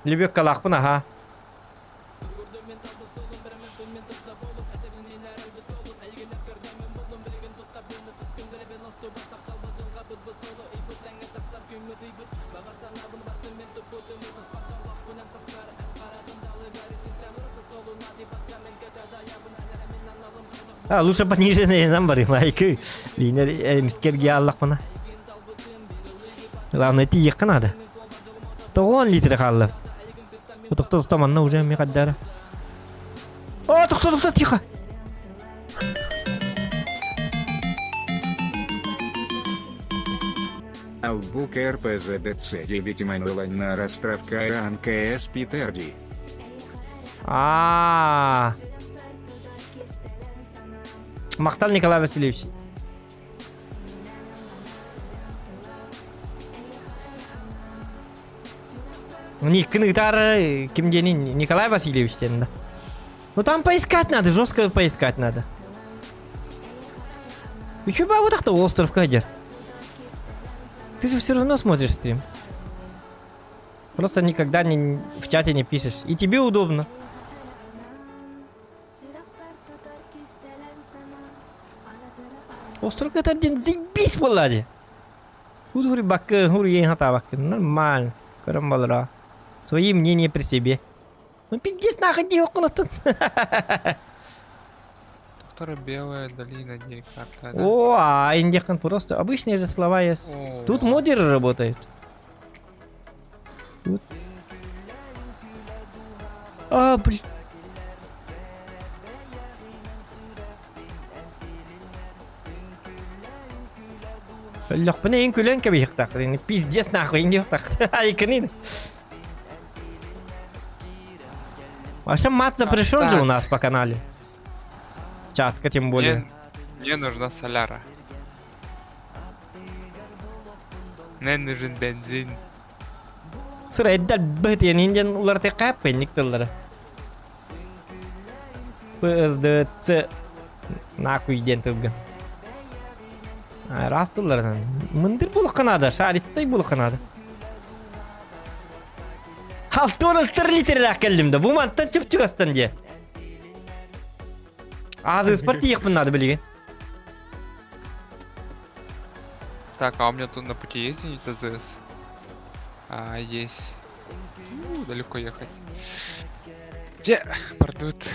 Лебек калақпын аха. Лучше пониженные намбары, лайки. Линер мискерге аллах бана. Главное тиек надо. То он литр халлы. Кто таманна уже ми каддара. Тух, тихо. Албук РПЗДЦ 9 Мануэль на Ростровка АНКС Питерди. Мақтал Николай Васильевич. Никын гитара кимденин Николай Васильевич сенда. Ну там поискать надо, жестко поискать надо. Еще бы вот так-то остров Кадер. Ты же все равно смотришь стрим. Просто никогда в чате не пишешь. И тебе удобно. Остров Кадерден заебись, Влади. Тут говорю, бакы, говорю, ей хата бакы. Нормально. Карамбалра. Свои мнения при себе. Ну пиздец, нахуй окна-то. Которая белая долина, дней карта, да? О, а индихан просто обычные же слова есть. О, Тут модеры работают. Тут. А, блин. Лёхпана ең күлен кәбе йықтақ. Пиздец нахуй ең йықтақ. Айканин. Вообще мат запрещен же у нас по канале. Чатка тем более. Мне нужна соляра. Мне нужен бензин. Сырайда быт янинген улар текап пенник тыллары. ПСДЦ нахуй ден тылган. Раз тыллардан. Мындыр булы қанады, шаристай булы қанады. Халтуны тірлі-тірлі келдім да. Бұл манттан чүп-чүк астан де. Азы спорт еқпін надо білеген. Так, а у меня тут на пути есть где-нибудь АЗС? А, есть. Далеко ехать. Где? Продут.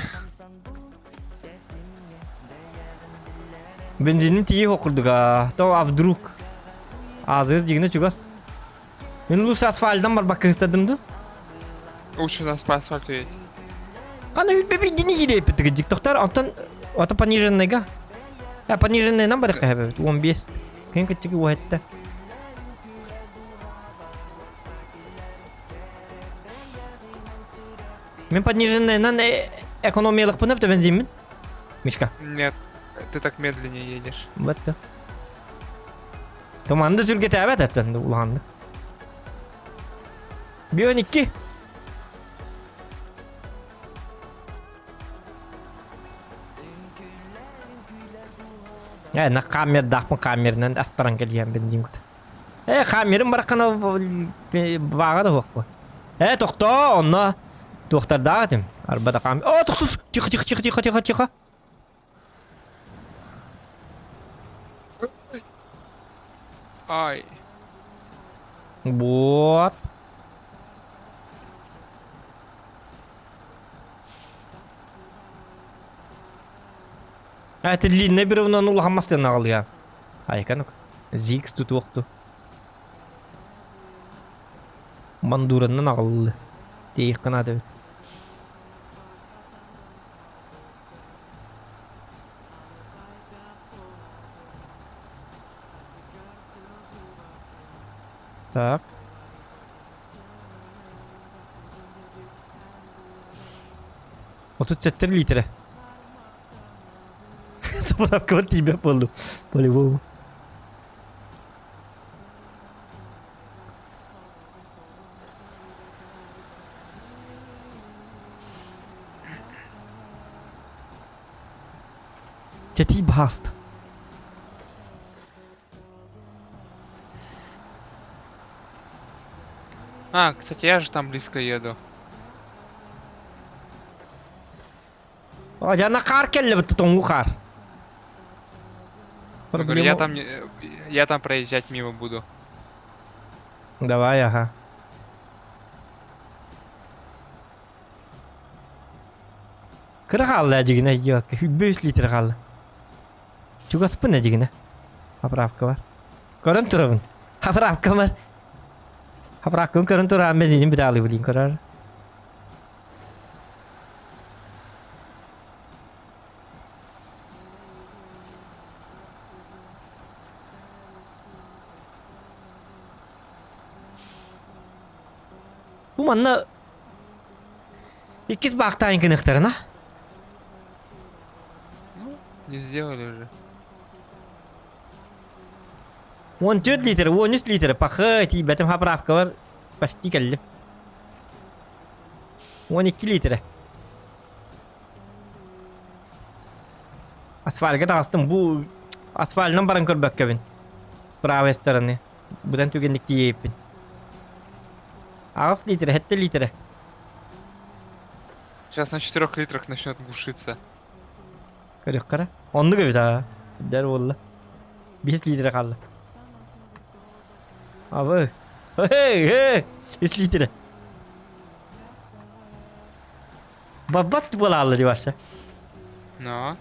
Бензинім тие оқырдыға. Тау, а вдруг? Азы дегені чүгас. Мен лучше асфальдан бар бақы істедімді. Лучше нас по асфальту едет. Қана үлбебей дені жиде епеттігі диктоктар. Антон, ата пониженныйға. Пониженныйнан бар еқі 15. Кен күттігі уәтті. Мен пониженныйнан экономиялық бұнып та бензинмін. Мишка. Нет, ты так медленнее едешь. Бәтті. Томанды түрге тәбәт әттінді ұлғанды. Бион 2. На камер дахпын камерінен астаран келген бензин күті. Камерін бараққана бағады оқпы. Тоқта, онна тоқтарда ағытым. Арбада камер. Тоқта, тихо. Ай. Вот. Это длинная беровна ну лахамастен нағылға. Айканук. Зикс тут оқты. Мандураннан ағылды. Дейік қанады өт. Так. Вот тут 4 литра. Заправка от тебя по-любому. Тети баст. А, кстати, я же там близко еду. Жана қар келді бітті тоңу қар. Я говорю, я там проезжать мимо буду. Давай, ага. Кыры қалды әдігіне, yok. 5 литр қалды. Чуға спын әдігіне. Поправка бар. Көрін тұрабын. Поправка бар. Поправканың көрін тұрабын бензинін бір алы білейін көрір. Bu manna ikiz baqtayın kınıqtırına. Не сделали уже. 14 литр, 13 литр. Пахы, тибетім поправка var. Почти келді. 12 litre. Asfalga da astım bu asfaldan baran körbek kevin. С правой стороны. Будан түгенлик тиеппин. Ağız litre, hette litre. Сейчас на 4 литрах начнет глушиться. Körük kara. Onlu gibi daha. Der valla. 5 litre kaldı. Abi. Hey hey. 5 litre. Babat bulalı diyorsa. Но.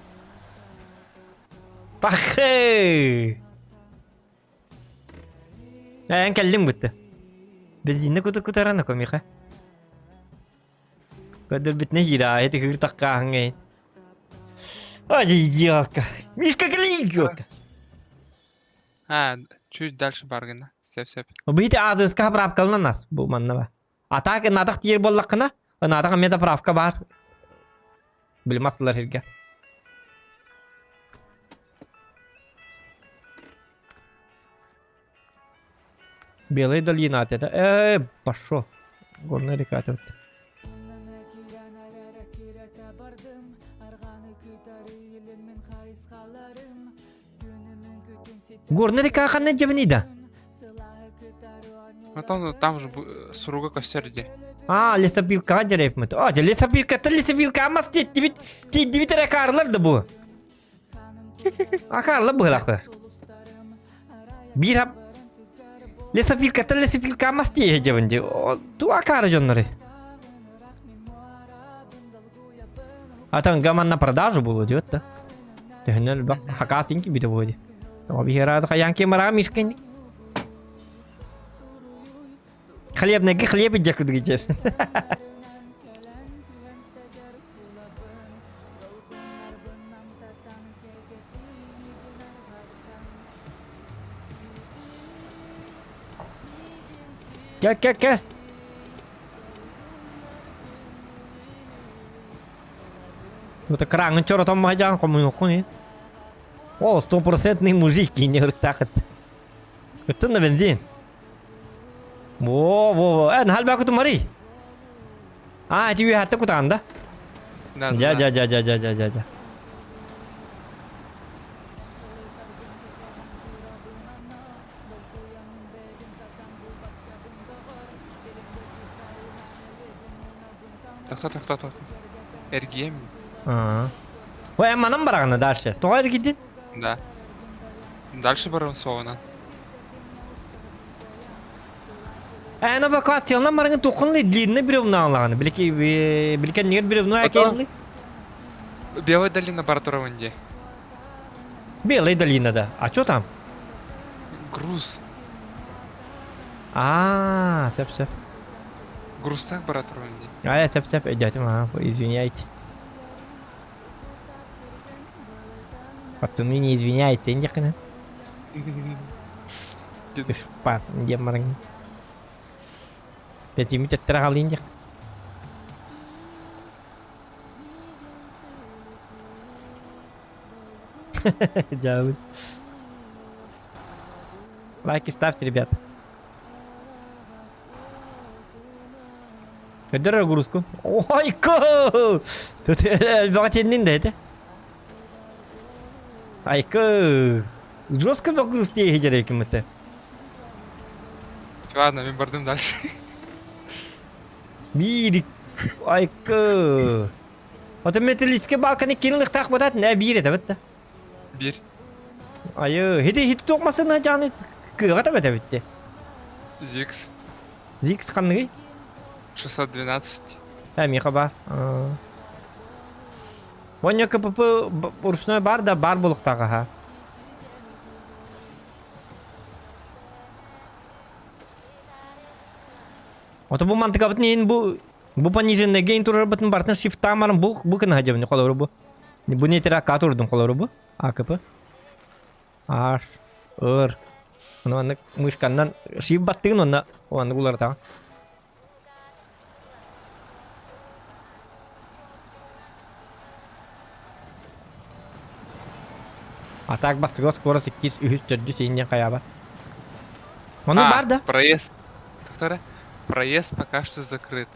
Bak hey. En kellim gitti. Biz yine kutarana komika. Kadar bitne hira heti hır takka hangi. Acı yok. Мишка yok. А, чуть дальше баргана. Сеп. Bu iti ağzıska pravkalı nas bu manna ba. Atak natak yer bollakına. Natak meta pravka var. Bilmezler hirge. Белый долина от это. Пошел. Горная река тут. Горная река ханна джавнида. Ну там же суруга костерди. Лесопилка жареп мет. Лесопилка мастет тибит рекарлар да bu. Akarlı bu lakı. Bir hap Лесопилка мастет джавнди. Tu akar jonları. Atan gaman на продажу было идет да. Tehner bak hakasınki bir de bu. Abi herhalde kayanki maramış kendi. Хлебный хлеб идет куда geçer. Gel. Это кран, что там магазин, кому не куни? О, 100% мужик, и не так это. Это на бензин. Во. Hal baku tumari. Itu ya hatta kutan da. Да. Ja. Так. RGM? Ой, эмманам барагана дальше. Тоғайр кетен? Да. Дальше барансована. Эвакуациялан бараңы тоқынлы длинный бревна алағаны. Білкен негер бревну әкелінлі? Белая долина Бартураванде. Белая долина, да. А что там? Груз. Сеп. Грузцах Бартураванде. Сеп, идете, извиняйте. Пацаны, не извиняйте, индеканы. Пат, не марang. 5 minit terhal injek. Jauh. Лайки ставьте, ребят. Когда разгрузку? Ой, ко! Тут багатенин да это. Айка. Жестко загрузки егерей кем-то. Ладно, мы бардым дальше. Бирик. Айка. Вот металлический балконы кинулых так вот это не бирит, это. Бир. Хит токмасын на жаны кыгата бете битти. Зикс қанығы? 612. Миха бар. Вон КПП ручной бар да бар болуктагы ха. Ото бу мантыка бит нен бу пониженный гейн турар битин бартын shift тамарым бу кына хажабны колору бу. Бу не тера катурдун колору бу. АКП. Аш. Ыр. Аны мышкандан shift баттыгын онда аны булар та. А так басыга скорость 200 сейнден кая бар. Оны бар да. Проезд. Проезд пока что закрыт.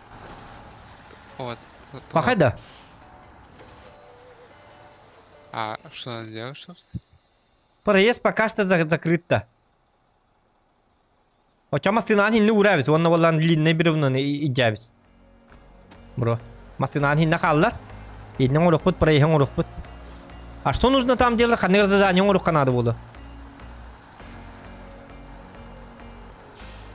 Вот. вот туда. Пахайда. А что надо делать, собственно? Проезд пока что закрыт-то. Оча машинаны хинне урабыз. Онна болан длинный биревнен иджабыз. Бро. Машинаны хинне қаллар. Еднен орықпыт, проехен орықпыт. А что нужно там делать? Қанер задание орыққа надо болды.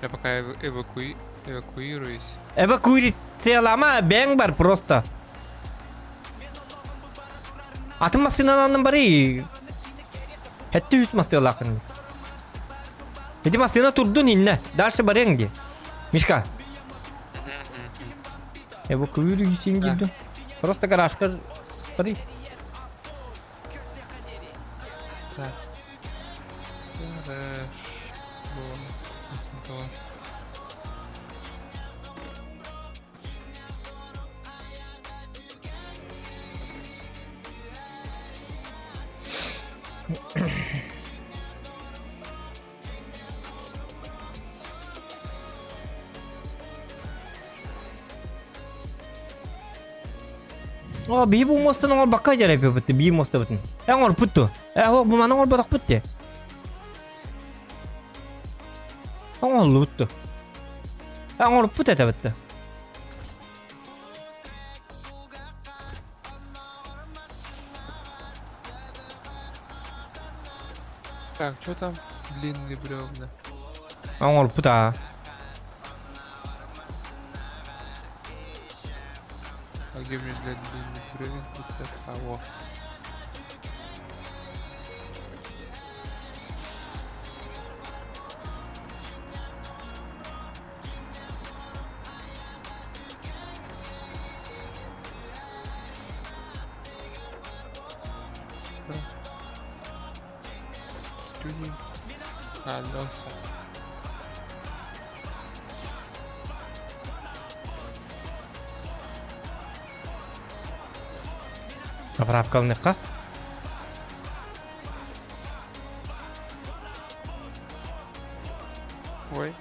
Я пока эвакуируюсь. Эвакуациялама бәң бар просто. Атын машинаның бары. Хәтті 100 машина лақын. Эти машина турдун инне. Дальше барен где? Мишка. Эвакуируйся индиду. Просто гаражка бары. Так. Хорошо. Посмотрела. О, бии бу мостан оңор бакка жарай бітті, бии моста бітін. Оңор пұтту. О, бұл мана оңор бадақ бітті. Оңор бұтту. Оңор пұт әті бітті. Так, что там? Длинные бревна. Оңор пұта. А где мне для длинных бревен? А, вот. Тюнинг. Колеса. Поправка лныққа. Ой.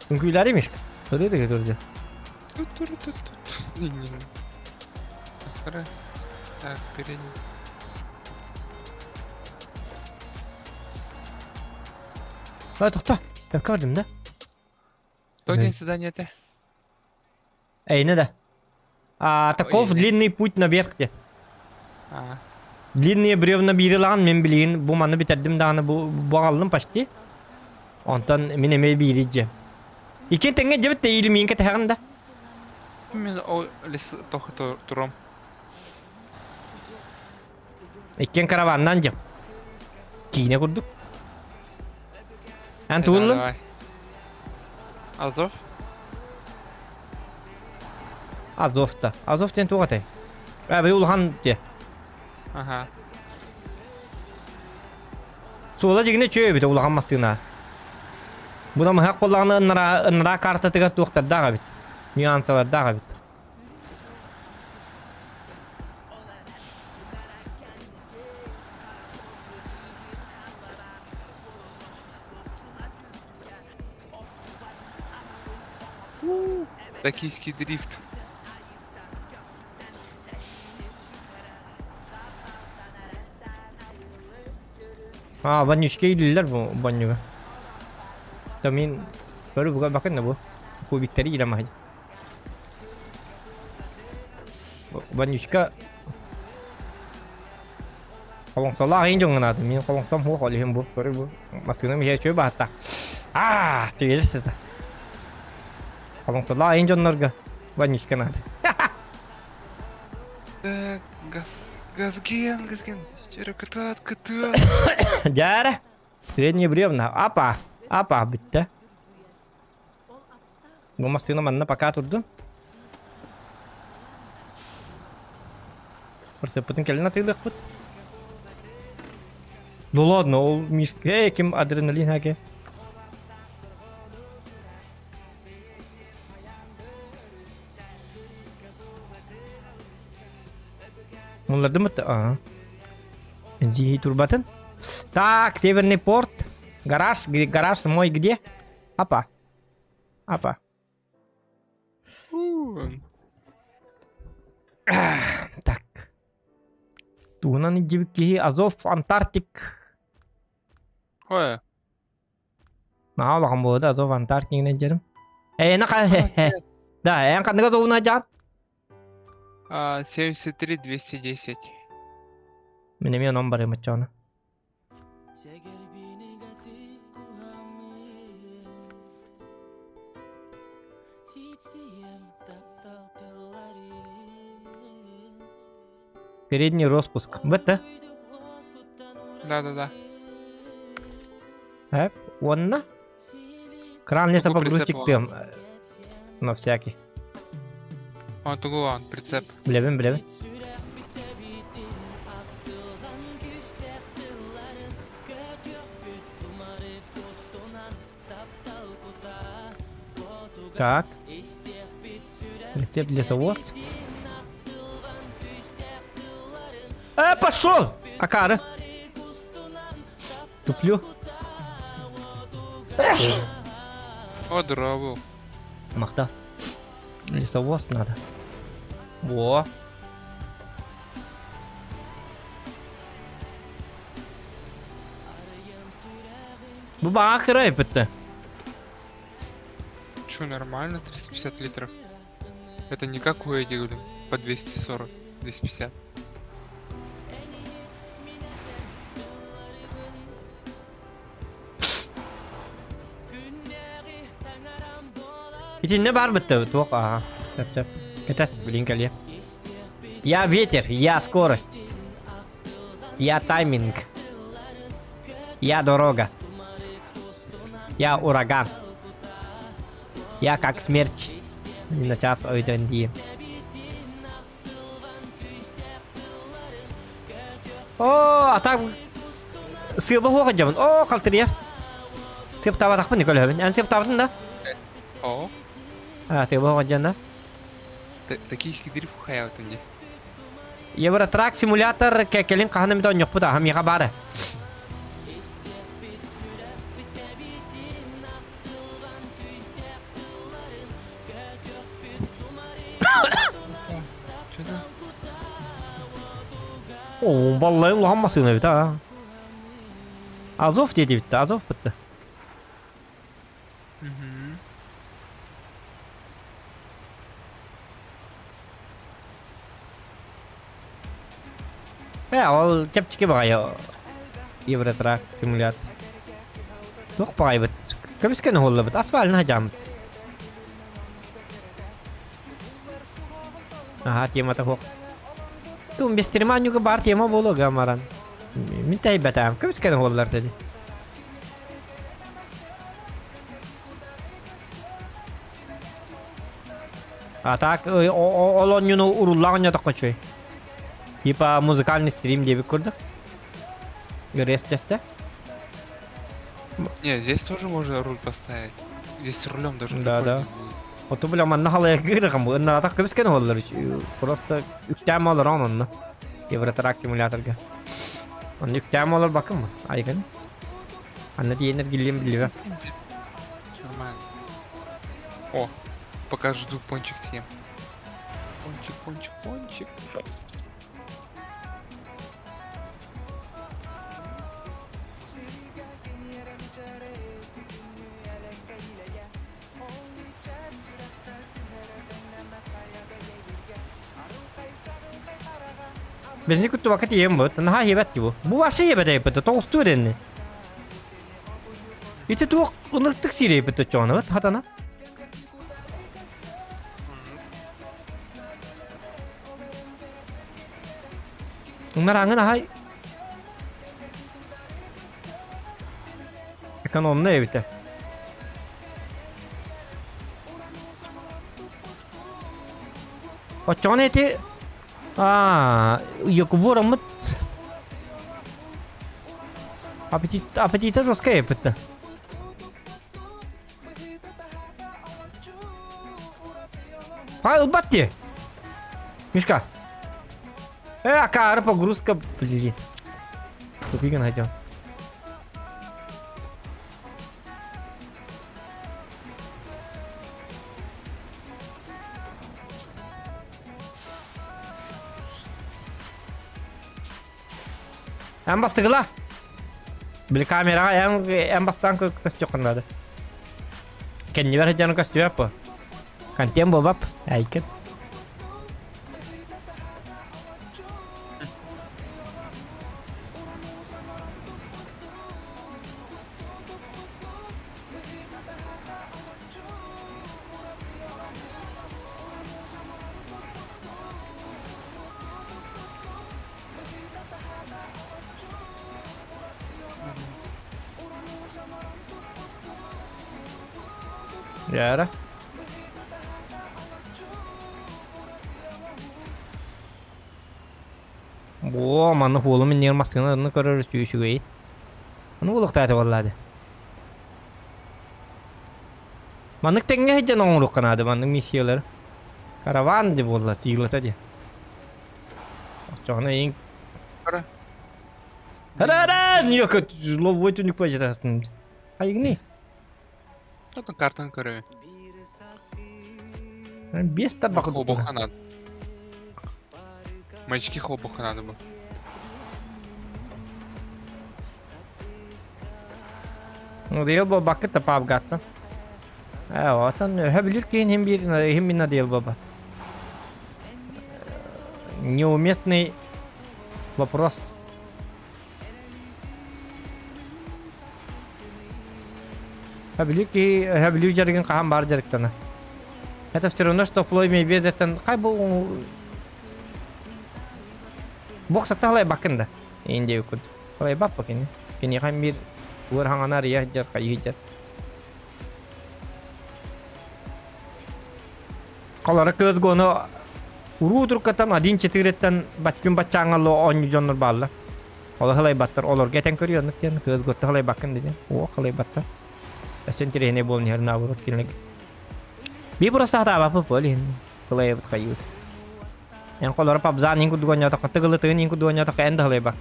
Күйлер емеш. Көреді көтерді. Тут. Не. Вторая. Так, передний. Ай, тоқта. Өкке бардым да. Кто день задание-то? Әйні да. Таков Ой, длинный путь наверх де. А, Длинные бревна бирилаған мен білейін. Бұл маны бітердім дағаны бұғалым пашти. Онтан мен еме биридже. Икен тәңге жебітті елімейін кәтіғін да. именно лес только туром. Икен караваннан жеп. Кейіне күрдік. Ән Да, туылы? давай. Азов? Азовта. Азовтен туғатай. Бір ұлған де. Ага. Суыла жегіне чөй біті ұлған мастығына. Бұна мұхақ болағына ыныра карта тігір туқтар дағы біт. Нюансалар дағы біт. Токийский дрифт. Банюшке үйлілер бұл банюға. Мен көрі бұға бақын бұл. Кубиктері ирамайды. Банюшка қолыңсала ағайын жоңын ады. Мен қолыңсам хуа қолыхым бұл. Көрі бұл. Масқының мейе чөй бағытта. Сүйерісіз да. Қолыңсала ағайын жоңларға. Банюшка нады. Так, газген. Катат. Жара. Средние бревна. Апа бітті. Бұл масқының манна пока тұрды. Просыпытын келін атылық бұд. Ну ладно, ол мишке кем адреналин хаке. Мұнларды мұтты? Зихи турбатын. Так, Северный порт. Гараж мой где? Апа. Апа. Так. Тунан иджибикки Азов Антарктик. Ой, Наа лаган болды Азов Антарктик неджерим. Да, эн кандыга зовуна жан. 73 210. Мен он бар эмеччону. Передний распуск. Бытта. Да-да-да. Онна. Кран леса Тугу погрузчик прицеп пьем. На всякий. Он тугу, прицеп. Білебін. Так. Рецепт лесовоз. Пошел! Акара. Туплю. О, дробу. Махта. Лесовоз надо. Во. Bu bana kırayıp bitti. Че, нормально? 350 литров. Это не как у этих, блин, по 240, 250. İçinde var bitti. Tuğ. Aha. Çap. Кетас, блин, коле. Я ветер, я скорость. Я тайминг. Я дорога. Я ураган. Я как смерть. На час ойден дiyeyim. Oo, atak sığba hoğa camın. Oo, kaltır ya. Sığba tabat akpın ne kolay. Yani sığba tabatın da. О, Ha, sığba hoğa camın. таких хидрив хаят у них. Евротрак симулятор келин каханы митон yok bu da ham yaga bari. Че да? Oo, vallahi ulanmasın evi ha. Azov dedi bitti. Azov bitti. Мгм. Ya, ol çepçike bakıyor. Евротрак симулятор. Yok bakıyor bit. Kabisken holla bit. Asfalın hacam bit. Aha, tema tak hok. Tuh без стрима juga bar tema bolo gambaran. Minta hebatam. Kabisken hollar tadi. А так, он юну уруллаган ятак кочой. Типа музыкальный стрим дебик курда. Рест тесте. Не, здесь тоже можно руль поставить. Здесь с рулем даже Да, прикольно да. будет. Ото бile man nahalaya gırgım bu. Na tak kabisken hollar. Просто üktəm olur onunla. Евротрак симуляторга. Onun üktəm olur bakın mı? Aygın. Anne diyenler gillim biliyor. Нормально. О, пока жду пончик съем. Пончик. Biz ne kutu vakit yiyem bu. Naha yebet bu. Bu var şey yebet yebet. Toğustu ödenli. İti tuğ ınıktık sire yebet çoğunu. Hatana. Bunlar hangi nahay? Ekonomlu yebet. O çoğun eti... yok воромыт. Аппетита жесткая пыта. Албатти! Мишка! Акара погрузка, блин. Тупик найдем. En bastıgıla. Bir kamera en bastan köstü kanadı. Kendi ver canı köstü yapı. Kan tempo bap. Ayken. Yara. Oo, manı oğlumun nirmasını görürüz tüyüşü gayet. Onu buluk tahtı vallahi. Manık tenge hecen onluk kanadı manık misiyaları. Karavan de bolla siglat aja. Çoğuna en... Hara. Hara! Niye kötü? Lovvoy tünük bacırasın. Hayır ne? Ну, картан көрөм. Бес табақ Холбоққа надо. Маячки холбоққа надо бы. Ну, değil bu bakı tapab gatta. Evet, habilir ki hem bir değil baba. Неуместный вопрос. Habilir jargın kaham bar jarıktana. Это все равно, что Флойд Мейвезертен кай bu бокс талай бакында. Инде үкүд. Талай бап бакын. Кени хам бир ур хаңанар я жар кай жар. Калары көз гону уруу туркатан адин четиреттен баткын бачаңалы он жоннор балла. Олар халай баттар, олар кетен көрүөнүк кен көз готта халай бакын деген. О халай баттар. Sen tirehne bolni her naburut kelnek. Bir burası hata apa boleh. Kalau kayut. Yang kalau pap zan yang kudu nyata tegel teun yang kudu nyata endah lebak.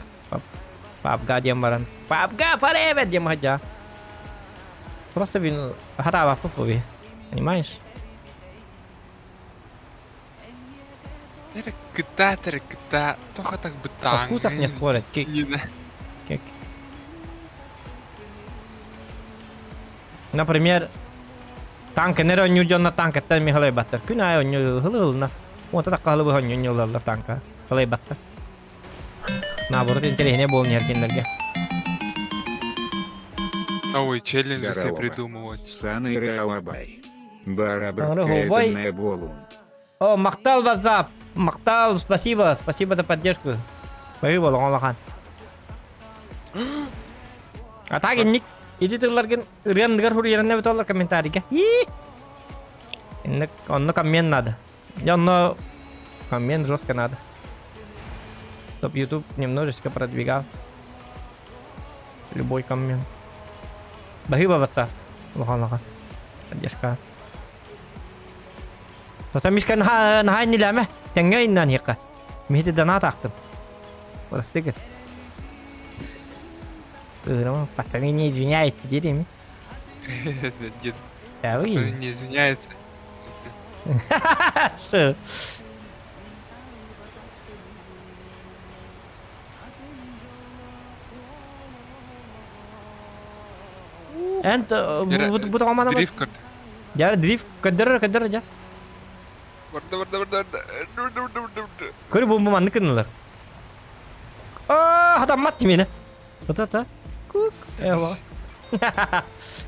Pap ga jambaran. Pap ga forever jam aja. Просто bin hata apa boleh. Понимаешь? Теректа, тоха так бы О вкусах не спорят. Как? Например, танк нера нюджон на танк это михалай баттар. Күнай он хылылна. Вот так калыбы он нюллар танка. Халай баттар. Наоборот, интереснее было не аркинерге. Новые челленджи себе Здорово. придумывать. Саны Раубай. Барабар Раубай. Кэдэнэ Болун. О, Мактал WhatsApp. Мактал, спасибо. Спасибо за поддержку. Спасибо, Лонгомахан. А так и ник. Иди ты ларген рендгар хурьерне бетоллар комментарийге. Он коммен надо. Он коммен жестко надо. Чтоб YouTube немножечко продвигал. Любой коммент. Спасибо, WhatsApp. Лохан. Поддержка. Потом мишка нахай не ляме. Тенге иннан хика. Михите донат актым. Простыгы. Пацаны не извиняйте, дереми. Дед, Да вы. пацаны не извиняется. Что? Энт bu tamam ama. Дрифт карт. Ya drift kadır aja. Варда. Kır bu manlık kınırlar. Aa, adam matti beni. Ta. Kuk. Eyvah.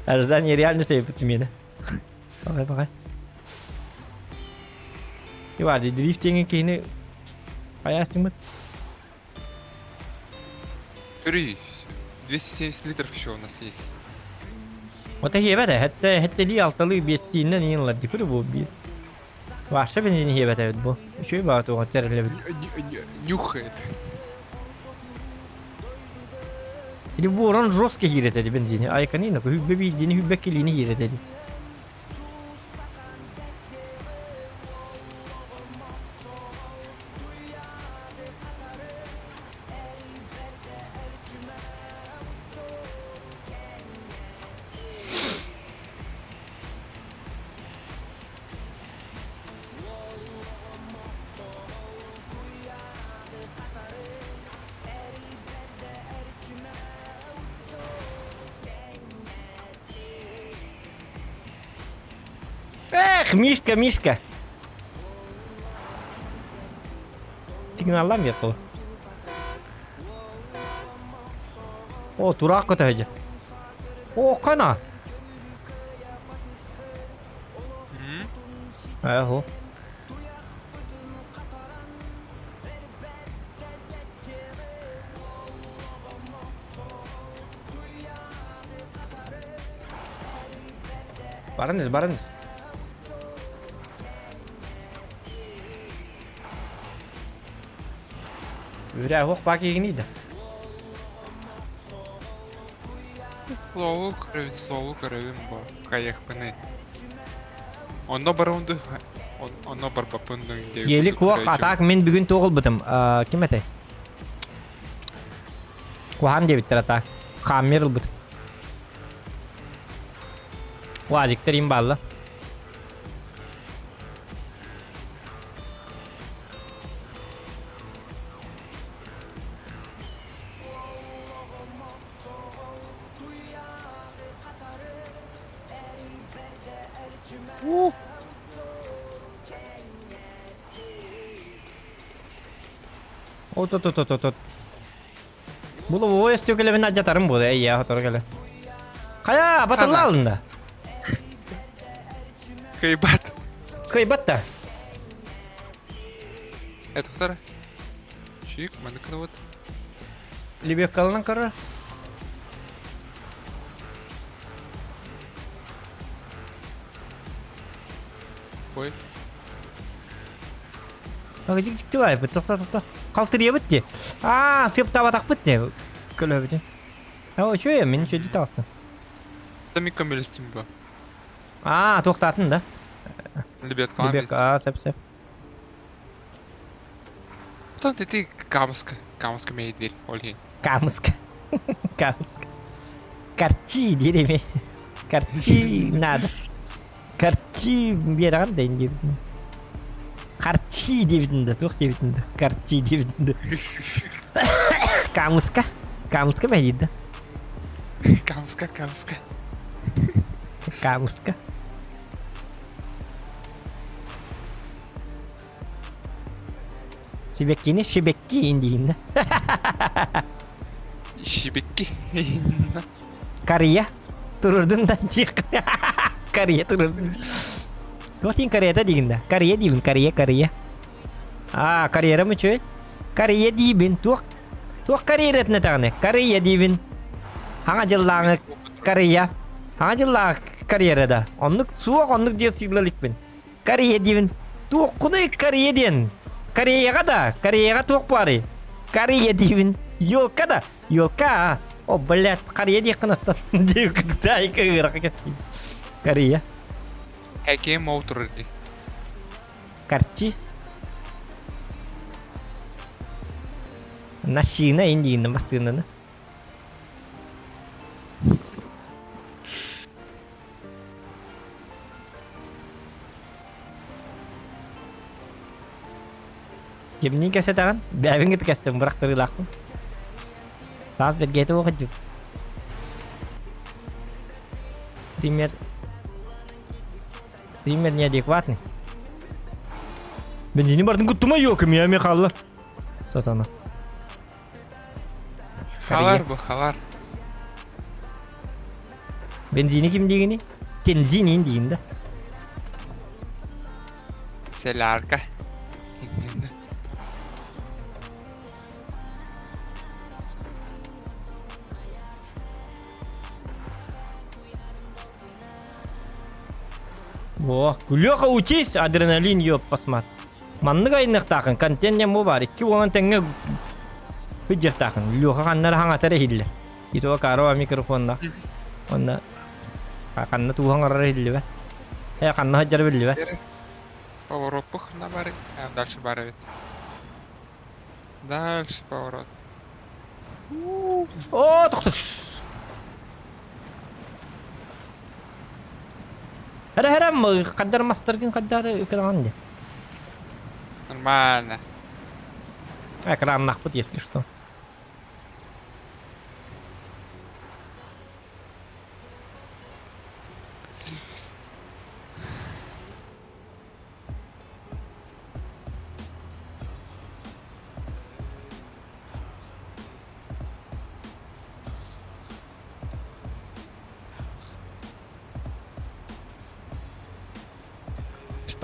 Arzdan реально sevdim yine. Bakay. И ладно, дрифтинг кини поясним мы. Смотри, 270 литров еще у нас есть. Вот هي بده حتى لي altalı bestiğinden yıllar dikuru bu bir. Varsa benzin هي بده bu. Şu bağ to terle. Нюхает. Или ворон жестко хирет эти бензины. А я канина, хубби дини хубби килини хирет эти. Эх, Мишка, Мишка. Сигналлам yok o. O turak kötücü. O kana. O. Barınız, barınız. Üre hoş bak iyi de. Слову кровим ба. Каяк пыны. Онно барунду. Онно бар бапындың деп. Gelik wak atak men bugün toğul bıtım. Kim ete? Kuhan diye bitir atak. Kameril bıtım. Vaciktir imballa. Ot. Bulu o istiyor ben acatarım bu da ya otur gele. Kaya batılla Ana. alında. Кайбат. Kıybat da. Это вторая. Чик, маныкны вот. Libya kalının karı. Ой. Agıcık çıktı var bu tohta. Kaltırıya bitti. Sıp tava tak bitti. Köle bitti. O şu ya men şöyle taktı. Сами камелистим ба. Tohtatın da. Libet Libya камелистим. sep. Потом ты камска. Камска медведь. Ольгин. Камыска. Камыска. Карчи дереми. Карчи надо. Карчи bir yere de indirdim. Karçı dividinde, tuh dividinde. Karçı dividinde. Камыска. Камыска mı dedi? Камска. Камыска. Şibekini şibekki indiğinde. Şibekki. Karıya dururdun da dik. Karıya dururdun. Yotin karıya diginde. Karıya dibin karıya. Karıya mı çöl? Karıya dibin tuh karıya etne tane. Karıya dibin. Hangi jıllarını karıya? Hangi jıllar karıya da? Onluk diye siglalık ben. Karıya dibin. Tuh kunu karıya diyen. Karıya tuh bari. Karıya dibin. Yolka. O блядь, karıya diye kanattan. Diye kıtay kırak. Karıya. Какие моутры? Карчи. Нашина индийна масынаны. Gimni kese tagan? Bäbin git kestim bırak tırılaqtım. Saz bir gete okudum. Streamer неадекватный. Бензини бардың күттіма йокым я мехалла. Сатана. Халар bu халар. Benzini kim diyeni? Tenzinin deyin de. Селярка. Гулёха учись, адреналин ёп посмат. Манны гайнак такын, контент не бар. 2 вон теңге биджер такын. Лёха каннар хаңатары хилле. Ито карова микрофонда. Онда канна тухан арары хилле бе. Канна хаджар билли бе. Поворот пух на баре. Дальше баре. Дальше поворот. Тоқтуш. Herem kadar masterkin kadar ekran de. Нормально. Экран нахуй, если что.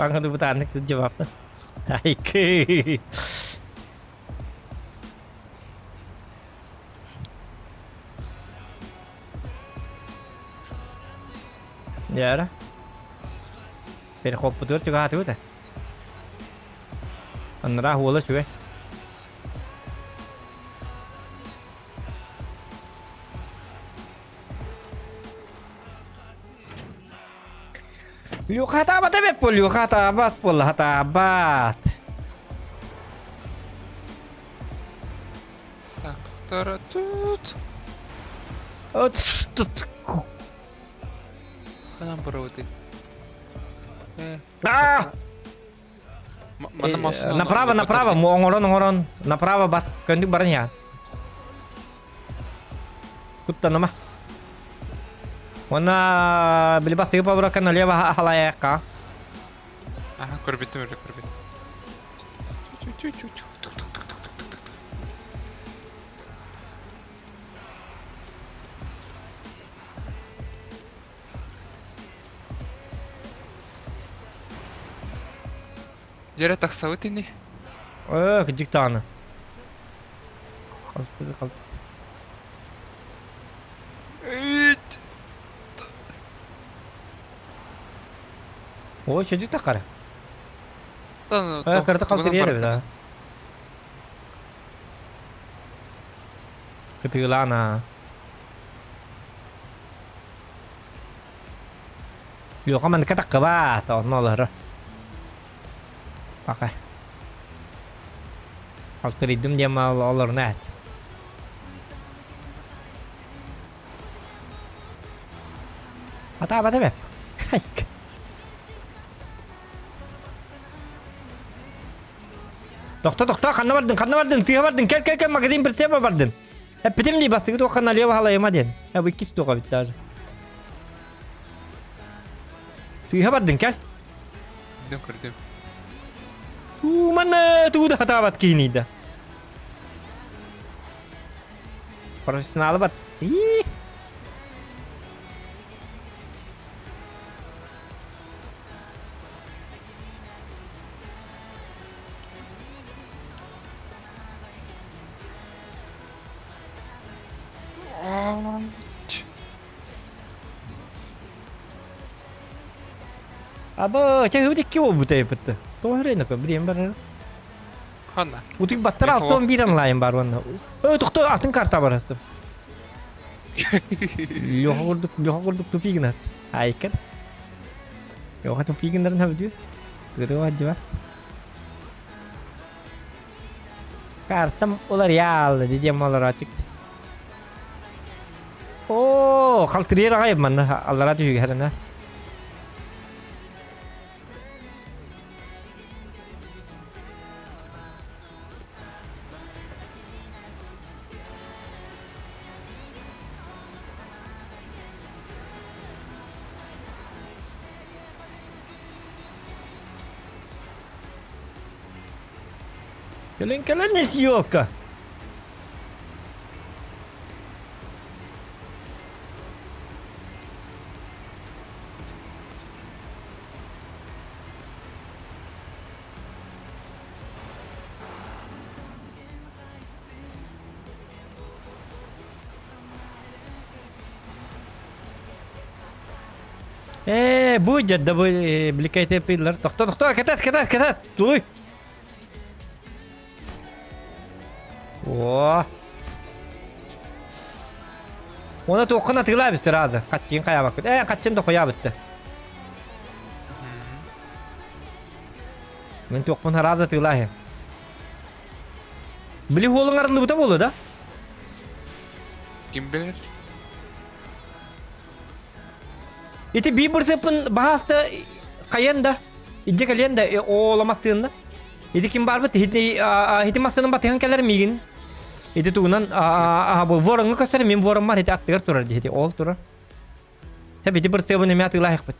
Bana da bu tane cevap. Ay kı. Dạ đó. Thì khop betul juga hati udah. Anra huwala şuwe. Liu kata apa tebe pol liu kata apa pol hata abat. Так, таратут. От что Канам проводы. А! Mana masuk? Направо, направо, ngorон. Направо bat, kendi barnya. Kutta nama. Wana beli pas apa berakan налево халаяка. Ага, корбитом или корбит. Jere taksavut ini. Gıcık tane. O şey diyor takar. Kırdı kaldı yere bir daha. Ketilana. Yok aman ketak kebat, ne olur. Pakai. Algoritm dia mau olur net. Apa be? Doktor, kanına vardın, siha vardın, gel, magazin bir sefer vardın. Hep bitim diye bastı, o kanal ya hala yemadın. Ya bu ikisi de o bitti. Siha vardın, gel. Кордим. Mana tuh udah tabat kini dah. Profesional banget. Ih. Aba, cak udah kau buta betul. Tuh hari nak beri yang baru. Хана. Utik battar altın biran lah yang baru anda. Doktor altın karta var hasta. Yok kurduk tupi gina hasta. Aykan. Yok tupi gina ne biliyor? Tuh aja var. Kartam olar ya dedi dia malar açık. Oo, kaltırıya rakayım mana Allah razı olsun herhalde. Kalian ne siyoka? Bu jadda bu beli kayak pillar. Doktor, ke atas, tuh. Wah. Ona toquna tıkla bir razı. Kaçın kaya bak. Kaçın da koya bitti. Men toquna razı tıkla he. Bili holun arılı buta bolu da. Kim bilir? İti bir bersepun bahas da kayan da. İnce kalian da olamazsın da. İti kim var bit hiti masının batı hankeler migin. İti tuğunan bu vorangı kasar min vorang mar hiti aktar turar hiti ol turar. Tabi iti bersepun emi atıla hek bit.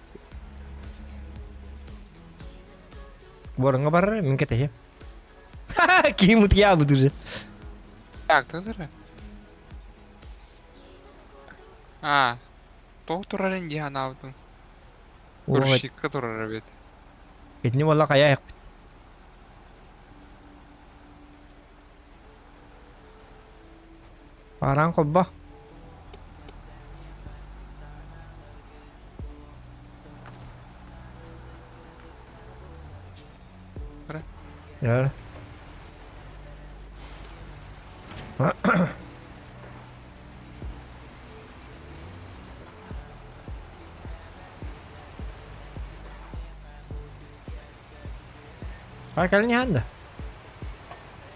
Vorangı bar min kete he. Kim mutya bu durje. Так, ты зара? А, по турален я навтун. Грузчик, который робит. Etni valla kaya yak. Paran kobba. Bırak. Ya. Kalian ni anda.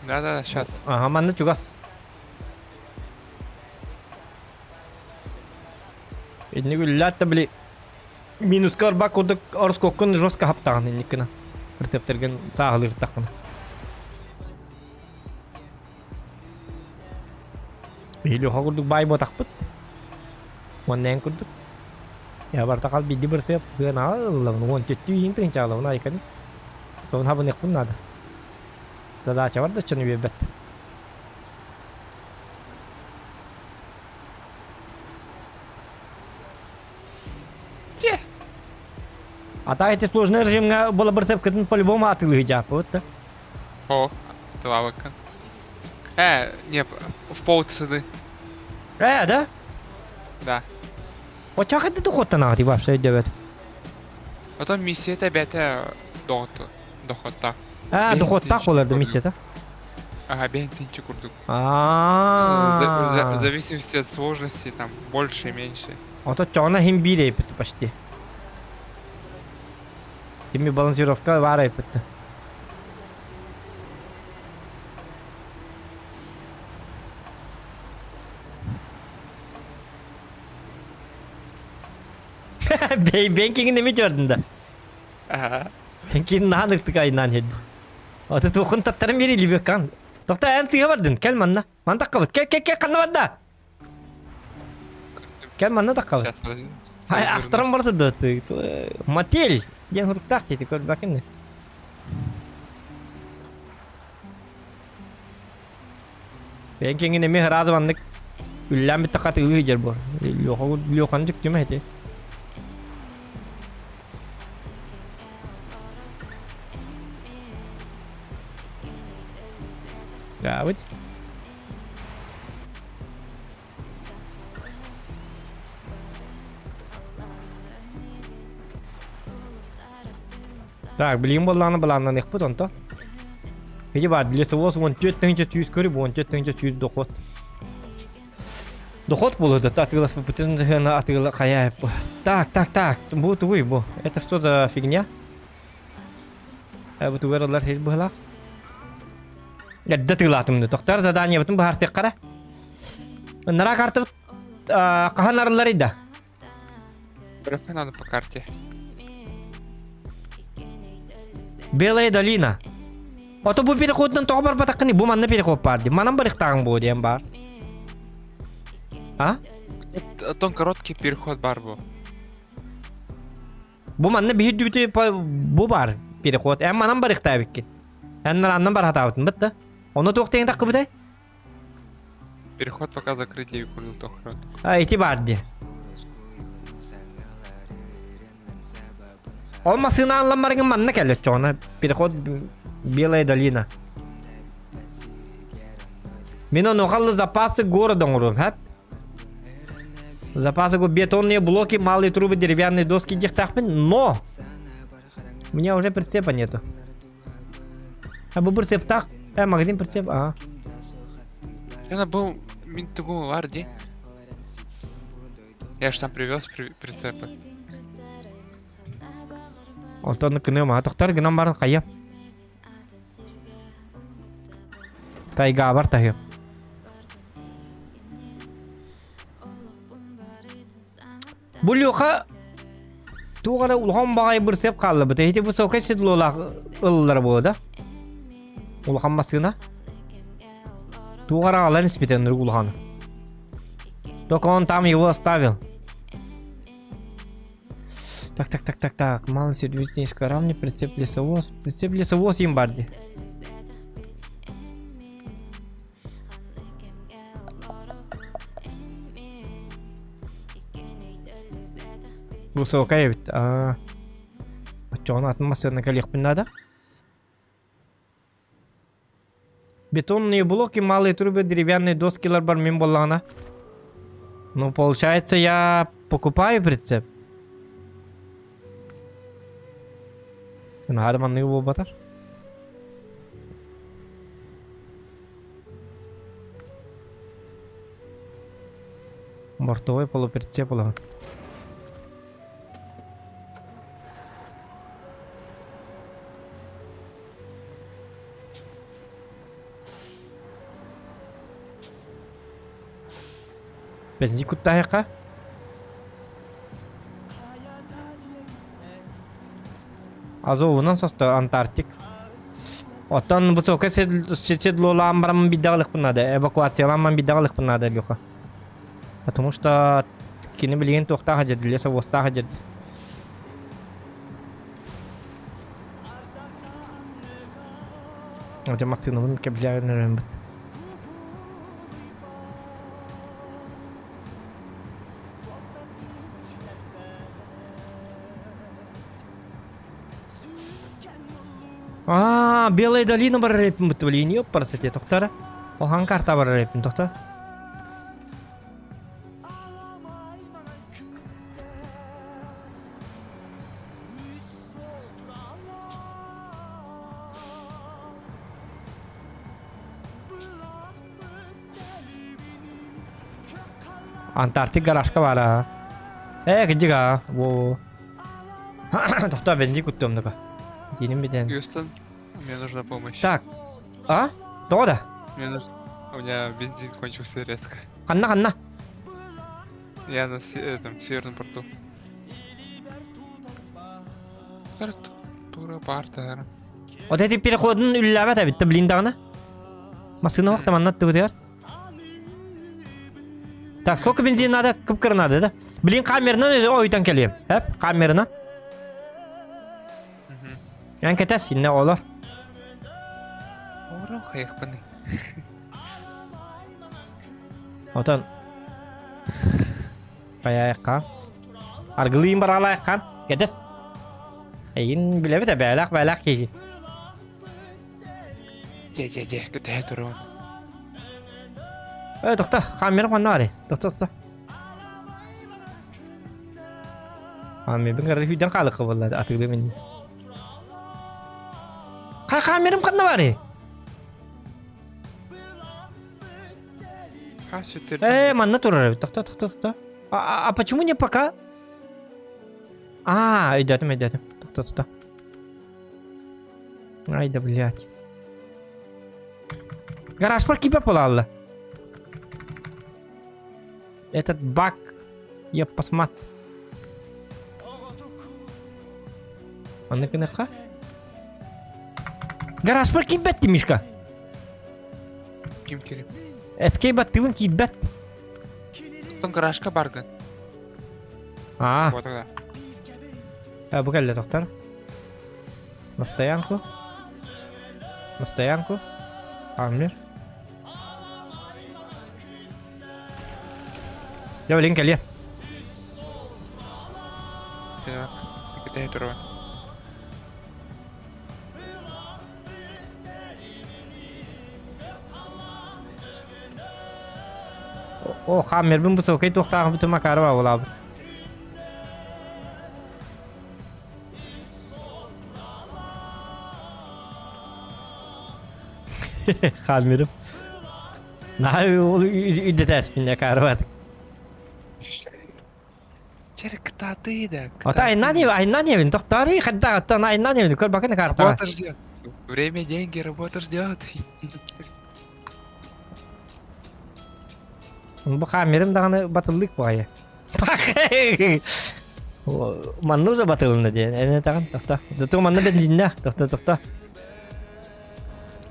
Да, сейчас. Aha, mana cugas. Ini gue lihat beli minus karbak udah harus kokon jos kahap tangan ini kena. Reseptor kan sahlir takkan. Ini aku udah buy botak put. Mana yang kudu? Ya bertakal bidi bersep. Kenal lah, nunggu cuci yang tuh insya Allah ikan. Kau nak apa pun nada. Tada cawar dah cuni bebet. Че? А так эти сложный режим было бы рецепт, по-любому атылы хиджаб, вот так. О, это лавка. Не, в пол цены. Да? Да. Вот чак это доход-то надо, вообще делать. Потом миссия это опять доход так. Доход так было до месяца. Ага, бентинчик курдук. В А. зависимости от сложности, там, больше и меньше. Вот это чёрно химбире это почти. Теми балансировка варай это. Бенкингin mi gördün de? Ага. Benkingin nahanlıktık ayından hedi. Ota tukun tattarım biri libi kan. Dokta en siya vardın. Kel manna. Man takkavat. Kel kanna vadda. Kel manna takkavat. Сейчас Hay astram vardı da. Matel. Yen huruktak dedi kol bakın. Benkingin mi haraz vanlık. Üllen bir takat uyuyor bu. Lokan dük değil mi hedi? Ya evet. Так, блин, балана не хпут он то. Иди бар, для совос вон 4400 көрі, вон 4400 доход. Доход болды, атылас попытын жахана атыла қая. Так, бу туй бу. Это что за фигня? Бу тувералар хел бухла. Гадда тылатымды. Тоқтар задание бутын бахар сеққара. Нара карты қаханарлар ида. Просто надо по карте. Белая долина. Ото бу переходдан тоғы бар батаққыны, бу манна переход барды. Манан бар иқтағын бу дем бар. А? Тон короткий переход барбу. Бу манна бихид дүбіті бу бар переход. Манан бар иқтағы беккен. Аннан бар хатабытын бітті. Оны тоқтайын таққы бітай? Переход пока закрытие курил тохрот. Эти барды. Olmasını anlamarın manna kellet çoğuna. Переход Белая долина. Мен он оғалы запасы города урыл, хап? Запасы го бетонные блоки, малые трубы, деревянные доски дихтахпен, но у меня уже прицепа нету. А бы прицеп так? Магазин прицеп, ага. Я был Минтугу Ларди. Я ж там привез прицепы. Алтын кыны ма тоқтар гынан барын қайя. Тайга бар тайы. Бұл yoqa туғара улхан бағай бір сеп қалды бұты. Хеті бұл соқа сет ұлылар болды. Улхан масына. Туғара алан испетен улханы. Только он там его оставил. Так. Малый сервис равный прицеп лесовоз. Прицеп лесовоз им барди. Высокая ведь. Çoğun atmosferine kalıyık binada. Бетонные блоки, малые трубы, деревянные доски, ларбар мин боллана. Ну, получается, я покупаю прицеп. Надо манны его батар. Бортовой полуприцеп olan. Бензин куттайка. Азовынан соста Антарктик. Оттан высокая седлолам барам бидалых надо, эвакуациялам бидалых надо, Лёха. Потому что кини билген тохта хаджет, леса воста хаджет. Аja максимум кеблявер нерэмбет. Белая долина бар репин бит блин, ёпарсете тохтара. Охан карта бар репин тохта. Антарктик гаражка бар а. Кыжыга. Во. Тохта бензин куттум дака. Деним беден. Хьюстон, мне нужна помощь. Так. А? Тода. Мне нужно... У меня бензин кончился резко. Канна. Я на этом северном порту. Тура парта. Вот эти переходы үлләбә тә бит блиндагына. Машина вакыт маннатты бит. Так, сколько бензина надо? Кыпкыр надо, да? Блин, камераны ойдан келем. Хәп, камераны. Yani ketes ne olur? Орал хайхпаны. Otan. Bayaqqa. Argılıyım бар алайқан. Ketes. Eyin bilebe de balaq ki. Же, кытай турун. To'xta, kamera qanday? To'xta. Men bir qarab videodan qaliq bo'ladi, atigi men. Kameram qanday bari? Манна турар. To'xta. А почему не пока? Идётим. To'xta. Ай да, блядь. Гараж паркипа полалла. Этот баг, я посмотрю. Ну-ка. Гараж паркип бетти, Мишка. Ким Керим. Escape attığın ki bet. Там гаражка барган. Вот тогда. Bu geldi doktor. На стоянку. Амир. Я блин келе. Кытай турун. О, хамер бин высокий тоқтағы bütün makarı var ola. Hamerim. Ne o üde tespinle karı var. Черик кытаты да. Ата айна не вин тоқтары хадда ата айна не вин көр bakın karta. Работа ждет. Время, деньги, работа ждет. Bu kamerim dağını batıldık bu ayı. Bak. Mannuza batılında diye. Ne tağın toxta. Tutu mannu benzinle. Toxta.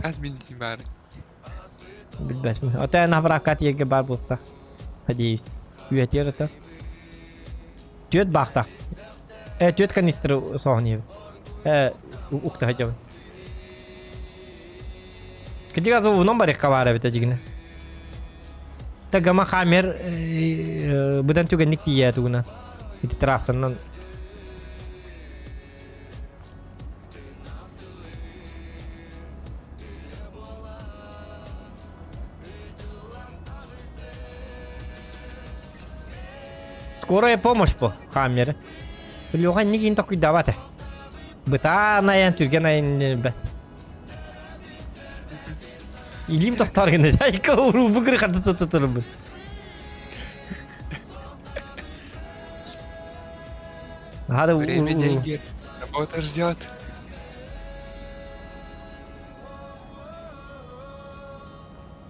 Az benzin bari. Bilmez mi? Ata navrakat yege bar bulta. Hadi. Üyetiyor ata. Tüyet bakta. Tüyet kanistru soğanıyor. Ukta hacam. Ketika zo nomor kawara beta jigna. Tagama kamer budan tuh genik dia tuh na. Itu terasan скорая помощь по Хаммер. Лёха никин такой давате. Быта наян түрген айын бәт. Илим тастаргын да, айка уру бұгыр қады тұтырым бұл. Hadi Время, деньги. Работа ждет.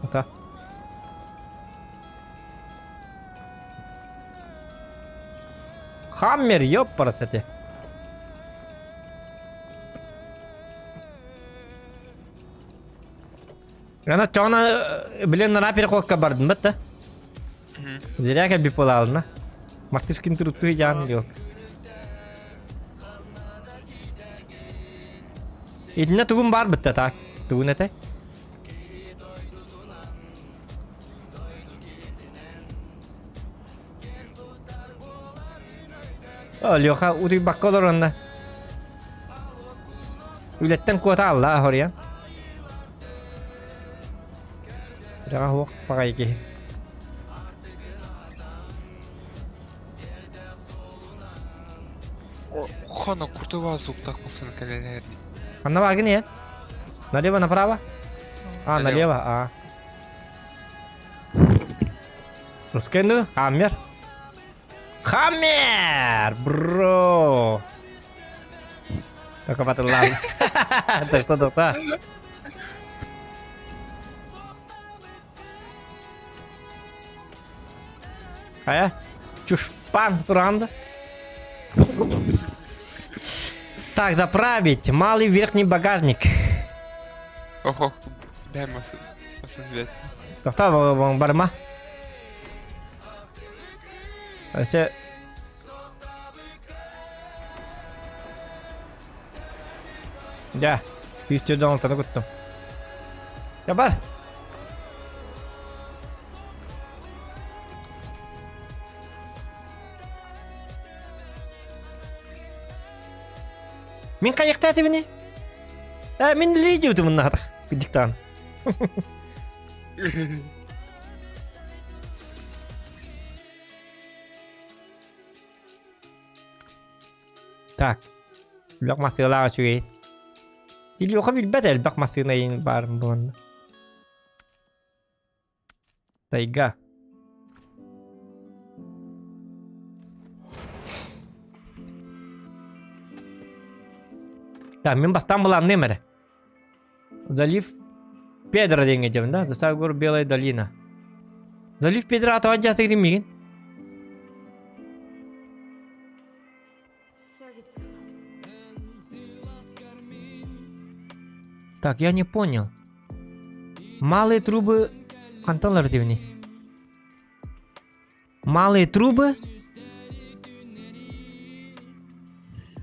Ota. Хаммер, ёппарасете. Ана чона билен на переход бардым бітті. Зря как бипол алдына. Мартышкин турутту жан жоқ. Идіне тугун бар бітті так. Тугун эте. Лёха ури бакколор онна. Үлеттен куата алла хориян. Бiraga huok pakaikin. Хана крутого звук такмасын калелерин. А на ваге нет? Налево, направо? А, Налево. налево, а. Рускенду, Хаммер. Хаммер, бро. Только потом ладно. Так что. А? Чушпан туранда. Так, заправить малый верхний багажник. Ого, дай масын бет. Кто барма? Все. Да, пусть дом то такой. Я бар. Мен қаяқта әтебіне? Мен лейді өтімін нағадық. Бидіктан. Так. Блок масырларға шөйін. Дилі оқа білбәт әл блок масырына ең барым бұғында. Тайга. Так, мен бастан бұлан немері. Залив Педро деген жемін, да? Достар гор Белая долина. Залив Педро атуға жаты кіремеген. Так, я не понял. Малые трубы... Канталар дивни. Малые трубы...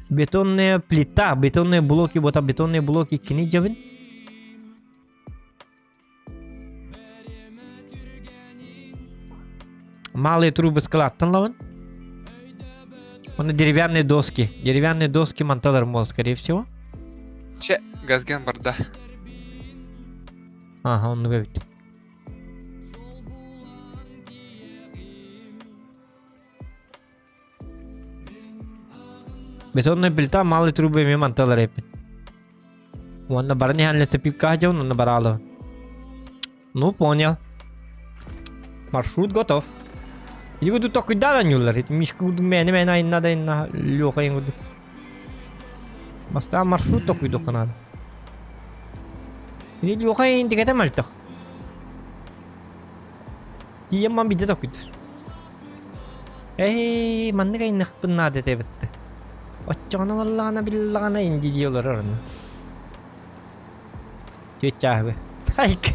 Бетонная плита, бетонные блоки, вот а бетонные блоки кини жабын. Малые трубы складтан лавын. Он деревянные доски монталар мол, скорее всего. Че, газген барда. Ага, он говорит. Бетонная плита, малые трубы में монталар эпит. Он на барне ханле цепит каждый, он на барало. Ну, понял. Маршрут готов. Или буду только дала нюллер, это мишка буду мене надо на лёха им буду. Баста маршрут только иду надо. Или лёха им диката мальтах. Dia mah bida tak itu. Mana kayak nak pernah ada tebet. Ocana wallah na billah na indi diyorlar orada. Geçah be. Hayk.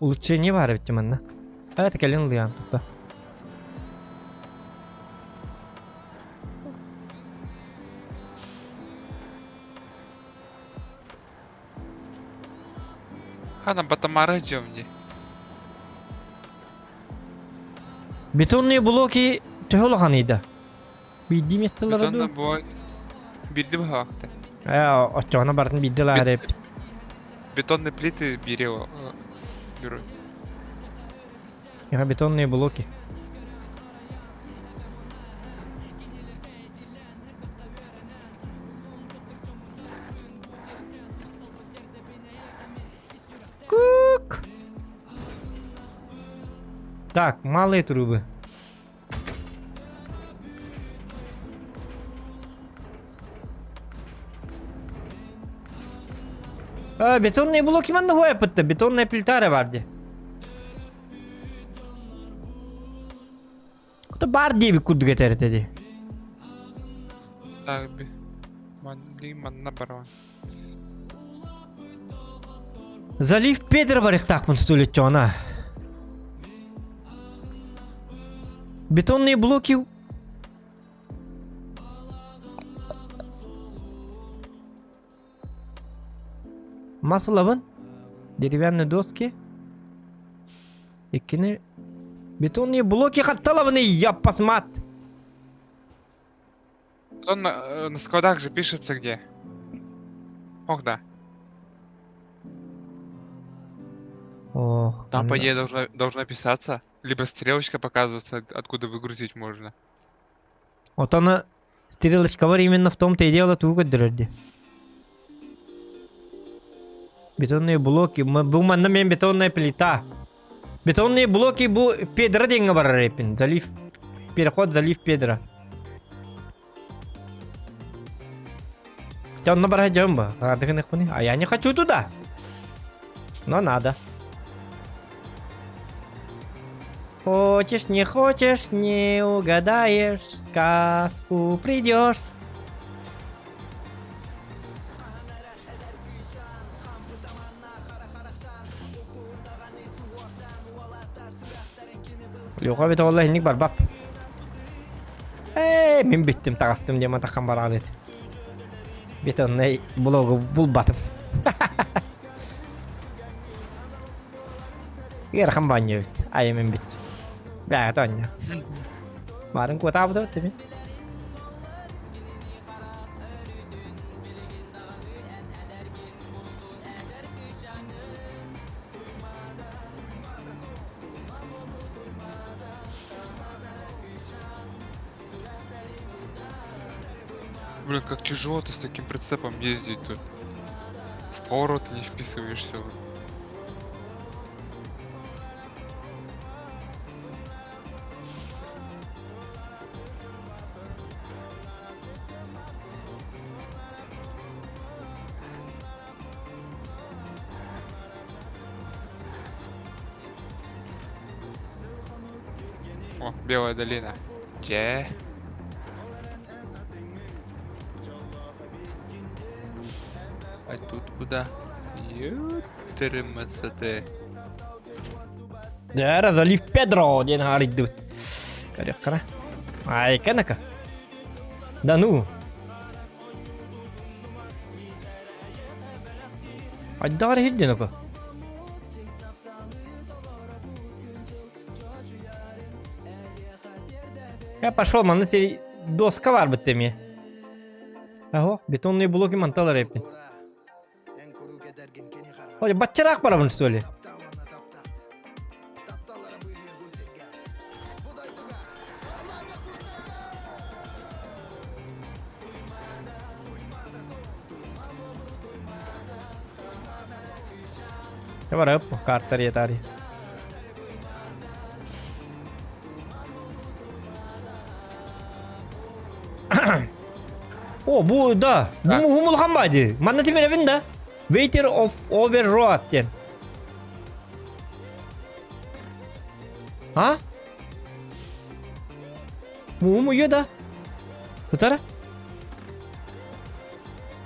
Улучшение var bitti manna. Evet gelin oluyor tukta. Хана батамара жемди. Бетонные блоки tehol hanida. Bildiğim istalara Бетонна dur. бой. Бирди bu hakta. Ocağına barın bildiler hep. Бетонные плиты беру. Бетонные блоки. Кук. Так, малые трубы. Бетонные блоки man da yapıttı. Betonная плита vardı. O da bar diye bir kudu getirir dedi. Так, манна барва. Залив Педро бар их так столетия она. Бетонные блоки. Маслован. Деревянные доски. Икины. Бетонные блоки хатталавны япасмат. Он на складах же пишется где? Ох, да. О, Там, по идее, должна писаться. Либо стрелочка показываться, откуда выгрузить можно. Вот она. Стрелочка var именно в том-то и дело туго дырды. Бетонные блоки. Bu manda men бетонная плита. Бетонные блоки bu Педро деньги бар репин. Залив. Переход залив Педро. Хотя он набрать джамба. А я не хочу туда. Но надо. Хочешь, не хочешь, не угадаешь. В сказку придешь. Yok abi de vallahi inlik var bak. Min bittim takastım diye takkan var alet. Betonlu blogu bulbatım. Yarkam banyo bit. Ayımın bitti. Gayet oynuyor. Varın kuota bu da değil mi? Блин, как тяжело ты с таким прицепом ездить тут. В повороты не вписываешься. Вот. О, Белая долина. Че? А тут куда? Ёттермасоте. Да, залив Педро diye hari dut. Kadang kena. Ay kan ka. Да ну. Аддар хидден ка. Я пошел, man seri doska var bitti mi? Aho, betonlu bloki mantalar hep. Hadi baccarak para bunu söyle. Ne var yapma kartlar yeter ya. O bu da. Bu Ha. muhumul hambadi. Manati benim de. Waiter of Overroad den. Ha? Muhum uyuyor da. Tutar.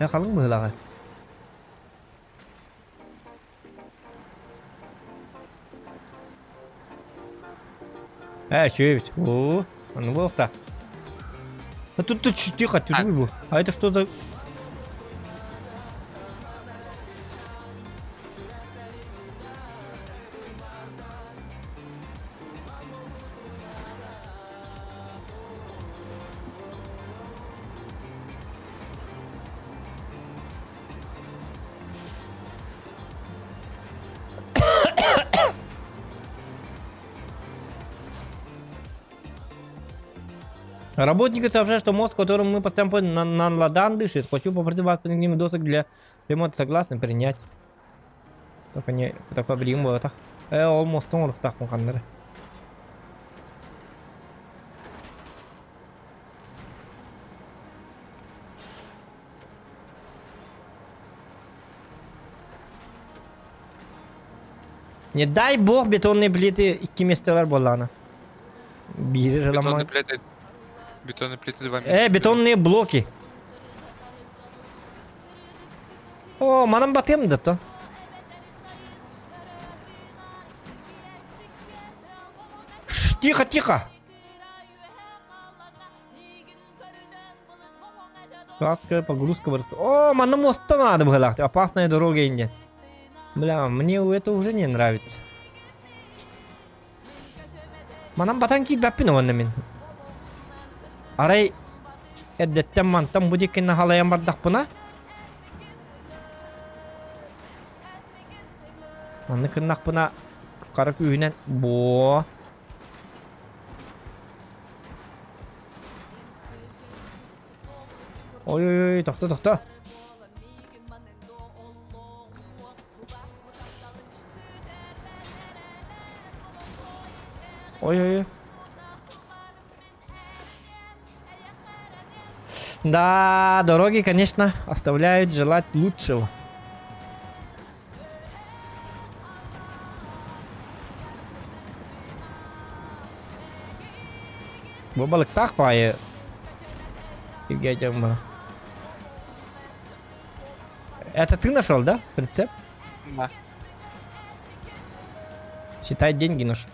Ya kalın mı hılağı? Что это? О, ну вот так. А тут тихо, ты его. А это что за... Работники сообщают, что мозг, которым мы постоянно на ладан дышит. Хочу попросить вас к ним досок для ремонта. Согласны принять? Только не... Только брим вот так. Ол мостон урықтақ мұқандары. Не дай бог бетонные плиты 2 местелер болана. Бири Бетонные желамай. плиты... Бетонные плиты 2 месяца. Бетонные блоки. О, манам батем да то. Тихо, тихо. Складская погрузка. О, на мост надо было. Опасная дорога инде. Бля, мне это уже не нравится. Манам батанки баппин онна мен. Арай эддеттен мантам будикин халаян бардак буна. Манны кыннак буна карак үйүнен бо. Ой, тоқта. Ой. Да, дороги, конечно, оставляют желать лучшего. Бабалык так пае. Это ты нашел, да? Прицеп? Да. Считай, деньги нашел.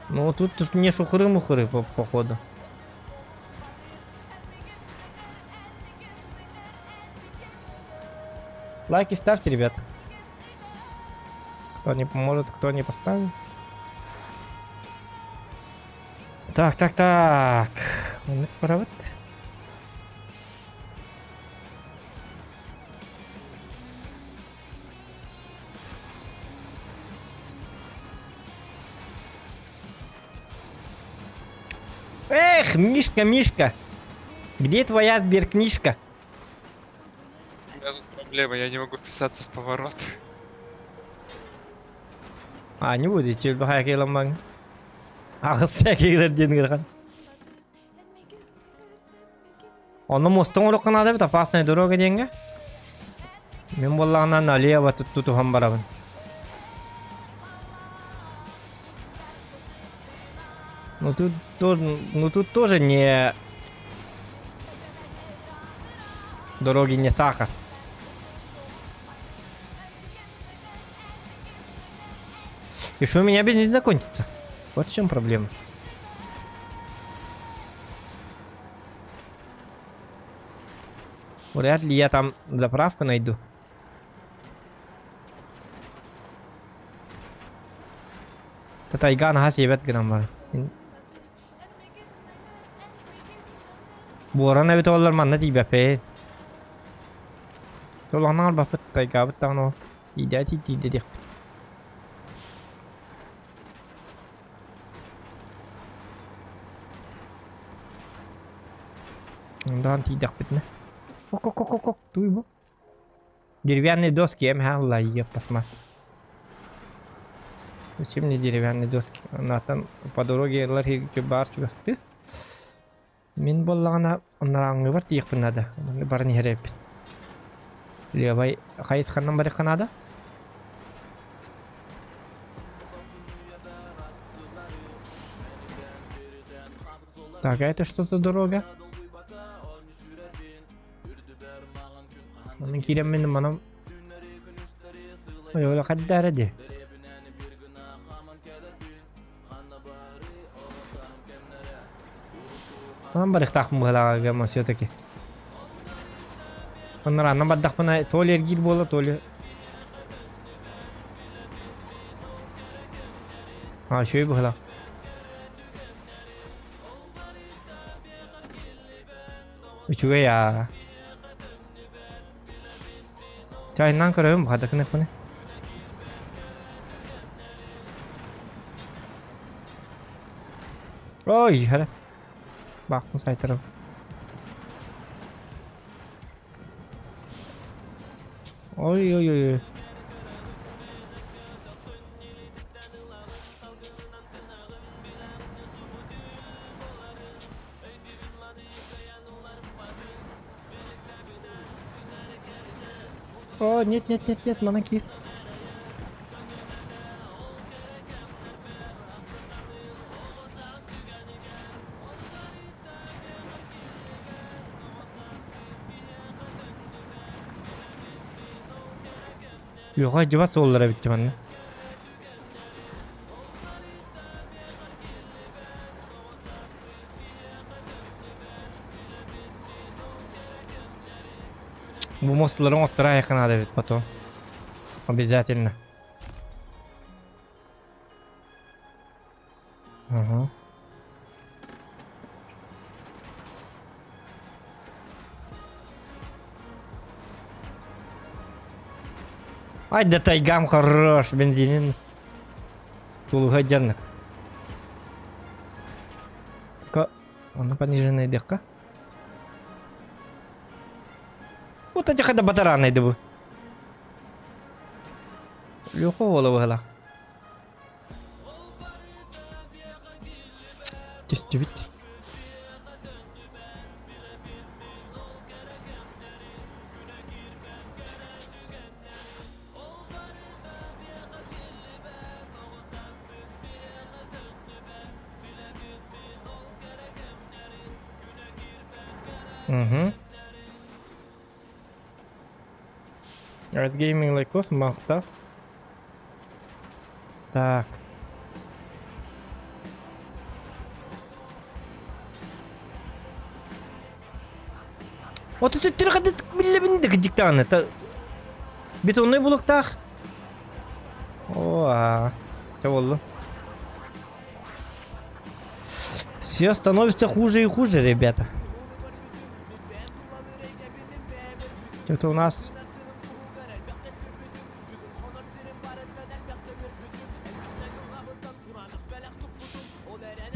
Ну тут не шухры-мухры походу. Лайки ставьте, ребят. Кто не поможет, кто не поставит. Так. Провод. Эх, Мишка. Где твоя сберкнижка? У меня тут проблема, я не могу вписаться в поворот. Не будет, чуть бахая келамбан. Ағысы кегілерден кірған. Оны мостың ұрыққан адабыт, опасная дорога денге. Мен болағынан налево тұтуған барабын. Ну тут тоже не... Дороги не сахар. И что у меня бензин закончится? Вот в чем проблема. Вряд ли я там заправку найду. Тайган хасибет граммар. Боран эбит олар манна тибепе. Толанар бапыт тайгабыт тано. Идати тидедик. Дан тидак битне. Ок. Туй бу. Деревянные доски, Аллах, я посмотрю. Зачем мне деревянные доски? Натан по дороге ларги бар чугасты. Мен боллагана онраңы бар тиек надо. Бар не хереп. Левай хайс ханнан бар канада. Так, а это что за дорога? Onun kirem benim manam. Öyle kadar hadi. Manam balik tak muhala gama все-таки. Onlar anam badak bana toler gir bola toler. Şöyle muhala. Üçüge ya. Çayından kırıyorum bardakını yapını. Oy hele. Bak bu say tarafı. Oy oy oy. О, нет, манаки. Yok acaba sollara bitti bende. Bu mostların otlara yakın hadi bit потом. Обязательно. Ага. Ай да тайгам хорош, бензинин. Тулуга жанны. Он пониженная дырка. Вот эти когда батара найду. Легко голову гала. Действительно. Угу. Red Gaming Lycos махта. Так. Вот тут тирхады билебиндик диктаны. Бетонный блоктах. О, что было? Все становится хуже и хуже, ребята. Это у нас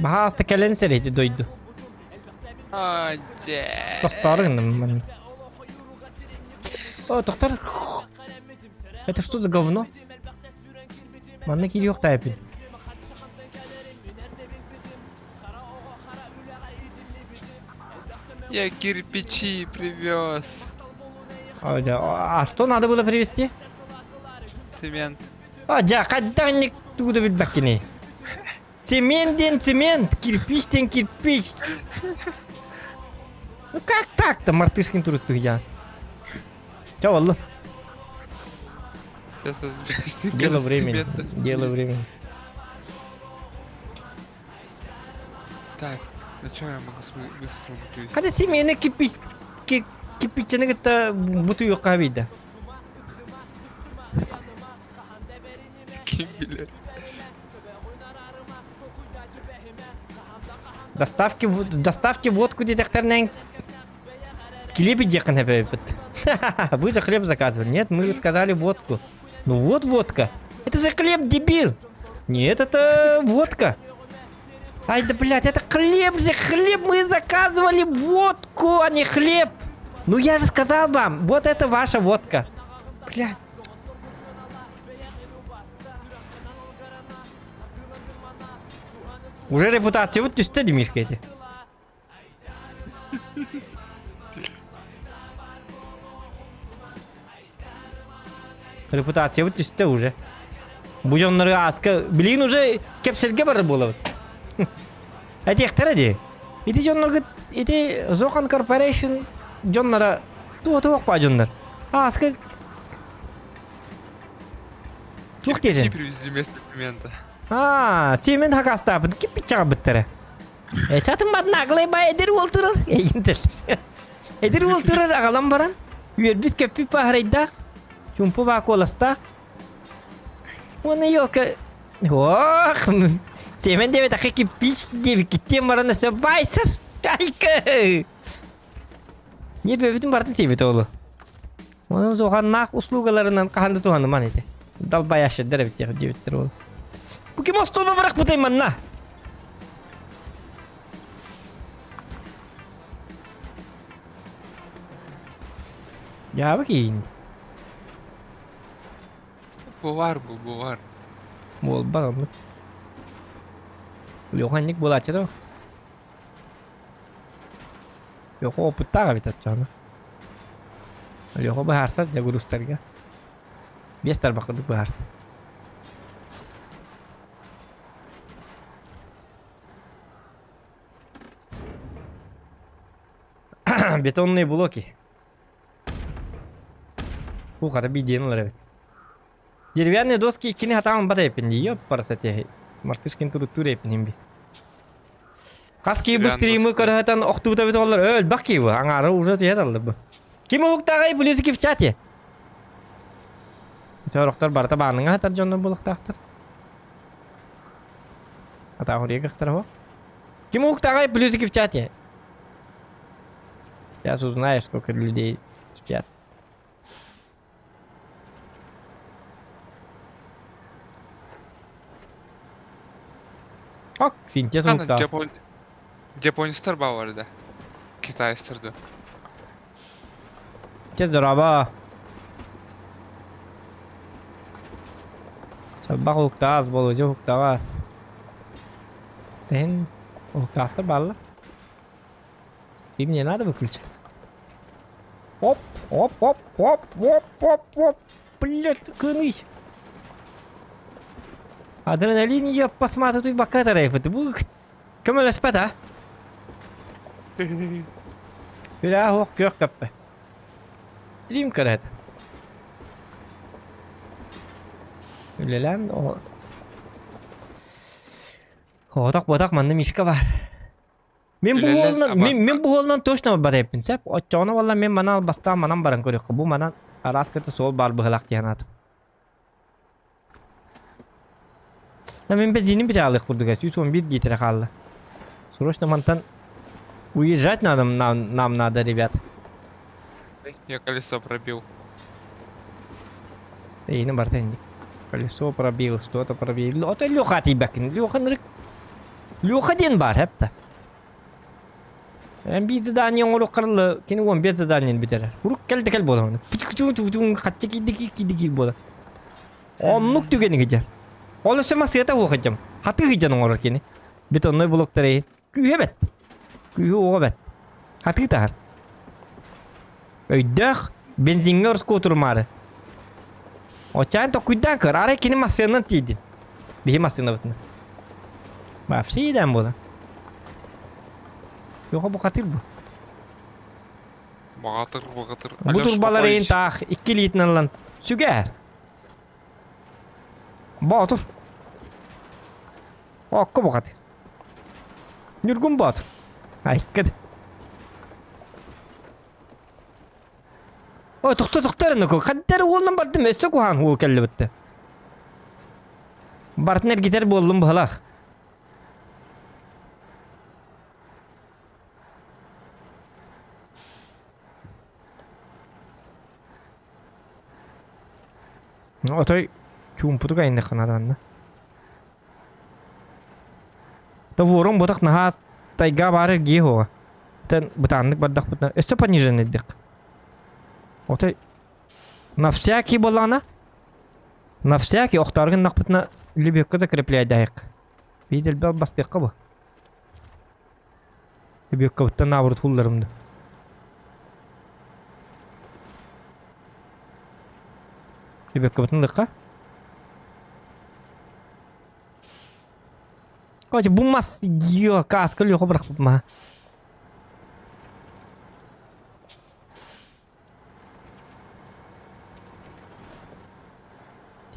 Baha kelen seriydi doydu. Постарым. О, доктор. Это что за говно? Манныки yok тайпин. Я кирпичи привез. А что надо было привезти? Цемент. Ja, каданник туда билбакини. Цемент, кирпичтен кирпич. Ну как так-то, мартышкин труд я? Чё, Аллах? Сейчас разберусь. Дело времени. Так, на что я могу быстро привезти? Hadi семейный кирпичini kita butuh yok abi. Kim bilir? Доставки водку детекторнен хлеб идёкн хебет. Вы же хлеб заказывали. Нет, мы сказали водку. Ну вот водка. Это же хлеб, дебил. Нет, это водка. Ай да блядь, это хлеб же, хлеб, мы заказывали водку, а не хлеб. Ну я же сказал вам, вот это ваша водка. Блядь. Уже репутация вот üstte demiş ki. Репутация вот üstte уже. Bu jonları aska bilin уже kepselge barı buladı. Эти хтаради. Эти jonları эти Zohan Corporation jonlara туох па jonlar. Аска Тух Кирпичи dedi. привезли вместо цемента. Цемент хакастапын кипит чаға біттірі. Сатын бат наглай ба эдер олтырыр. Эдер олтырыр ағалам баран. Үйербіз көппі пағырайда. Чумпы ба коласта. Оны елка... Ох, цемент девет ақы кипиш деві киттен бараны сөп вайсыр. Айкы. Не бөбітін бардың себеті олы. Onun zoğannak uslugalarından kahandı tuhanı man edi. Dal bayaşı dere bittir ol. Bu kim ostonu bırak butayım man na. Ya bakayım. Bu var bu, bu var. Bol bakalım. Yohannik bol açıda bak. Yok o putta bir tatçanı. Yok o baharsa jagur ustarga. Biestar bakırdık baharsa. Betonlu bloki. Bu kadar bir diyelim evet. Деревянные доски кини хатам бата епин ёп парасате. Мартышкин туруттур епин имби. Каски бу Деревянные стримы доски. көрөтөн октубута бит олар өл баки бу аңары уже тиядалды бу. Ким уктагай плюсики в чате. Чороктор барта бааныга хатар жонно булуктактыр. Ата хория гактар ho. Ким уктагай плюсики в чате. Сейчас узнаешь, сколько людей спят. Ак, синтез Ана уктас. Japonistler var orada. Kitaystırdı. Tez döraba. Sabah uktaz, bolucu uktavas. Ten uktazlar balla. Kim ne надо выключать? Оп, оп, оп, оп, оп, оп, оп. Блядь, кыны. Адреналин я посмотрю пока тарайф. Это был... Кому спать, а? Bir daha hok yok kapı. Stream karat. Öyle lan o. Odak bodak manda mişka var. Men bu Öyle lan, holdan ama- men bu holdan toşna bada yapın sep. O çona valla men mana basta manam baran koyuyor. Bu mana araskatı sol bar bıhlak diyen atım. La men benzinim bir alık kurduk. 111 litre kaldı. Срочно мантан уезжать надо, нам надо, ребят. Я колесо пробил. Ey ne barta indik. Колесо пробил, что-то пробил. O da Леха тибакин. Леха ден бар hep de. Ben bir zadaniye onu kırlı. Kini 15 zadaniye biter. Vuruk geldi gel bola. Kaçça gidiki bola. Onluk tügeni gider. Olursa masiyata okuyacağım. Hatı gideceğim oraya kini. Betonlu blokları. Kühe bet. Kühe oğa bet. Hatı gider. Öydük. Benzinler skoturmarı. O çan to kuydan kır. Ara kini masiyana tidin. Bir masiyana batına. Mafsiden bola. Yok bu katil bu. Bağatır bağatır. Bu turbaları en tak. 2 litren lan. Süger. Batır. Hakkı bu katil. Nürgün batır. Hakkı. O tuktarını koy. Kadar oğlum bardım. Össe kohan o kelle bitti. Partner gider bollum balak. Otoy чумпуту кайында канаданна. Да ворон ботак наха тайга бары ге хога. Тен бутаннык бардак бутна. Өстө пониженный дик. Отой на всякий болана. На всякий охтаргын нақпытна либекка закрепляй дайык. Видел бел бастыкка бу. Либекка бутта наоборот хулларымды. Либекка буттын дыкка. Ой, bu mas yo kaskı yok bırakıp ma.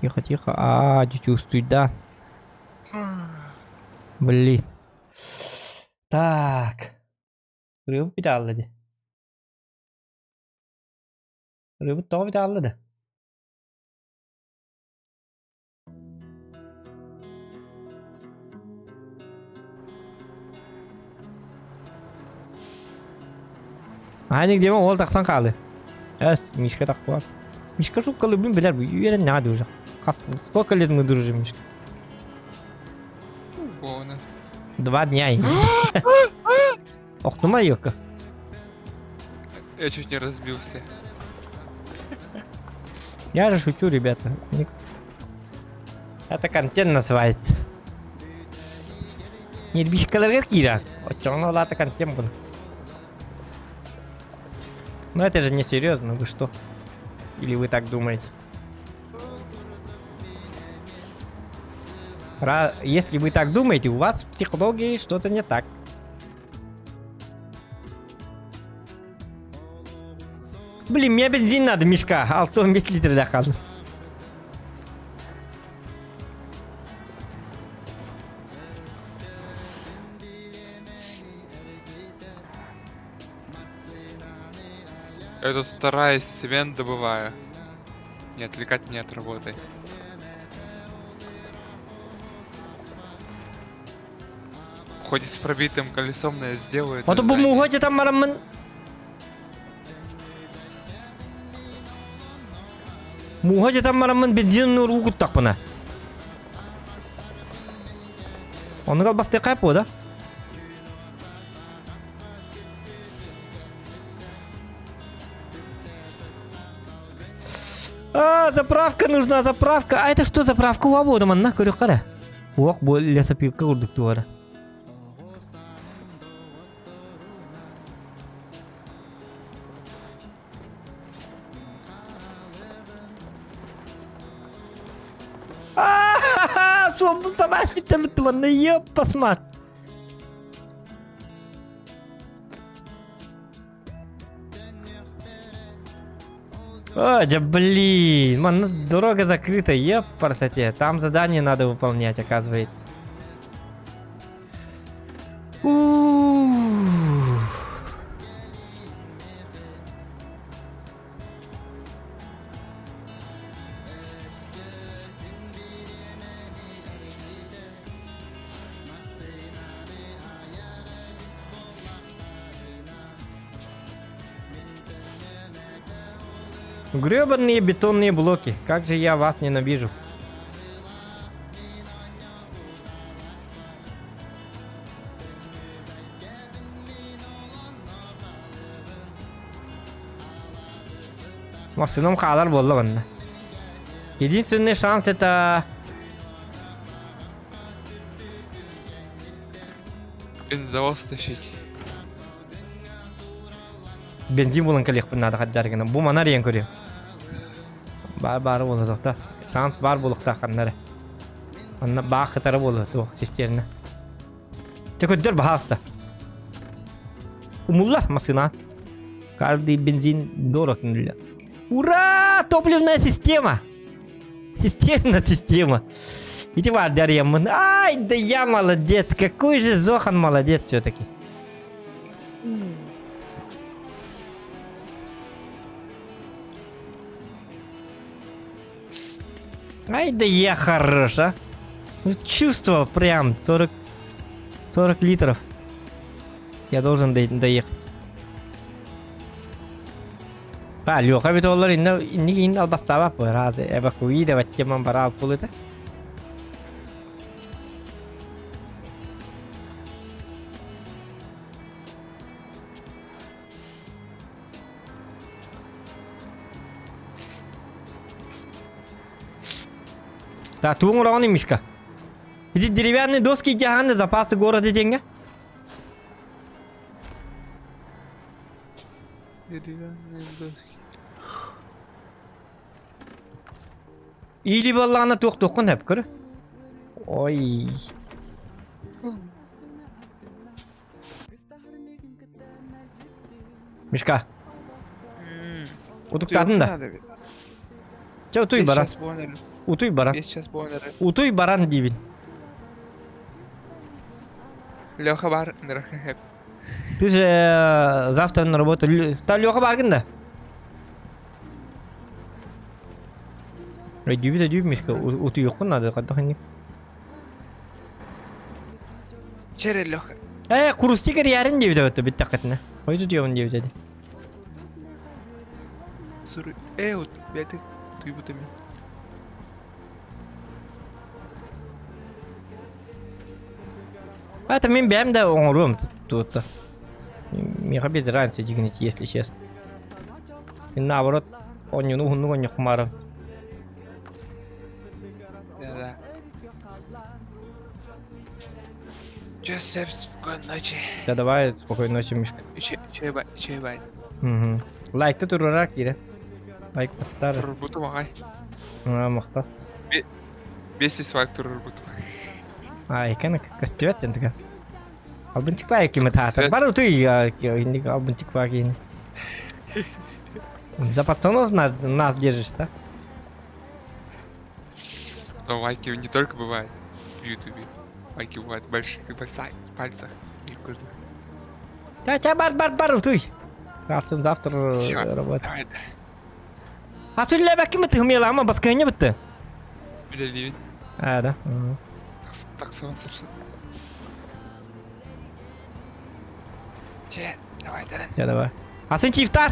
Тихо. Чувствую, да. Блин. Так. Рыбу bir daha aldı. Rıbıt daha bir daha aldı. Aynı deme ol taksan kaldı. Мишка так var. Мишка şu kalıbını bilir bu. Yere ne diyor? Сколько лет мы дружим, Мишка? Бона. 2 дня. Ох, ну майока. Я чуть не разбился. Я же шучу, ребята. Это контент называется. Нет, бишкалар кира. Очень лата контент был. Но это же не серьезно, вы что? Или вы так думаете? Если вы так думаете, у вас в психологии что-то не так. Блин, мне бензин надо, Мишка. Алтон 5 литров дохал. Я тут стараюсь, цемент добываю. Не отвлекать меня от работы. Хоть и с пробитым колесом, но я сделаю это. Вот bu здание. muhoca tam maramın. Muhoca tam maramın benzin nur ukut tak bana. Onu gal bastı kayıp da. Заправка нужна, заправка. А это что заправка? У обода man на көрек қара. Оқ, бұл лесопилка құрдық туары. Собу сама спитали туманна, еп, посмат. О, да блин, man, дорога закрыта, еп, парсоте. Там задание надо выполнять, оказывается. Гребаные бетонные блоки. Как же я вас ненавижу. Максимум хадар болла банда. Единственный шанс это... Бензовоз тащить. Бензин булан калих надо хаддар гана. Бу манар ян көрү. Бар болу зокта. Шанс бар болукта ханнары. Анна баа хатары болу то систерне. Текөдөр бахаста. Умулла машина. Каждый бензин дорог нуля. Ура! Топливная система! Системная система. Иди вардар яман. Ай, да я молодец. Какой же Зохан молодец все-таки. Ай, да я хорош, а. Ну, чувствовал прям 40 литров. Я должен доехать. Лёха бит олар инде албастаба пырады. Эвакуировать теман барал пулыта. Да, туң рауны Мишка. Иди деревянные доски тяганы, запасы города деньги. Деревянные доски. Или баллана тоқ-тоқын әп көрі. Ой. Мишка. Утуқтадың да. Ча утуй баран. Утуй баран. Я сейчас бонер. Утуй баран дейбін. Леха бар, нрахеп. Ты же завтра на работу... Та Леха баргын да. Дүйбі, Мишка. Утуй ұқын надо, қаддақын. Чере Леха. Құрыстигер ярын дейбі да өтті, бітті қытына. Қойды дейбін дейбі деді. сыры. Вот, ты бутами. Это мен бәм да оңырым тут. Меха без разницы, дигнить, если честно. И наоборот, он не нужен, он не хумаром. Да. Чё, Сэп, спокойной ночи. Да давай, спокойной ночи, Мишка. Чай бай. Угу. Лайкты турурак кире. Лайк подстары. Турбуту мағай. Мақта. 500 лайк турбуту. Ekan костюм тігі. Albın çıkmaya kimi tatar. Бар ты я индик albın çıkmaya kimi. За пацанов нас держишь, да? Но лайки не только бывают в Ютубе. Лайки бывают больших и больших пальцах. И кожных. Ча, бар, ты. Kalsın завтра Всё, работать. давай. Ha söyle bakayım mı hımyalı ama başka ne bitti? Бля, Да. так солнце. Че, давай, Дарren. Ya давай. Ha sen çiftar.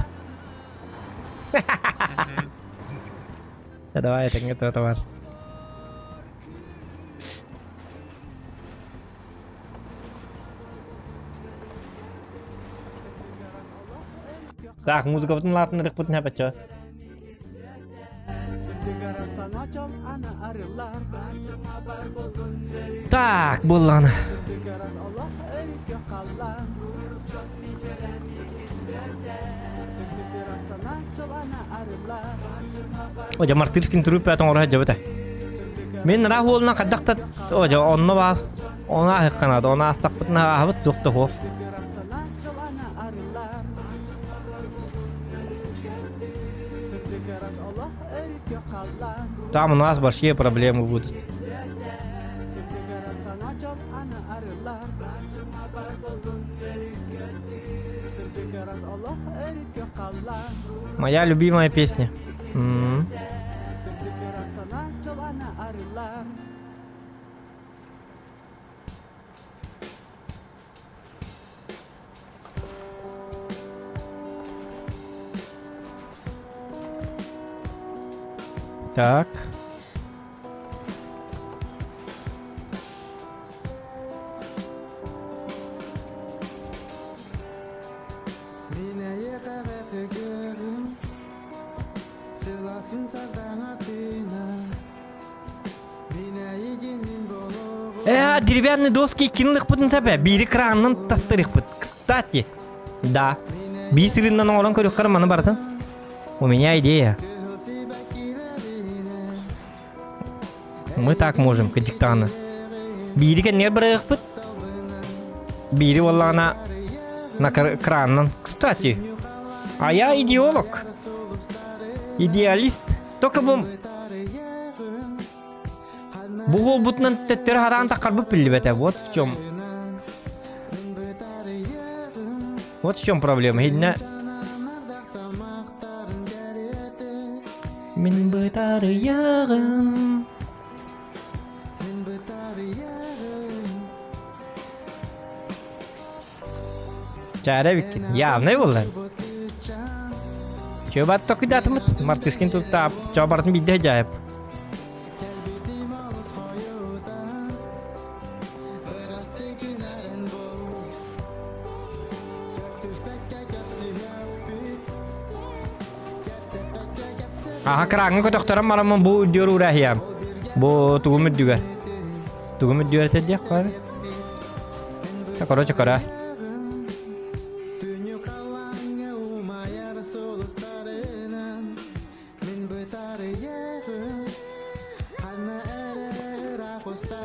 Ya давай, это не то вас. Так, музыка потом латын рых потом хапать чё. Так, булланы. Oja martirkin turup atın oraya jabata. Men rahulna qaddaqta oja onna bas. Ona haqqanada, ona astaqbitna ahbit yoqda ho. Там у нас большие проблемы будут. Моя любимая песня. Так. Деревянные доски кинулых путин себе. Бири краннан тастырых пут. Кстати, да. Бисериннан олан көрүк карманы бартын. У меня идея. Мы так можем, кадиктаны. Бири кен нербырых пут. Бири валлана на краннан. Кстати, а я идеолог. Идеалист. Только бум. Бугол бутнан теттер харан такарбы пиллибете. Вот в чем. Вот в чем проблема. Хидна. Мин бытары ягын. Чара викин. Явный болар. Чөбат токи датымыт. Мартышкин тут тап. Чөбартын бидде жайып. Aha krangı kötöktörüm maramın bu diyor uğrahiyam. Bu tuğumut diyor. Tuğumut diyor tedi yakar. Takara çakara.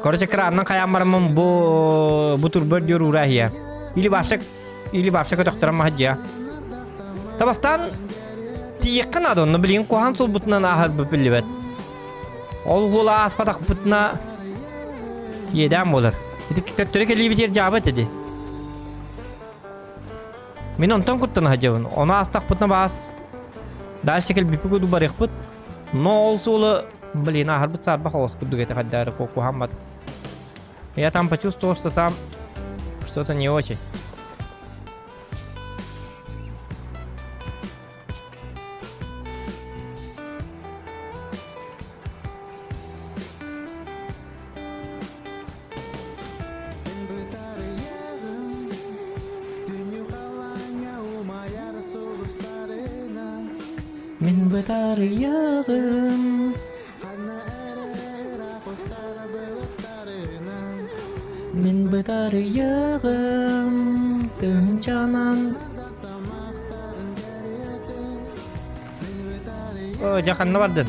Kara çakara annan kayam maramın bu turbur diyor uğrahiyam. İli başak kötöktörüm mahacıya. Tabastan Тиеккан адонны билин кохан сол бутынан ахар бипиллибет. Ол хула аспатак бутна еден болар. Ити китептөре келиби тер жабат эди. Мен онтон куттан хажабын. Она астак бутна бас. Дальше кел бипи куду барык бут. Но ол солы билин ахар бут сарба хос куду гете хаддары коку хаммат. Я там почувствовал, что там что-то не очень. Min betar yağım. Min betar yağım. Tığın canan. Oh, jakanna vardın.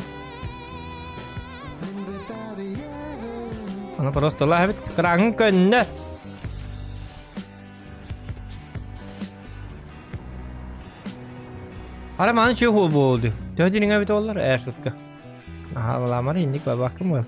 Ana просто lah bit kerang könne. Ara mana şu hol oldu. Dördünün evet oldular şutka. Aha valamar indik bakım var.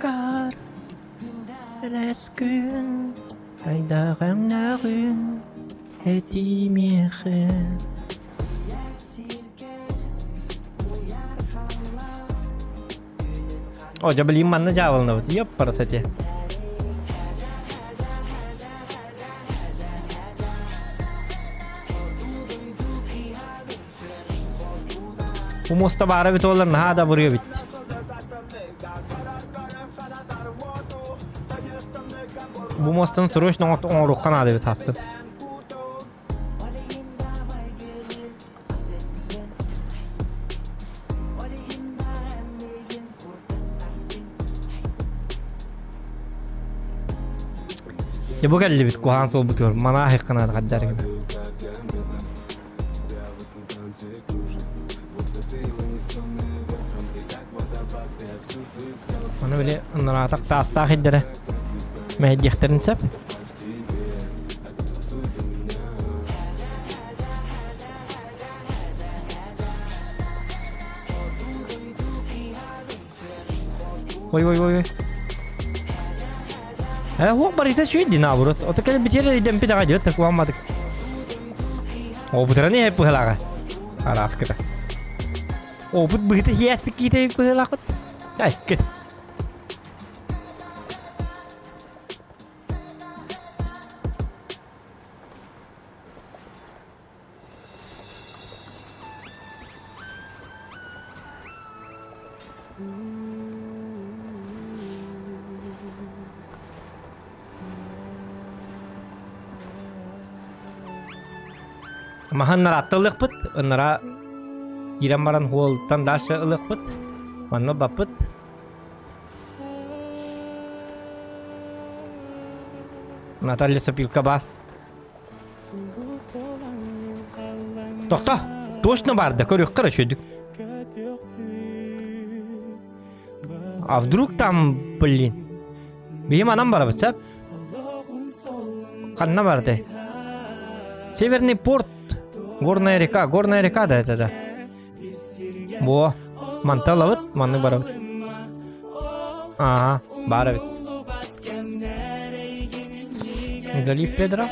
Kar Reskün Haydağım nağın Etimiğe Oh, coba liman aja awalnya, siap pada saja. Bu mustabara bit olur, nah ada buraya bit. Bu mostun turuş nokta on ruhkan adı bit hası. Ya bu geldi bit kuhan sol bitiyor. Mana hıkkına kadar gibi. Onu böyle naratak tastak hiddere. Mehdi yıktırın sep. Oy oy oy. هو بريته شو يدي نابرت أتكلم بتيرة يدم بيدا عجبت تكوان ما تك أو بتراني هاي بهلاقة خلاص كده أو بتبهت هي أسبكيته بهلاقة هاي كده Mahan naratta ılık pıt, nara giramaran holtan darsa ılık pıt, manna bapıt. Natalya Sapilka ba. Toxta, точно barda, көрüyor, karışıyorduk. А вдруг там, блин, benim anam var bitsep. Kanna vardı. Северный порт. Горная река да это да. Во, мантала вот, манны бара. Ага, бара вот. Залив Педро.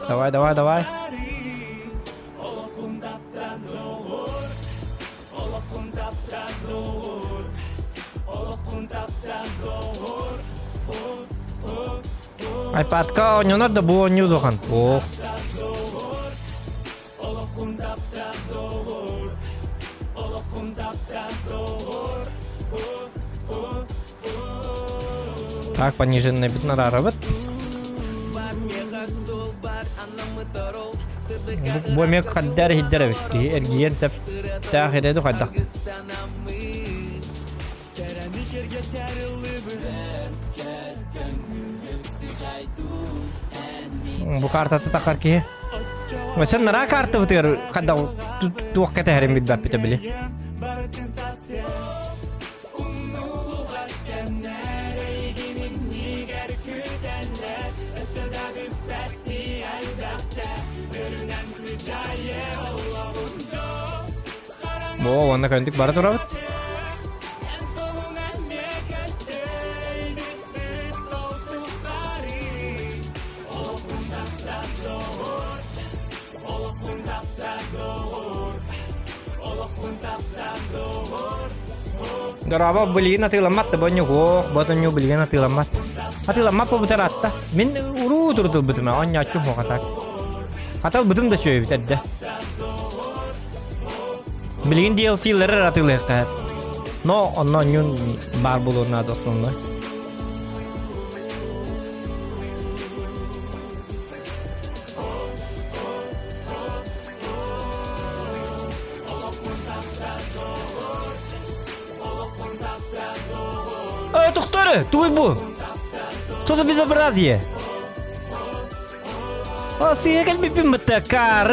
Давай, давай, давай. iPad-ка не надо было не узохан. Ох. Так, пониженная битнара робот. Bu mek kadar hiddere bitti. Ergiyen sep tahir edu kadar. Bu kartı takar ki. Sen nara kartı biter kada tu vakit herim bir dap bile. Bu onda kandik barat orabat. Daraba beliin ati lemat banyak kok, buatnya beliin ati lemat. Ati lemat apa betul rata? Min urut betul mah, onnya cuh mau kata. Kata betul dah cuy betul dah. Beliin DLC ler ati lekat. No, onno nyun barbulun ada sonda. Doktor, tuh bu. Что за безобразие? О, сигаret бипим betekar.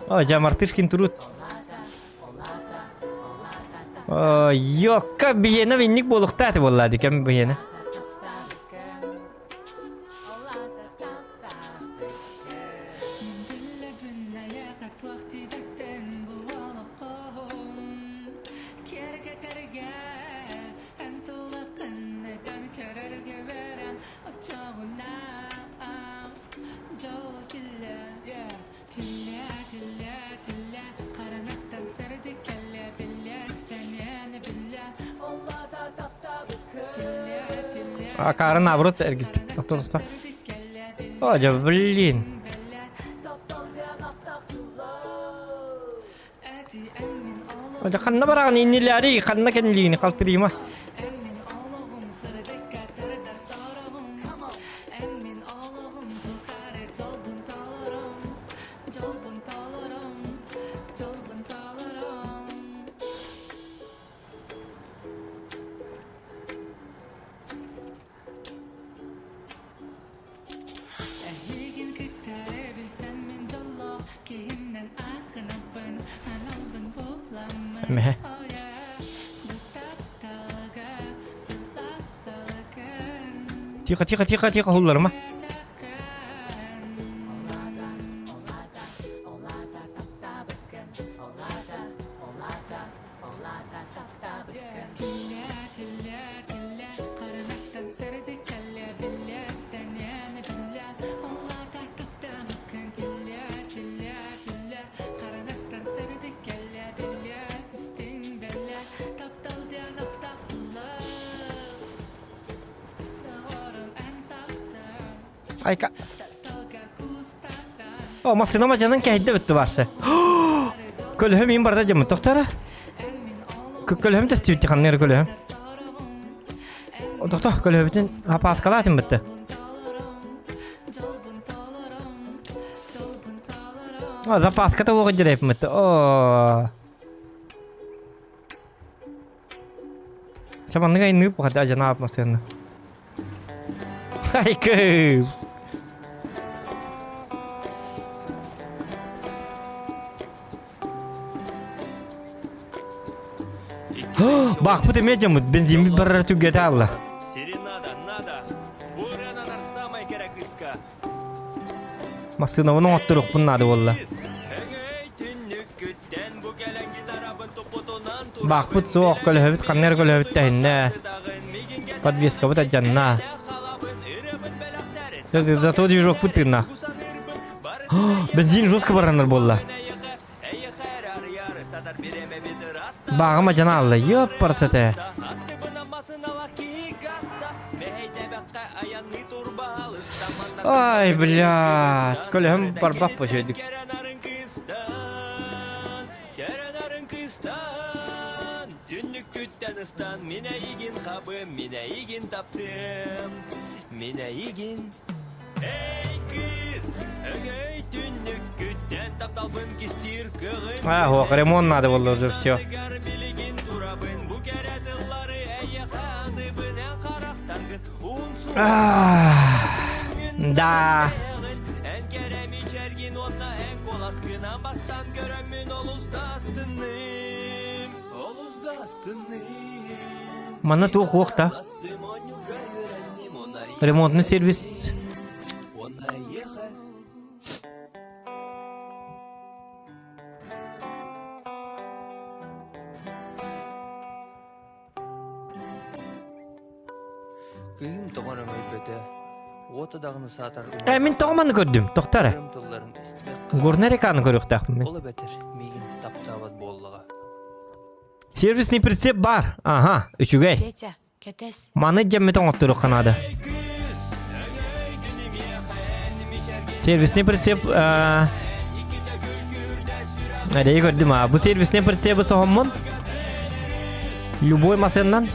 Oh, jam artiskin turut. Oh, yok ka biyene vinnik bolukta ati bolladi kem biyene. Karın avrut ergit. Doktor. Oh, блин. Ada kanna barang ini lari, kanna kenli kal terima. Meh. Tika hullar mah. Ay ka. Oh, masih nama jangan kehidde bitti varsa. Kölhem in barda jamı doktora. Kölhem testi bitti kanner kölhem. Doktor kölhemtin ha paskalatim bitti. Oh, zapaskata o gajrep bitti. Oh. Çaman ne gayın nıp hadi ajan apa sen. Ay kız. Bak bu temel camut benzin bir barar tügete Allah. Masına onu otturuk bunun adı valla. Bak bu soğuk kölhebit kanner kölhebit tehinne. Подвеска вот аджанна. Зато движок путырна. Бензин жестко баранар болла. Bağıma can Allah yok parasete. Ay блядь, көлем барбак başladık. Dünlük kütten ıstan mine igin kabım mine igin taptım mine igin. Ey kız, ey dünlük kütten taptalbın kistir kığın. Ah, o ремонт надо было уже все. Да. Мана тух уақта. Ремонтный сервис. Кыйым тоғанын өйбөте. Оты дағыны сатар. Мен тоғманы көрдім, тоқтары. Тылларын істімек. Горнер еканы көріқтақ. Олы бәтір, мейгін таптават боллыға. Сервисный прицеп бар. Ага, үшігей. Петя, кетес. Маны жемметен оттыру қанады. Сервисный прицеп... Әдейі көрдім, бұл сервисный прицепі соғымын. Любой машиннан.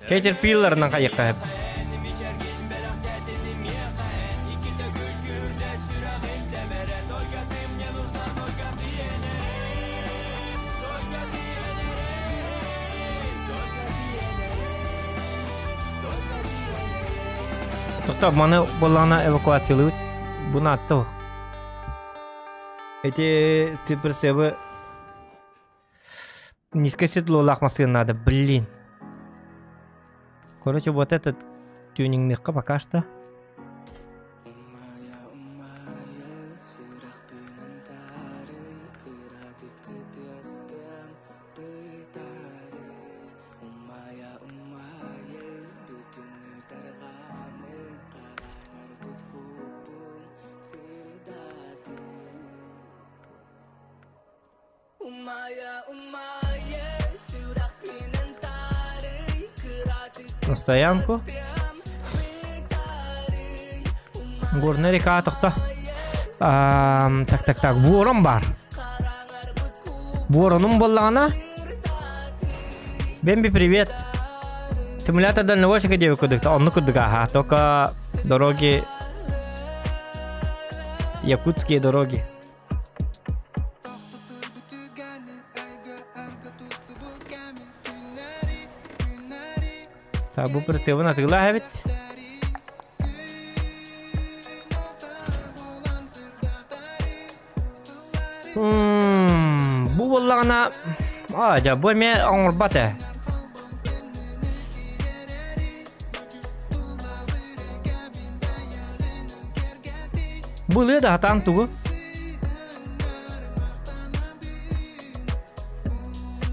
Caterpillar'dan қайыққа әп. Тоқтап, маны болағына эвакуациялы өт. Бұны атты оқ. Эти суперсебі низкоседло лақмасы надо, блин. Короче, вот этот тюнингныкка пока что. На стоянку. Горная река тоқта. Так, ворон бар. Вороным боллағына. Бемби, привет. Симулятор дальнобойщика девы күдікті. Онны күдік, ага. Только дороги... Якутские дороги. Так, бұл прицебін атығыла әбет. Бұл болағына... бұл әме аңыр баты. Бұл еді атан тұғы.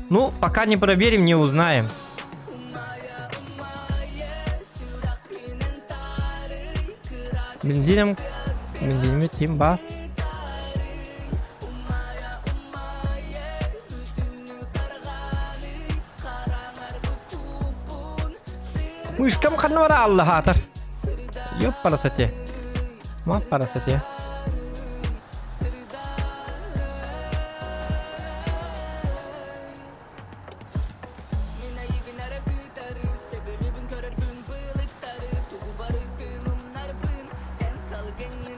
Ну, пока не проверим, не узнаем. Бензином тем бар. Мышкам ханвара Аллах атар. Ёп парасате. Ма парасате.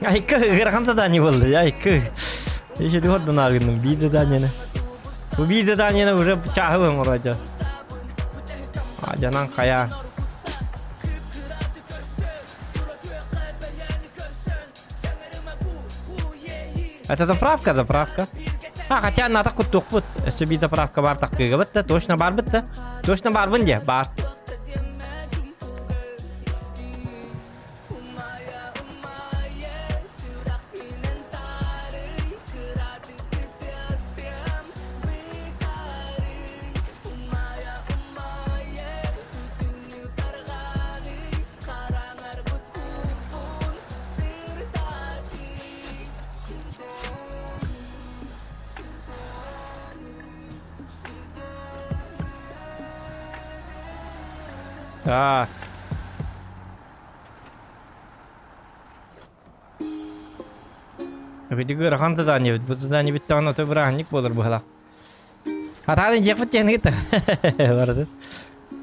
Айкы, ғырған задание болды, айкы. Еще ты гордо наргынным, бей заданиені. Убей заданиені уже чағылым вроде. Жанан қая. Это заправка. Хотя надо куттук бұд. Если бей заправка бар таққыға бітті, точно бар бітті. Точно бар бінде, бар. Так. Видео рахан задание, бұл задание бітті аны өте бір ағынник болыр бұғыла. Атағын жек бұт жеңді кетті. Барды.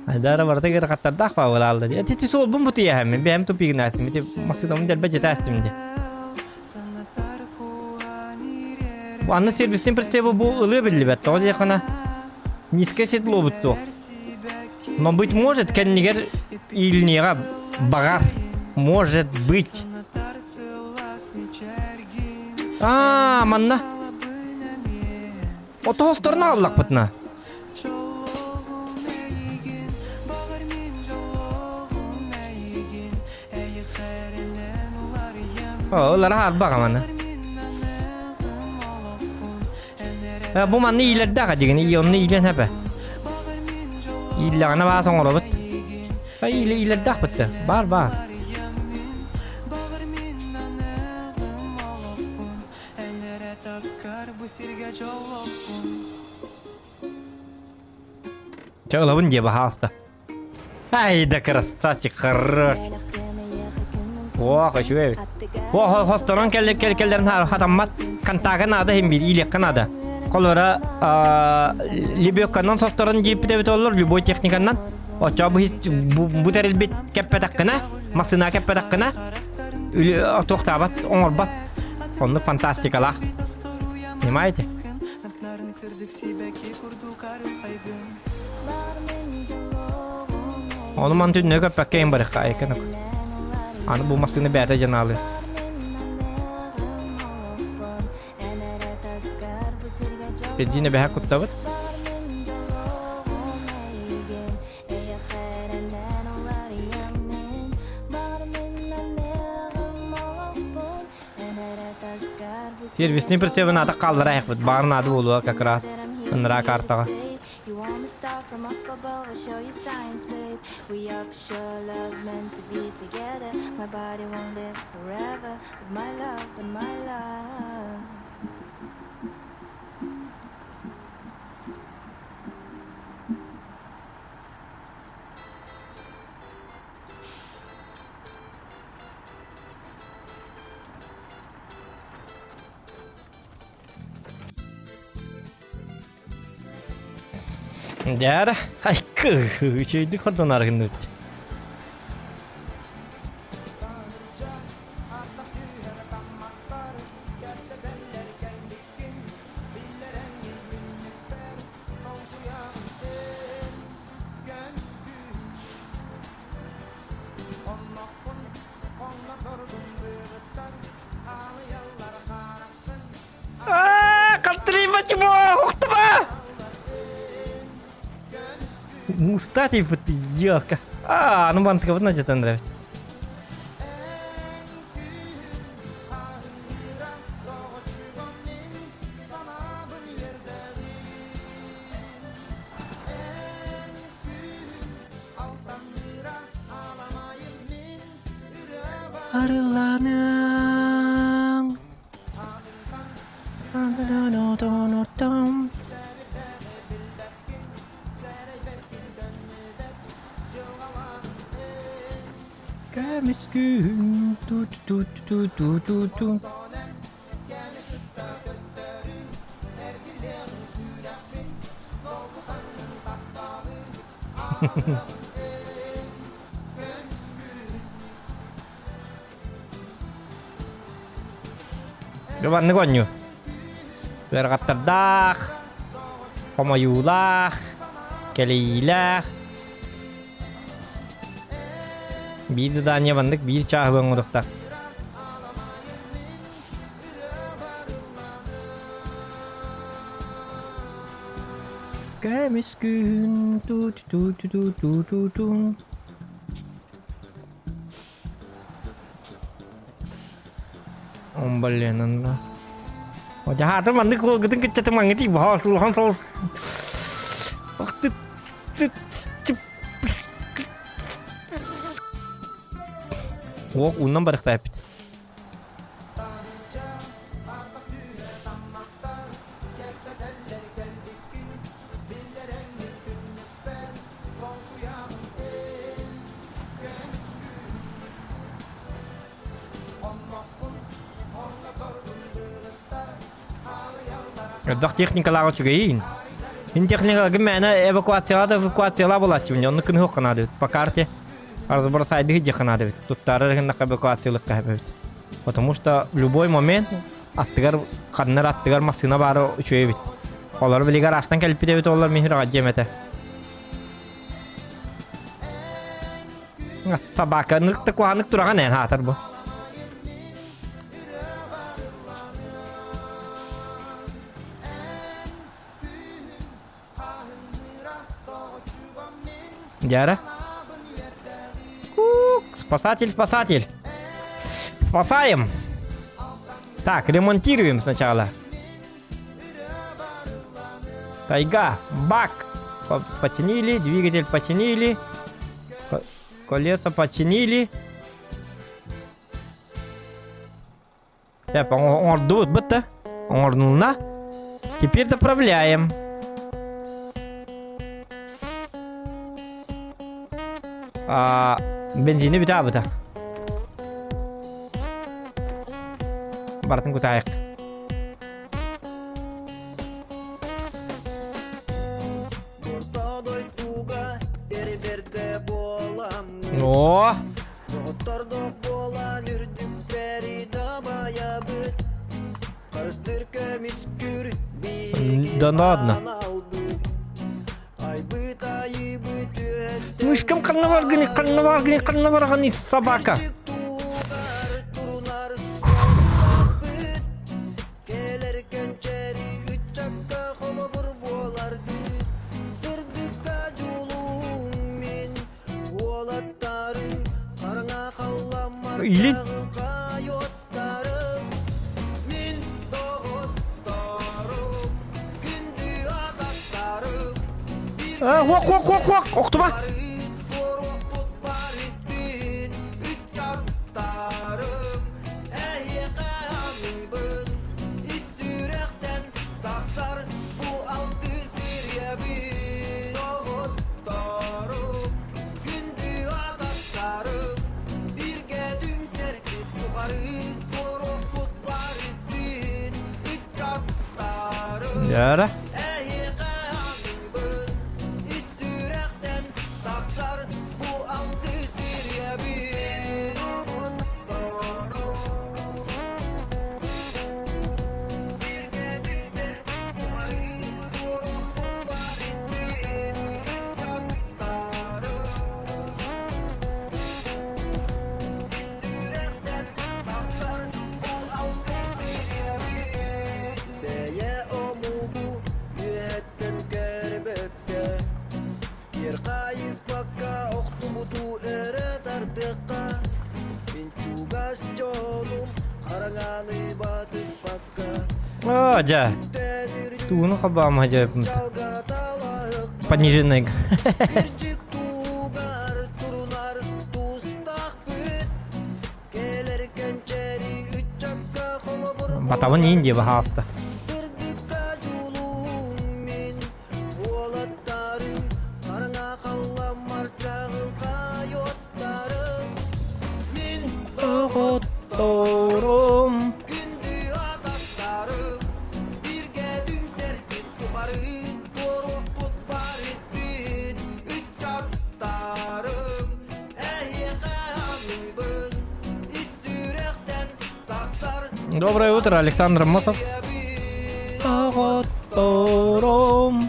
Айдары барды кері қаттарды ақпа бұл алды. Әтеті сол бұн бұты ехем, мен бәйім тупигін әстім. Мәте масыдамын дәл бәжет әстім де. Анны сервистин пристебі бұл ылы білі бәтті. Ол яқына низкая сет бұл бұтты. Но быть может, кәннегер илнеға бағар. Может быть. Манна. Ото хостарына аллақ бұтына. Олар har baga manna. Bu manna iyiler daga digini iyonni iyilen hebe. İllagana ba soň olabıt. Iyiler dak bitti. Bar. Çağlabın gibi hasta. Ай, да красавчик, хорош. О, шуй. О, хостаран келдерин хатаммат. Кантаган ада hem bir iyilik kanada. Kolora Libyokandan softarın jip de olur Liboy teknikandan. O bu his bu teril bit kepetakına, masına kepetakına. Öyle toxtabat, onurbat. Onu fantastik ala. Nimaydı? Onu mantı ne köpek kayın barık ayıkını. Anı bu masını bəyətə canalı. Bedine bəhə kuttabıt. Servisini pристебін аты қалдыра ayıqbıt. Bağırın adı oluğa kakras. Sınıra kartağa. You want me start from up above, I'll show you signs, babe. We are for sure love meant to be together. My body won't live forever, but my love. Jara, ay kı, şeydi koddan argındı. Kaltırayım açımı, oktuma! Mustati вот ёка. Ну бантка вот значит нравится. Arılanım. Miskin tu. Coba nih konyo. Biar kata dah, komayulah, kelilah. Bir zadanya bandık, bir çağ bandık da. Kemiskün tu. Ombalenan lah. Oh jahat teman, nih gua geteng kecet teman itu bahas lu langsung. Waktu Walk undan barık da yapıt. Bak teknikalar çıkayın. İn teknikalar gümene evakuasiyalar bulaşıyor. Onu kını yok kanadı. Bakartı. Разбросать дых канады. Тут тарарых на эвакуациялык кайбет. Потому что в любой момент Attıgar kanlar attıgar masına bari şöyle bit. Onlar bile garajdan gelip bir de bit onlar mihir acemete. Sabaka nıkta kuhanık duragan en hatır bu. Яра. Спасатель, спасатель. Спасаем. Так, ремонтируем сначала. Тайга, бак. Починили, двигатель починили. Колеса починили. Сейчас, он дует, быта. Он на. Теперь заправляем. Benzini biter biter. Baratın kutayık. Oh. Да ладно. Мышкам канна варгани собака. Или Ок, октума. Яра. Aja. Tuh no kabam aja. Пониженный. Батаван Индия bahasta. Torom. Доброе утро, Александр Мосов. Тоrom.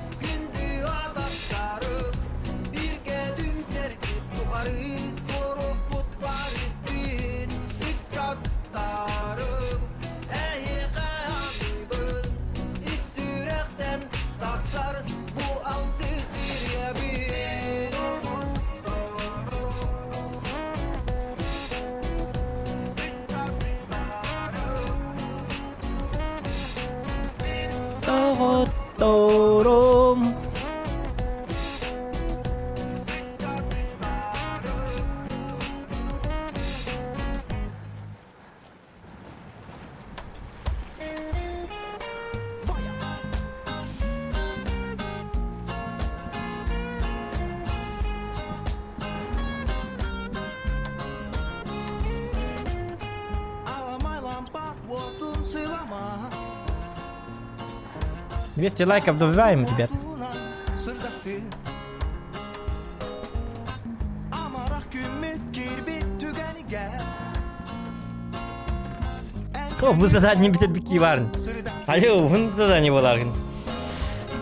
Torom. Alamailampa silama. 200 лайков добиваем, ребят. О, bu задание bitirdik ki var. Alo, bunu задание var.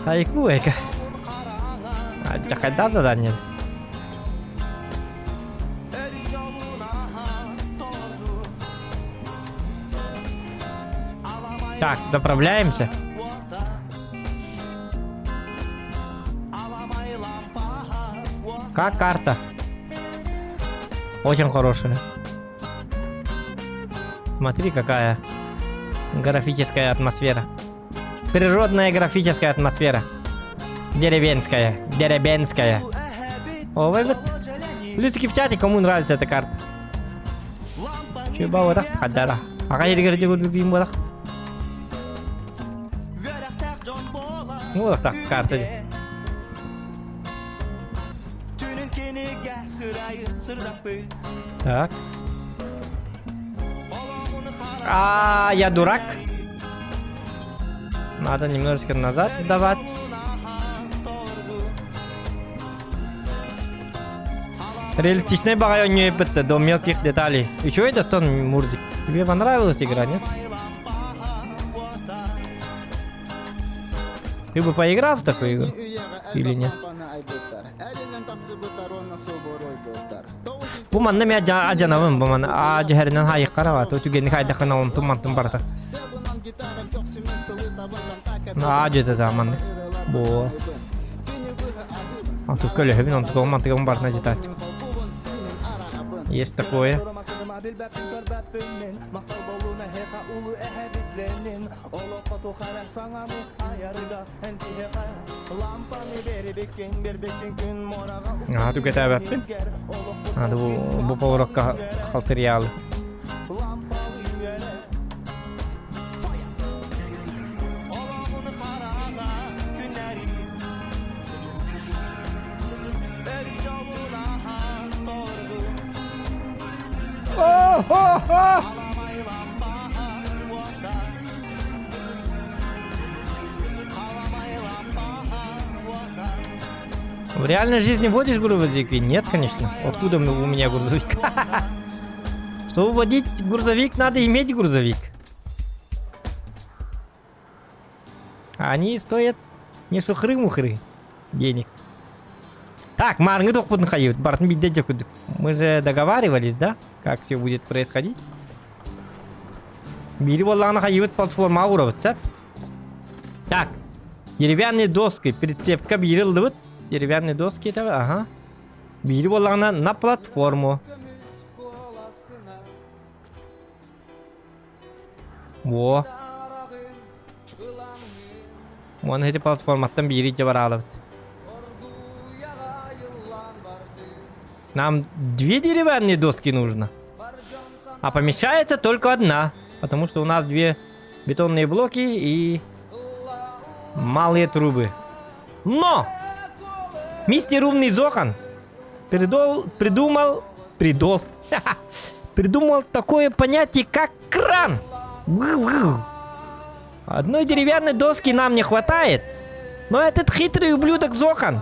Hayku eka. Какая задание? Так, заправляемся. Как карта? Очень хорошая. Смотри, какая графическая атмосфера. Природная графическая атмосфера. Деревенская. Деревенская. О, вот. Плюсики в чате, кому нравится эта карта. Чуба вот так, хадара. А как я говорю, любим вот так. Вот так, карта. Так. Я дурак. Надо немножечко назад давать. Реалистичный багай не бытта до мелких деталей. И что это тон Мурзик? Тебе понравилась игра, нет? Ты бы поиграл в такую игру? Или нет? Bu manda mi ajanavım bu man ajherinden hayık karavat o tügeni kayda kana ontum mantum barata. Ajı zaman bu. Анту köle hepin ontu kol mantık barına cita. Есть такое. Тут это веб. Bu pavrakka material. В реальной жизни водишь грузовик? Нет, конечно. Откуда у меня грузовик? Чтобы водить грузовик, надо иметь грузовик. Они стоят не шухры-мухры денег. Так, мы же договаривались, да? Как все будет происходить? Бери валлана хаюет платформа уровца. Так, деревянные доски, прицепка бирил. Деревянные доски, это, ага. Бери валлана на платформу. Во. Вон эти платформы, там бери джаваралов. Нам 2 деревянные доски нужно. А помещается только 1. Потому что у нас 2 бетонные блоки и малые трубы. Но! Мистер Умный Зохан придумал такое понятие, как кран. Одной деревянной доски нам не хватает. Но этот хитрый ублюдок Зохан,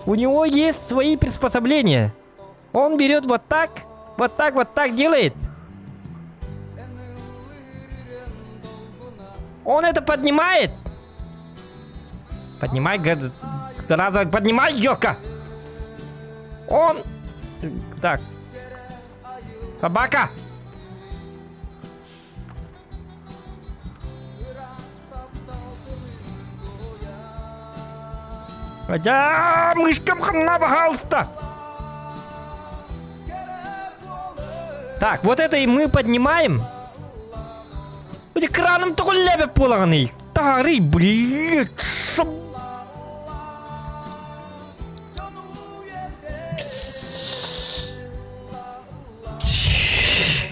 у него есть свои приспособления. Он берет вот так делает. Он это поднимает. Поднимай, зараза, поднимай, ёлка. Он... Так. Собака. Хотя мышкам хана, пожалуйста. Так, вот это и мы поднимаем. Эти краном только лебе полаганы. Тары, блядь.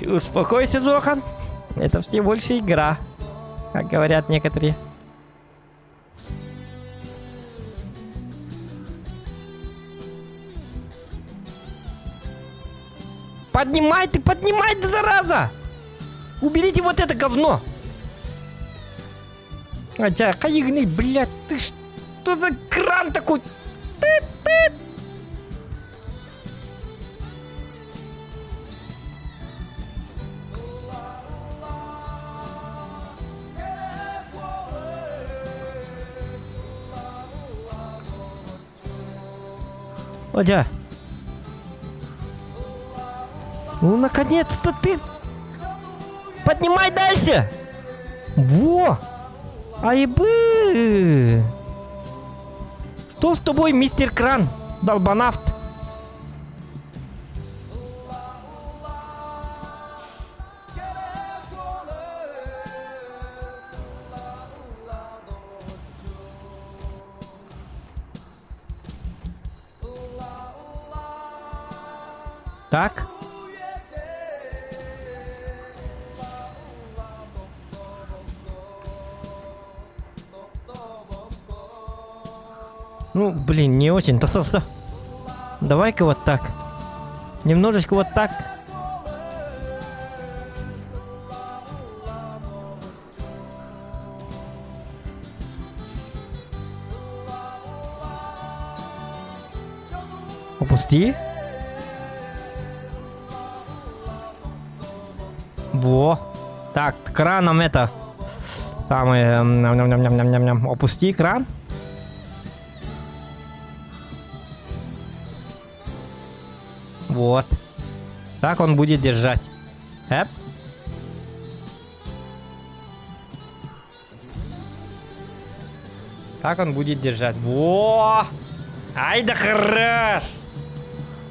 Успокойся, Зохан. Это всего лишь игра, как говорят некоторые. Поднимай ты, зараза! Уберите вот это говно! Хотя, каигный, блядь, ты что за кран такой? Ты. Одя. Ну, наконец-то ты. Поднимай дальше. Во. Айбы. Что с тобой, мистер Кран? Долбанавт. Так. Ну, блин, не очень. Стоп. Давай-ка вот так. Немножечко вот так. Опусти. Во. Так, краном это самое. Ням-ням-ням-ням-ням. Опусти кран. Вот. Так он будет держать. Эп. Так он будет держать. Во! Ай да хорош!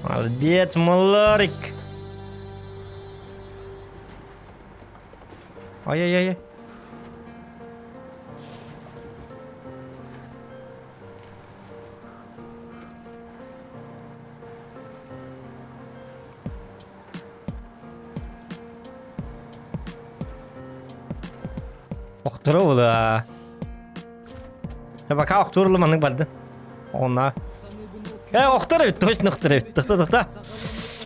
Молодец, малорик. Ай-яй-яй. Оқтыру да. Пока оқтырылы маның барды. Она. Оқтыру, точно оқтыру. Та-та-та-та.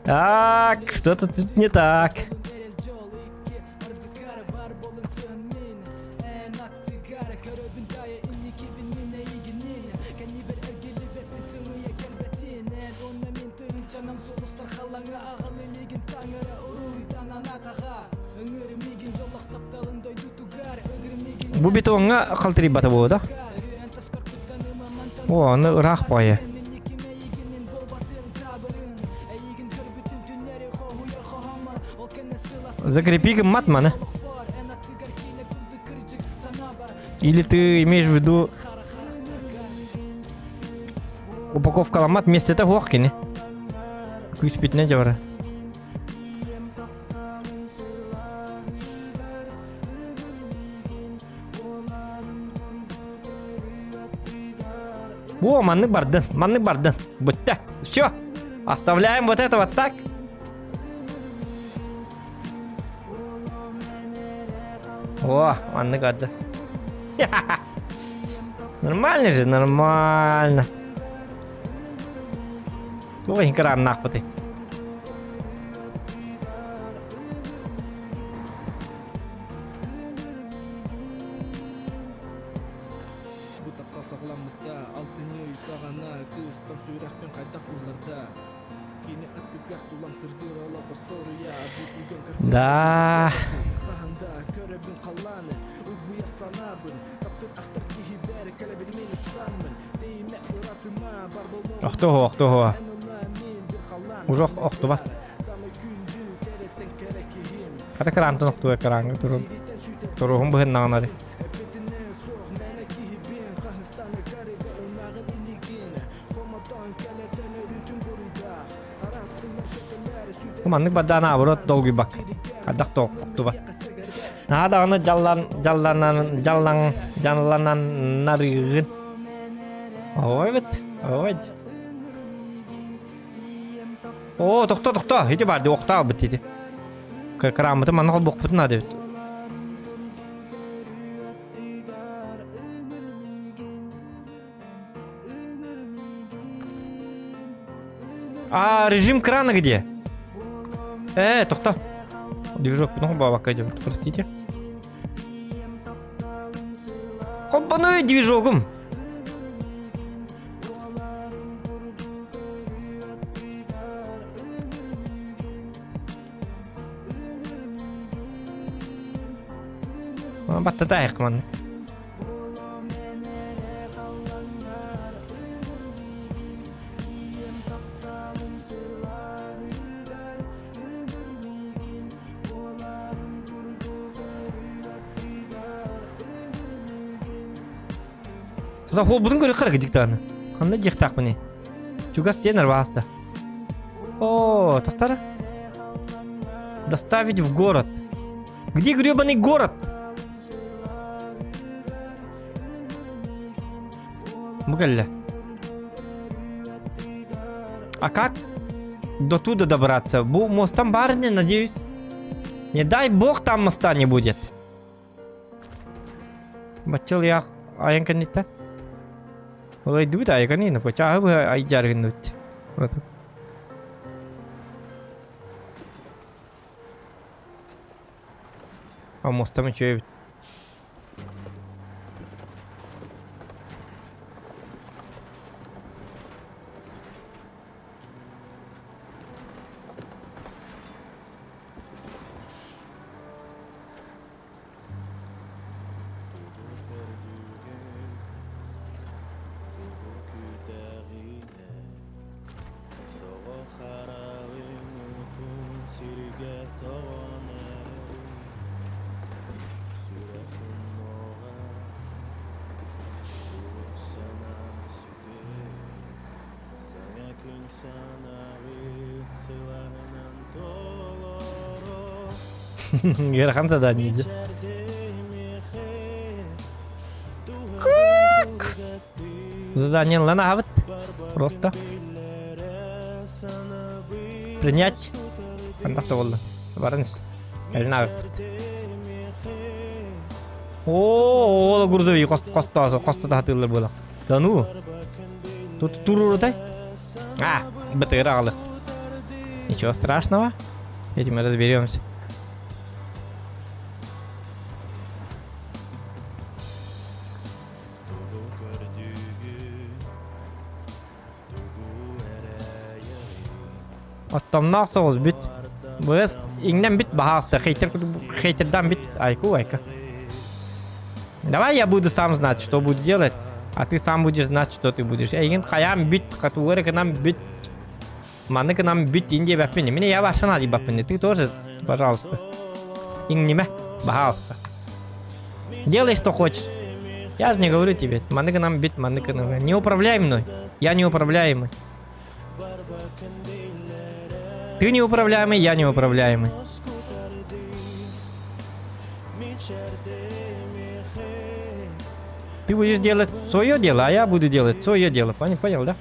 Так, что-то тут не так. Bu betonga qaltirib bata bo'ldi. O, uni raq poyi. Закрепи мат мана. Или ты имеешь в виду упаковка ломат вместе это горки, не? Кусь пить не делали. О, манны барден. Будьте. Все. Оставляем вот это вот так. О, манны гадда. Нормально же, нормально. Ой, кран нахуй. Да. Охтого. Уже охтова. Kada kerantun waktu ya kerang turun behenang nari. Kumanlık badana abrot dolgu bak. Kadak tok охтова. Ada onu jallanan narigin. Oh evet. Evet. О, тоқта. Иди барды, оқта бітеді. Қырамыты мана қол боқ бұтына деп. А, режим крана где? Тоқта. Движок бұтын бабаққа деп. Простите. Қоппаны движогым. Battı man. За хол будын көрө кыргы диктаны. Кандай жектак мени? Чугас тенер баста. О, тахтара. Доставить в город. Где гребаный город? Мугалля. А как до туда добраться? Мостом барни, надеюсь. Не дай бог там моста не будет. Бачыл я аянканита. Олай дуд аянканина, поча бы айджаргинут. Вот. А мостом что? Герхан тогда не идет. Задание ланавит. Просто. Принять. Контакт oldu. Varınız. Eline abi. Oo, грузовик костата хатылар була. Да ну. Тут турурдай. А, батыралы. Ничего страшного. Этим мы разберемся. Attımdan soğuz bit. Biz inden bit bahasta. Хейтердан бит. Айка. Давай я буду сам знать, что буду делать, а ты сам будешь знать, что ты будешь. Эйген хаям бит, который к нам бит. Маны к нам бит инде баппини. Меня я ваша нади баппини. Ты тоже, пожалуйста. Ингниме, пожалуйста. Делай, что хочешь. Я же не говорю тебе. Маны к нам бит, маны к нам. Не управляй мной. Я неуправляемый. Ты неуправляемый, я неуправляемый. Ты будешь делать свое дело, а я буду делать свое дело. Понял, да?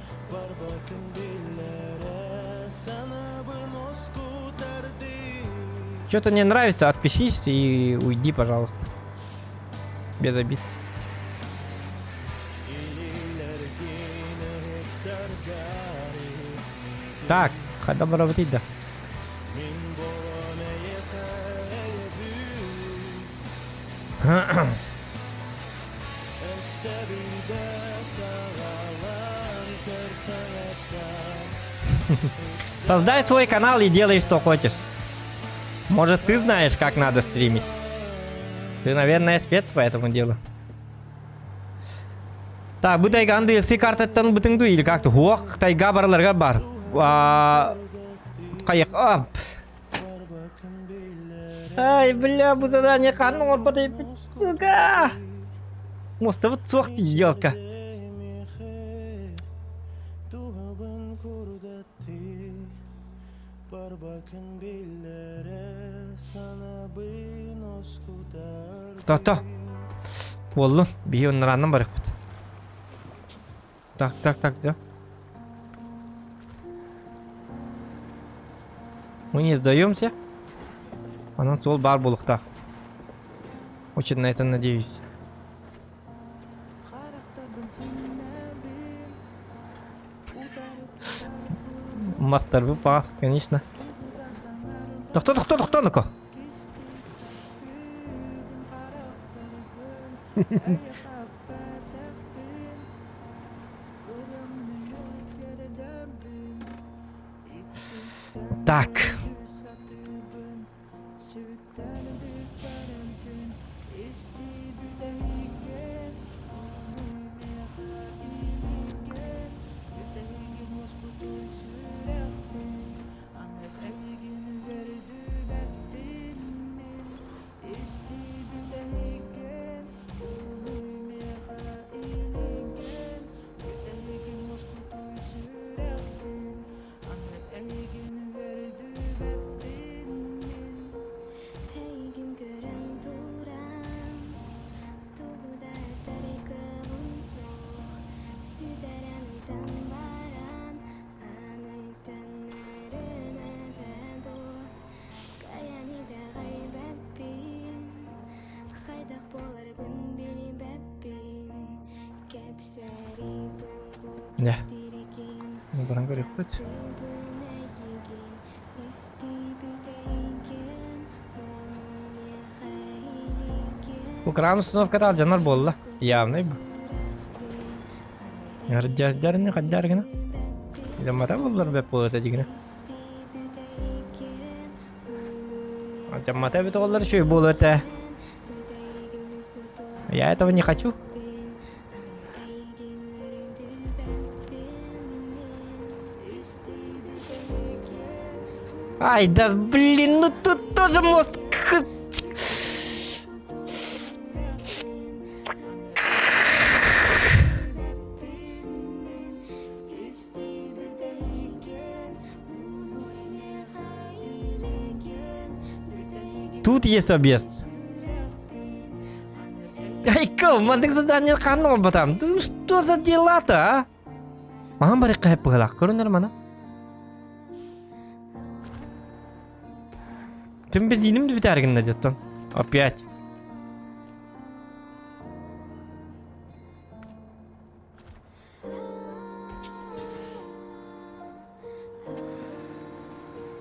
Что-то не нравится, отпишись и уйди, пожалуйста. Без обид. Так, доброго да. Создай свой канал и делай, что хочешь. Может, ты знаешь, как надо стримить. Ты, наверное, спец по этому делу. Так, bu taygandı LC kartatan bütündü или как-то. Хуак тайга барларга бар. Кайык. Ай, бля, bu задание канун olmadı. Сука. Мостовы цохти, елка. То. Oldu. Bir onlardan barık bit. Так, да. Мы не сдаемся. А нам сол бар булыкта. Очень на это надеюсь. Мастер выпас, конечно. Кто? Так. Ne? Баран көрек бөт. Украин установкада алжанар болла. Явный бу. Ярджарны каддар гына. Жамата боллар беп болот дигине. Жамата бит олар шөй болот. Я этого не хочу. Ай, да блин, ну тут тоже мост. Тут есть объезд. Ай, командных заданий канал батам. Ты что за дела-то, а? Мам барик кайп пыгалак, көрүнөр мана. Тем бензинимди битергин надеттон. Опять.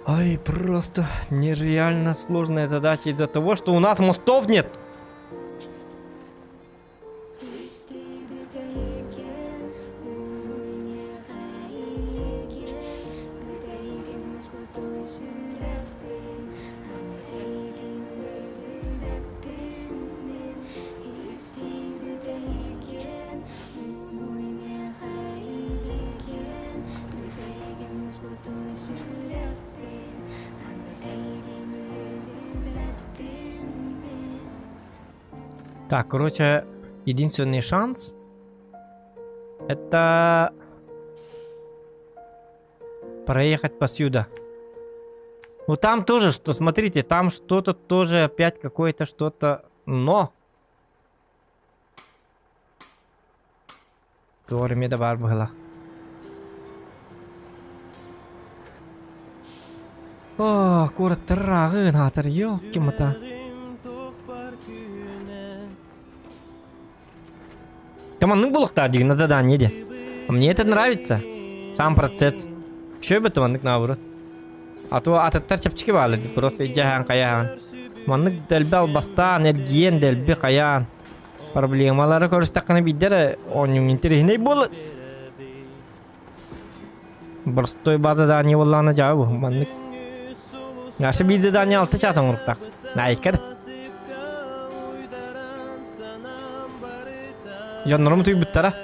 Ай, просто нереально сложная задача из-за того, что у нас мостов нет. Так, короче, единственный шанс это проехать посюда. Ну там тоже, что, смотрите, там что-то тоже опять какое-то что-то, но Doğru бар была. О, город Трагын, хатыр, ёлки-мата. Командный булыхта деген на задание де. Мне это нравится. Сам процесс. Что бы командный наоборот. А то аттар чапчики балы. Просто иджахан каяхан. Командный дельбел бастан, элген дельбе каян. Проблемалары көрістаққаны биддері оның интересіне болы. Простой базадание болланы жауы. Командный. Яшы бид задание алты часын ұрықтақ. Найкар. Жанрым түй бүттара.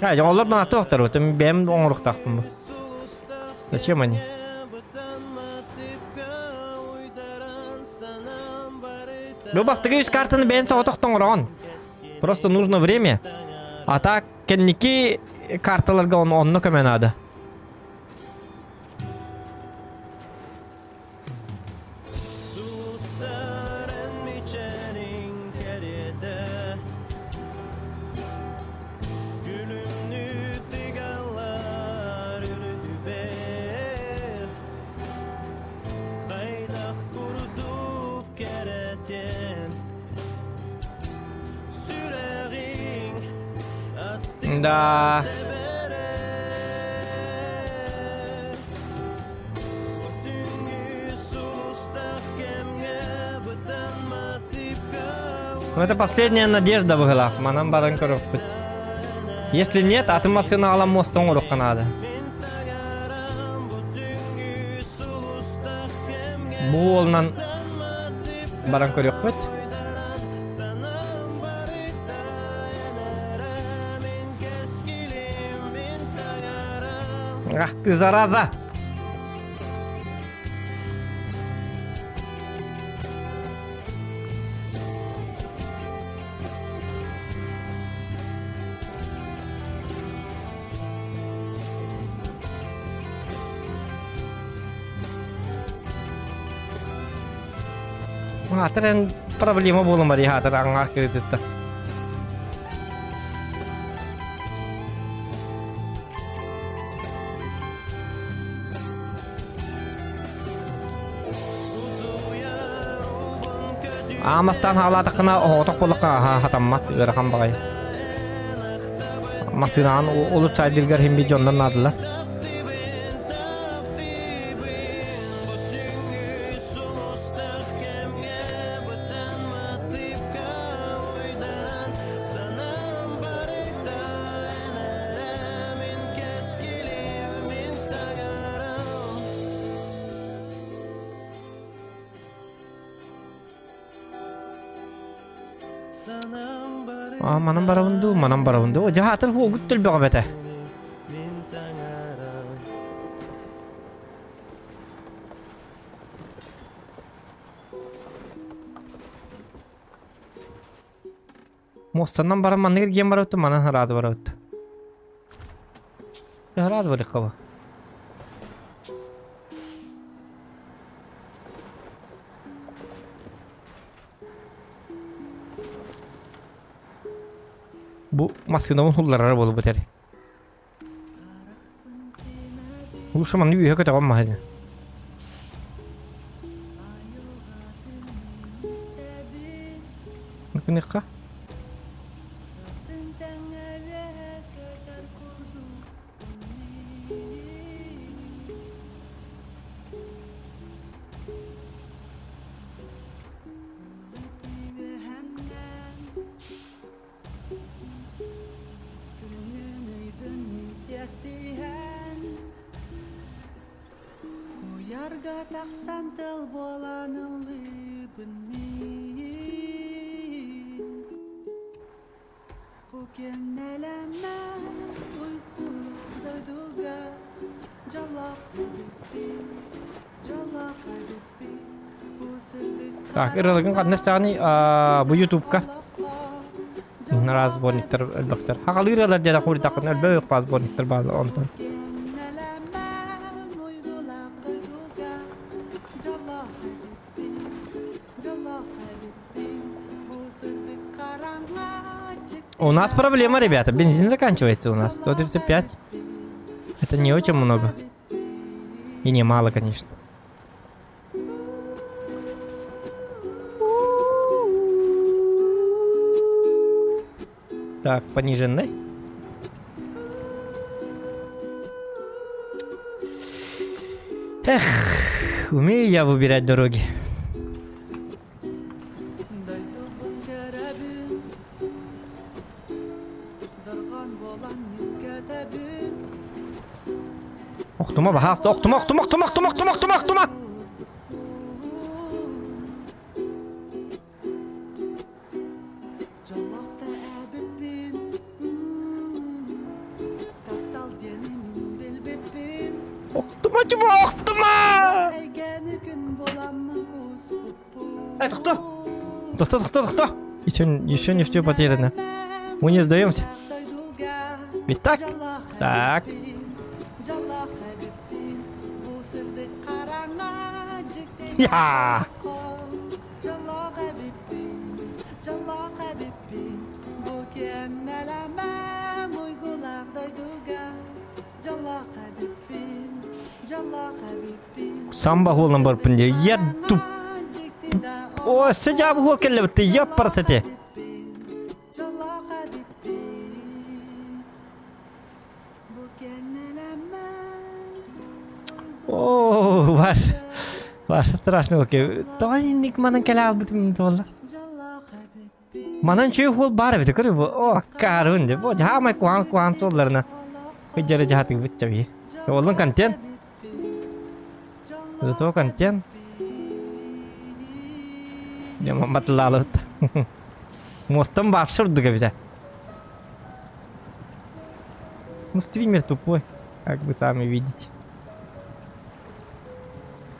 Олар бана тоқтар өтім, бәм оңырықтақпын бұл. Зачем они? Бұл бастығы үз картаны бән соғытықтың ұраған. Просто нужно время. А так, кәннекі карталарға оны көмен ады. Да. Ну это последняя надежда была. Манам баранкоров путь. Если нет, а ты машина алам мостом урок надо. Болнан баранкоров путь. Ах ты зараза! Хатырын проблема болмады, хатыр аңар кредитті. Амастан халатықына оғытық болыққа хатаммат, өріқан бағай. Masınan olur çaydirgar hem bir candan adılar. Manam barabundu. O jahatın hugut tül bete. Mostandan bara manı girgen barabuttu, manan harad barabuttu. Harad barık kaba. Bu maskinamın hullarara bolu bu teri. Bu şu manı büyüye kötü olma hadi. Bakın yıka. Yarga taksan tel bolan libin min Bugün neleme uykularda duga Jalak hadipi Bu sıdık Tak, ıralığın kadnes tani bu YouTube'ka. Naraz bonitler elbaktar. Hakalı ıralar jada kuri takın elbak yok bazı bonitler bazı ondan. У нас проблема, ребята. Бензин заканчивается у нас. 135. Это не очень много. И не мало, конечно. Так, пониженный. Эх, умею я выбирать дороги. Oktuma bak hasta oktuma. Oktuma. Эй, кто? Еще не все потеряно. Мы не сдаемся. Ведь так? Так. Ya. Samba holun barpınca ya dup. O sıcağı hol kelle bitti ya parasete. Oh, var страшно окей. Давай ник манан келал битим доллар. Манан чүй хол бар бит көрү. О, карун деп. О, жамай куан солларына. Кыжары жахаты бит чаби. Олун контент. Зато контент. Я матлалут. Мостом башурду габида. Ну, стример тупой, как вы сами видите.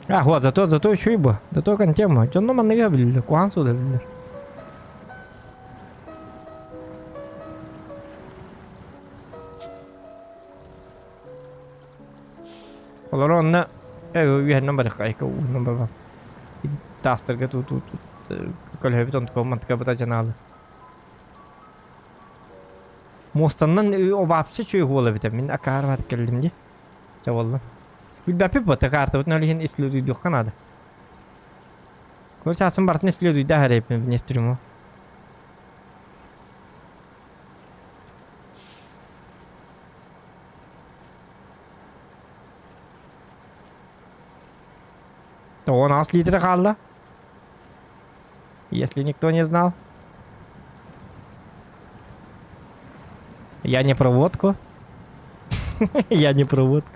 А, вот, зато еще и бы. Зато контема. Что нам не говорили? Куансу говорили. Оларонна я номер кайка номер ба. И тастер тут коли битон команд кабата жаналы. Мостаннан о вообще чүй голы бит. Мен акар бар келдим де. Жавалла. Билбапи бота карта вот налихин ислюди дух Канада. Короче, асым бартын ислюди да хареп не стрюмо. 16 литра kaldı. Если никто не знал. Я не про водку. Я не про водку.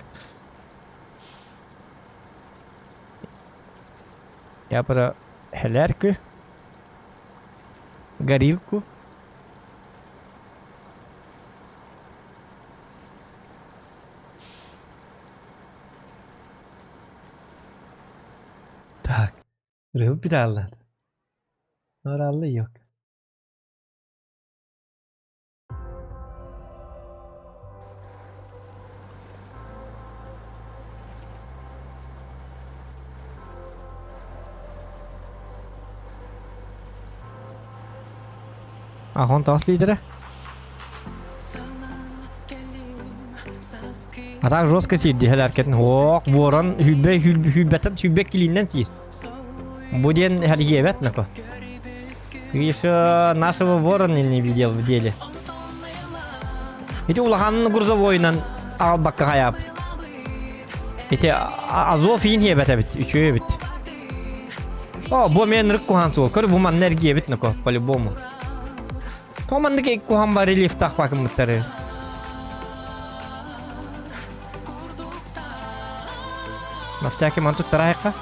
Я про хелярку. Горилку. Так. Röp bir daha anlat. Oralı yok. Ahon tas лидера. Atak жестко сидdi hel hareketin. Hoq, voran, hübbet kilinden sir. Bu ден hel evet mi ko? Еще нашего ворона не видел в деле. Эти улаханын грузовойнан ал бакка хаяп. Эти Азов ин хебет бит, üçü бит. О, бу мен рык кухан сол. Көр бу ман энергия бит нако, по-любому. Командык кухан бар релиф так бакым биттери. На всякий манту тарайка.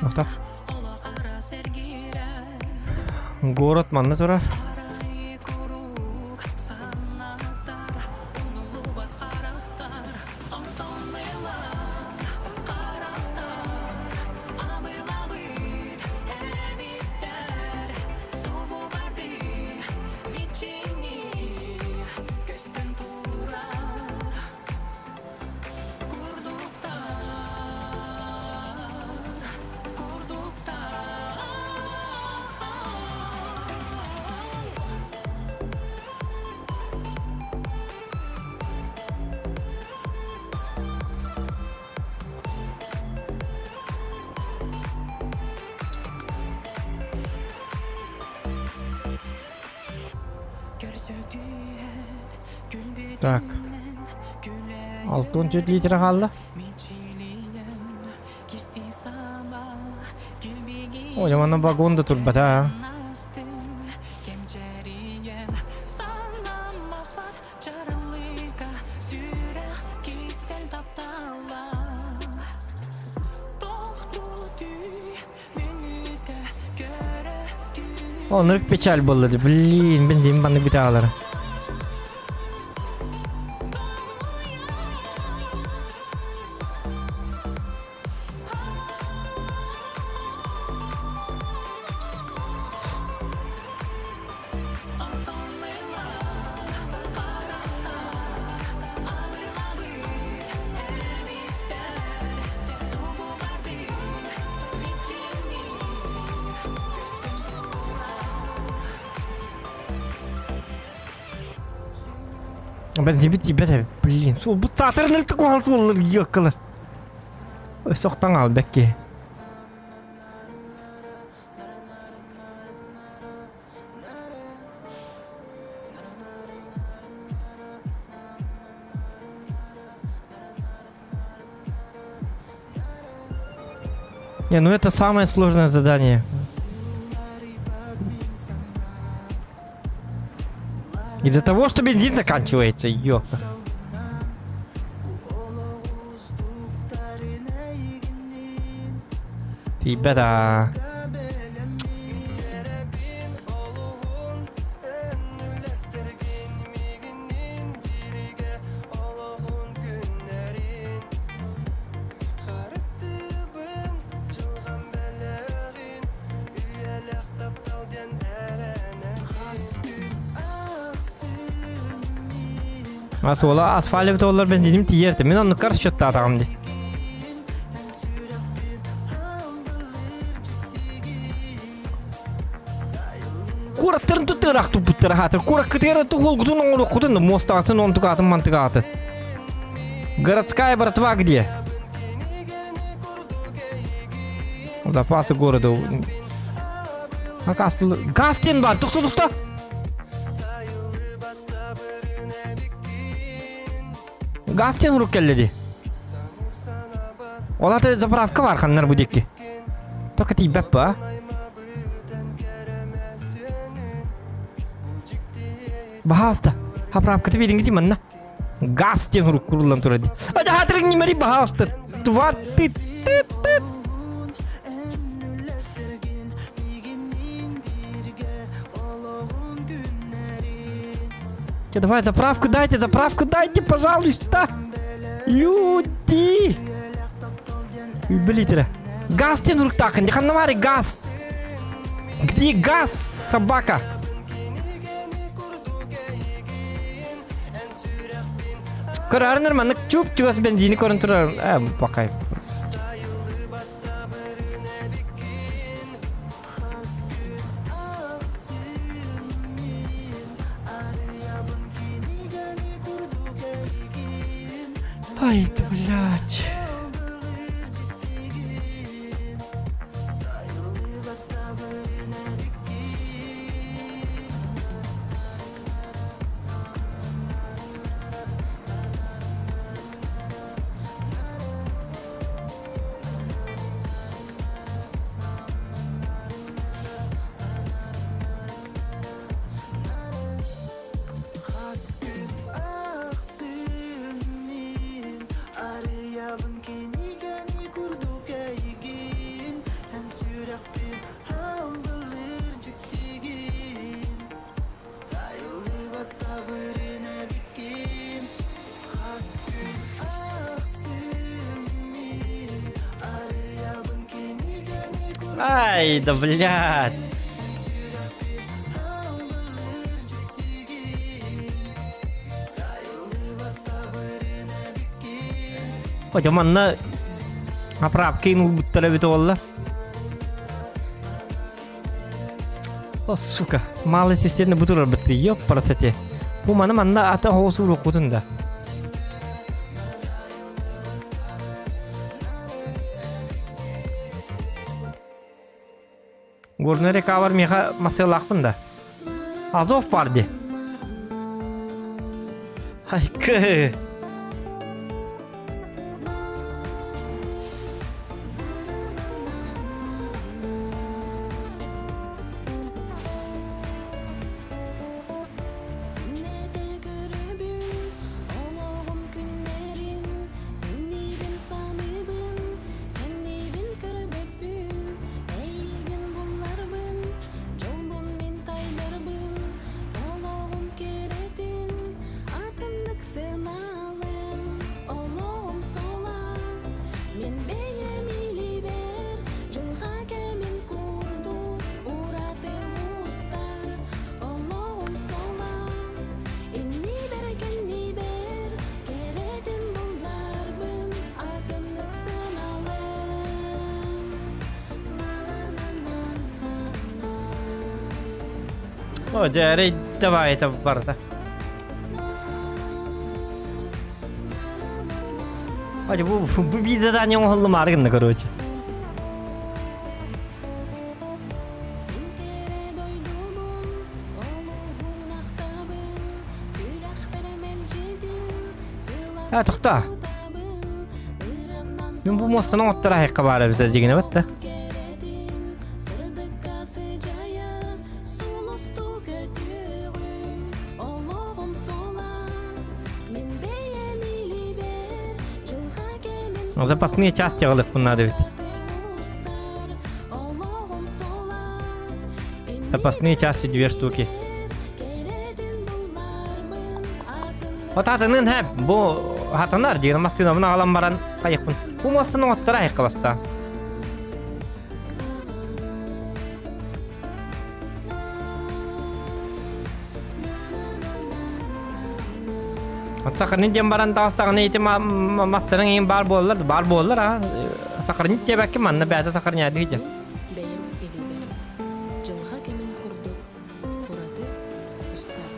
Охта. Город манны турар. Так. 6-17 litre kaldı. O zaman vagon da turbat ha. Onları peçel bolladı. Blin benzin bana bir dağlara. Ben zibit abi. Blin. Bu satırın ilk kuhalsı olur yakılır. Soktan al bekle. Не, ну это самое сложное задание. Из-за того, что бензин заканчивается, ёпта. Ребята. Sola asfalt olur benzinim tiyerdi. Men onu karşı şotta atağımdı. Kuratların tuttarak tuputtara hatır. Kurak kıtera tukul kutun onu kutun da mostatın onu tukatın mantıkatı. Городская братва где? Запасы города. Газ тен бар. Туқта. Газ тен ұрук келді. Оларды заправка бар қаннар бұдекке. Тоқа тейбәп ба? Бахаста. Заправкаты беріңгі деймін, на? Газ тен ұрук құрылан тұрады. Ада хатырың немері бахаста. Твар ты. Давай заправку дайте, пожалуйста. Люди. Блин, газ тен руктакан, не ханнавари газ. Где газ, собака? Көрәрінер мәнік чуп-чугас бензини көрін тұрар. Бақай. Ай, ты, блядь. Ай, да блядь. Hocam anna apravkeyin buttala bit ollar. O suka, mali sistemni butular bitti. Yok parasete. Bu manna ata hosu lokutunda. Gornere kavar meha masalakpında. Azov pardi. Haykı. O jari давай это барда. Hadi bu bir задание oldu margın короче. Ha to'xta. Men bu mostdan o'tira haqiqa bari biza degini bitta. Запасные части алып надо ведь. Запасные части 2 штуки. Вот атының хәп, bu hatанар деген мастына мына алам баран кайыкпын. Bu мостын оттыра айыкка баста. Sakırın jem baran tağıstağın eğitim masterın en bar bollar ha. Sakırın cebekki manna beyde sakırın yadi hicam. Beyim iliber. Жылға кемін күрді. Құрады. Ұстар.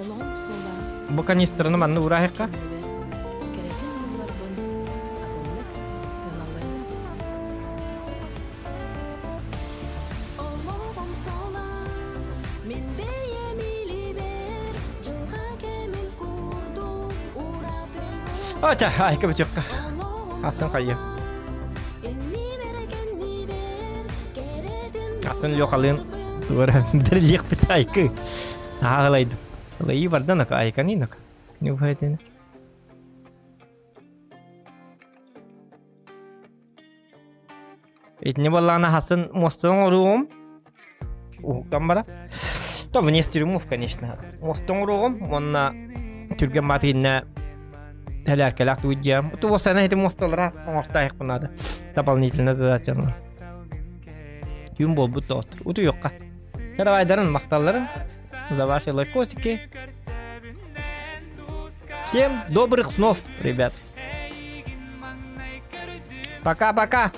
Олам сола. Bu kanistrını manna uğra hekka. Керетін Ача, айка бычыкка. Асын кайы. Асын лёкалын. Тура дерлек бит айкы. Агалайды. Лайы бардан ака айка нинак. Не уходит. Этне баллана хасын мостон оругум. Камбара. То вне тюрьмов, конечно. Мостон оругум, онна тюрген матинна Helärkelät uidjam. Tuossa näitä mustolla rahtaa kun näitä doполнительно задача. Юм бол бут отыр. Уту юкка. Жарайдарын макталларын. За ваши лайкосики. Всем добрых снов, ребят. Пока-пока.